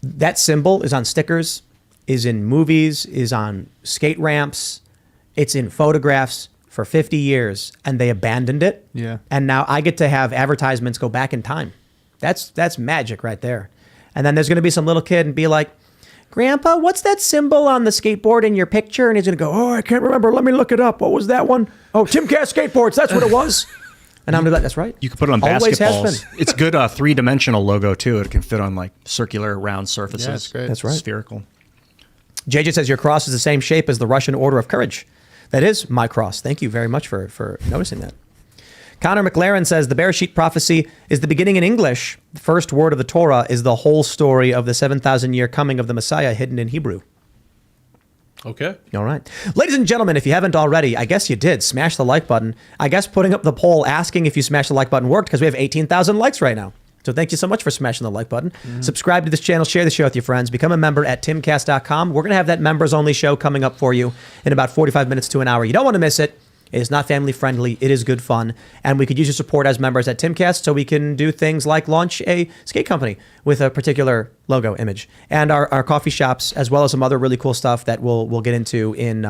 Speaker 1: That symbol is on stickers, is in movies, is on skate ramps, it's in photographs for 50 years, and they abandoned it.
Speaker 5: Yeah.
Speaker 1: And now I get to have advertisements go back in time. That's magic right there. And then there's going to be some little kid and be like, Grandpa, what's that symbol on the skateboard in your picture? And he's going to go, oh, I can't remember. Let me look it up. What was that one? Oh, Timcast Skateboards. That's what it was. And I'm like, that's right.
Speaker 3: You can put it on
Speaker 1: Always
Speaker 3: basketballs. It's good three-dimensional logo, too. It can fit on like circular, round surfaces.
Speaker 5: Yeah, that's great.
Speaker 1: That's right.
Speaker 3: Spherical.
Speaker 1: JJ says your cross is the same shape as the Russian Order of Courage. That is my cross. Thank you very much for noticing that. Connor McLaren says the Bereshit prophecy is the beginning in English. The first word of the Torah is the whole story of the 7,000-year coming of the Messiah hidden in Hebrew.
Speaker 2: Okay.
Speaker 1: All right. Ladies and gentlemen, if you haven't already, I guess you did, smash the like button. I guess putting up the poll asking if you smashed the like button worked because we have 18,000 likes right now. So thank you so much for smashing the like button. Subscribe to this channel, share the show with your friends, become a member at timcast.com. We're going to have that members only show coming up for you in about 45 minutes to an hour. You don't want to miss it. It is not family friendly. It is good fun. And we could use your support as members at Timcast so we can do things like launch a skate company with a particular logo image and our coffee shops, as well as some other really cool stuff that we'll get into in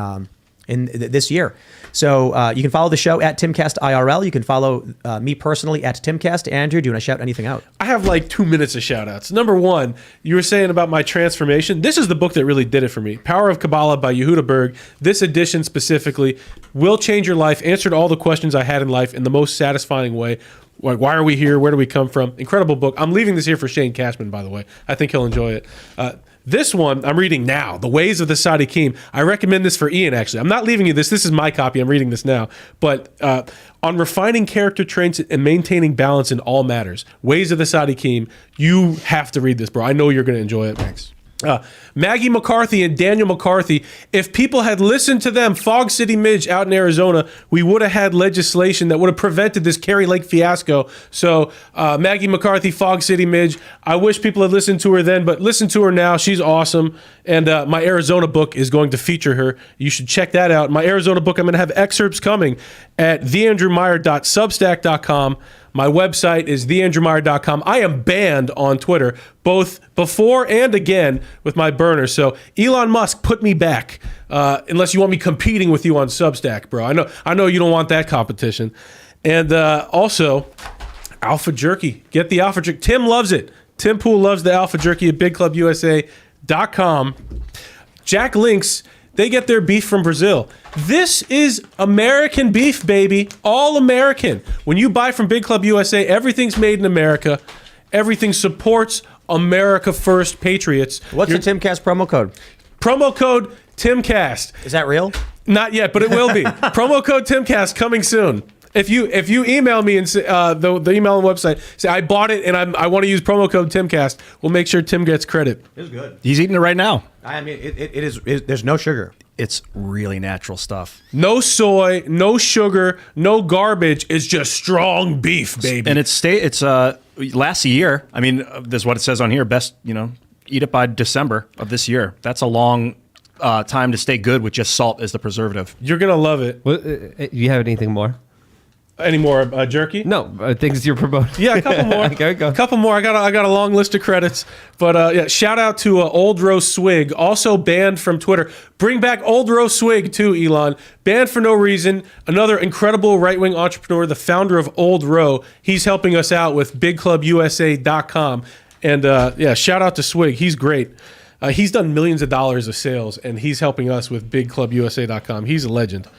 Speaker 1: this year. So you can follow the show at Timcast IRL. You can follow me personally at Timcast. Andrew, do you want to shout anything out?
Speaker 2: I have like 2 minutes of shout outs. Number one, you were saying about my transformation. This is the book that really did it for me. Power of Kabbalah by Yehuda Berg. This edition specifically will change your life, answered all the questions I had in life in the most satisfying way. Like, why are we here? Where do we come from? Incredible book. I'm leaving this here for Shane Cashman, by the way. I think he'll enjoy it. This one I'm reading now, The Ways of the Tzaddikim. I recommend this for Ian, actually. I'm not leaving you this. This is my copy. I'm reading this now. But on refining character traits and maintaining balance in all matters, Ways of the Tzaddikim, you have to read this, bro. I know you're going to enjoy it. Thanks. Maggie McCarthy and Daniel McCarthy, if people had listened to them, Fog City Midge out in Arizona, we would have had legislation that would have prevented this Kerry Lake fiasco. So Maggie McCarthy, Fog City Midge, I wish people had listened to her then, but listen to her now. She's awesome. And my Arizona book is going to feature her. You should check that out. My Arizona book, I'm going to have excerpts coming at theandrewmeyer.substack.com. My website is theandrewmeyer.com. I am banned on Twitter, both before and again with my burner. So Elon Musk, put me back, unless you want me competing with you on Substack, bro. I know you don't want that competition. And also, Alpha Jerky. Get the Alpha Jerky. Tim loves it. Tim Pool loves the Alpha Jerky at BigClubUSA.com. Jack Links, they get their beef from Brazil. This is American beef, baby. All American. When you buy from Big Club USA, everything's made in America. Everything supports America First Patriots.
Speaker 1: What's the Timcast promo code?
Speaker 2: Promo code Timcast.
Speaker 1: Is that real?
Speaker 2: Not yet, but it will be. Promo code Timcast coming soon. If you email me and say, the email and website, say I bought it and I want to use promo code Timcast, we'll make sure Tim gets credit.
Speaker 1: It's good.
Speaker 3: He's eating it right now.
Speaker 1: I mean, it is. There's no sugar.
Speaker 3: It's really natural stuff.
Speaker 2: No soy, no sugar, no garbage. It's just strong beef, baby.
Speaker 3: And it's lasts a year. I mean, this is what it says on here. Best, eat it by December of this year. That's a long time to stay good with just salt as the preservative.
Speaker 2: You're gonna love it.
Speaker 4: Do you have anything more?
Speaker 2: Any more jerky?
Speaker 4: No, things you're promoting.
Speaker 2: Yeah, a couple more.
Speaker 4: Okay, go.
Speaker 2: A couple more. I got a long list of credits, but yeah. Shout out to Old Row Swig, also banned from Twitter. Bring back Old Row Swig too, Elon. Banned for no reason. Another incredible right-wing entrepreneur, the founder of Old Row. He's helping us out with BigClubUSA.com, and yeah, shout out to Swig. He's great. He's done millions of dollars of sales, and he's helping us with BigClubUSA.com. He's a legend.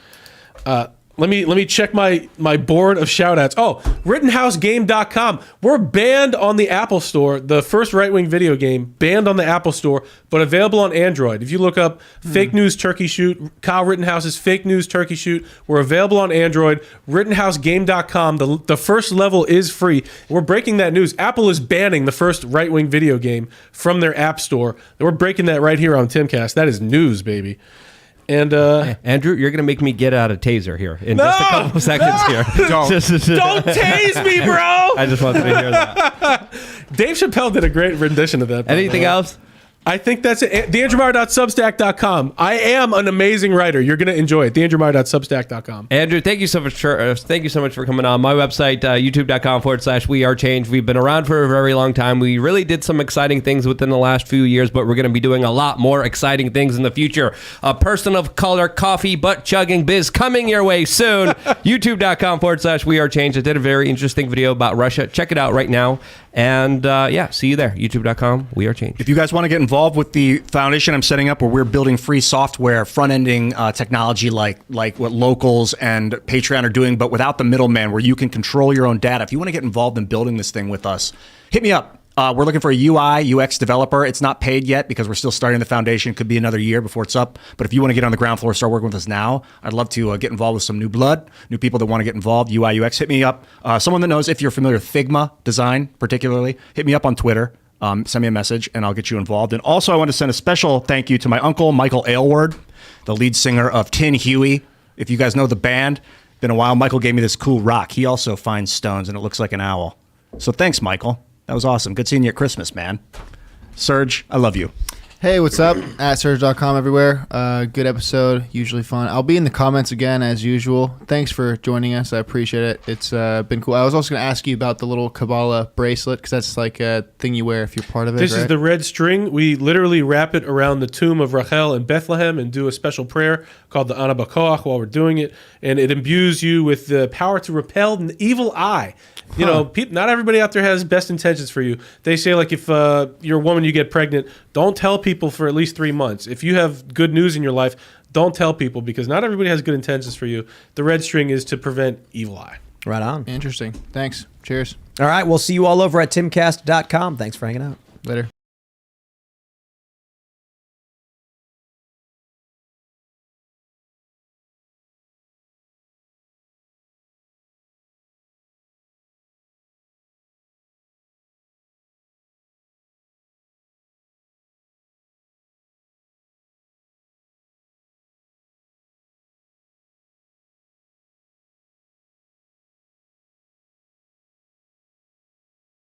Speaker 2: Let me check my board of shout-outs. Oh, RittenhouseGame.com. We're banned on the Apple Store. The first right-wing video game, banned on the Apple Store, but available on Android. If you look up Fake News Turkey Shoot, Kyle Rittenhouse's Fake News Turkey Shoot, we're available on Android. RittenhouseGame.com. The first level is free. We're breaking that news. Apple is banning the first right-wing video game from their App Store. And we're breaking that right here on Timcast. That is news, baby. And
Speaker 4: Andrew, you're gonna make me get out a taser here in just a couple of seconds here.
Speaker 2: Don't tase me, bro.
Speaker 4: I just wanted to hear that.
Speaker 2: Dave Chappelle did a great rendition of that.
Speaker 4: Anything else?
Speaker 2: I think that's it. TheAndrewMeyer.substack.com. I am an amazing writer. You're going to enjoy it. TheAndrewMeyer.substack.com.
Speaker 4: Andrew, thank you so much for coming on. My website, youtube.com/wearechange. We've been around for a very long time. We really did some exciting things within the last few years, but we're going to be doing a lot more exciting things in the future. A person of color, coffee, butt chugging biz coming your way soon. youtube.com/wearechange. I did a very interesting video about Russia. Check it out right now. And yeah, see you there. youtube.com/wearechange.
Speaker 3: If you guys want to get involved with the foundation I'm setting up, where we're building free software, front-ending technology like what Locals and Patreon are doing, but without the middleman, where you can control your own data. If you want to get involved in building this thing with us, hit me up. We're looking for a UI, UX developer. It's not paid yet because we're still starting the foundation. Could be another year before it's up. But if you want to get on the ground floor, start working with us now, I'd love to get involved with some new blood, new people that want to get involved, UI, UX. Hit me up. Someone that knows, if you're familiar with Figma design particularly, hit me up on Twitter. Send me a message and I'll get you involved. And also I want to send a special thank you to my uncle, Michael Aylward, the lead singer of Tin Huey. If you guys know the band, been a while. Michael gave me this cool rock. He also finds stones and it looks like an owl. So thanks, Michael. That was awesome. Good seeing you at Christmas, man. Serge, I love you.
Speaker 5: Hey, what's up? At Serge.com everywhere. Good episode. Usually fun. I'll be in the comments again as usual. Thanks for joining us. I appreciate it. It's been cool. I was also going to ask you about the little Kabbalah bracelet because that's like a thing you wear if you're part of it.
Speaker 2: This is the red string. We literally wrap it around the tomb of Rachel in Bethlehem and do a special prayer called the Ana B'Koach while we're doing it. And it imbues you with the power to repel an evil eye. You know, not everybody out there has best intentions for you. They say, like, if you're a woman, you get pregnant, don't tell people for at least 3 months. If you have good news in your life, don't tell people because not everybody has good intentions for you. The red string is to prevent evil eye.
Speaker 1: Right on.
Speaker 5: Interesting. Thanks. Cheers.
Speaker 1: All right. We'll see you all over at timcast.com. Thanks for hanging out.
Speaker 5: Later.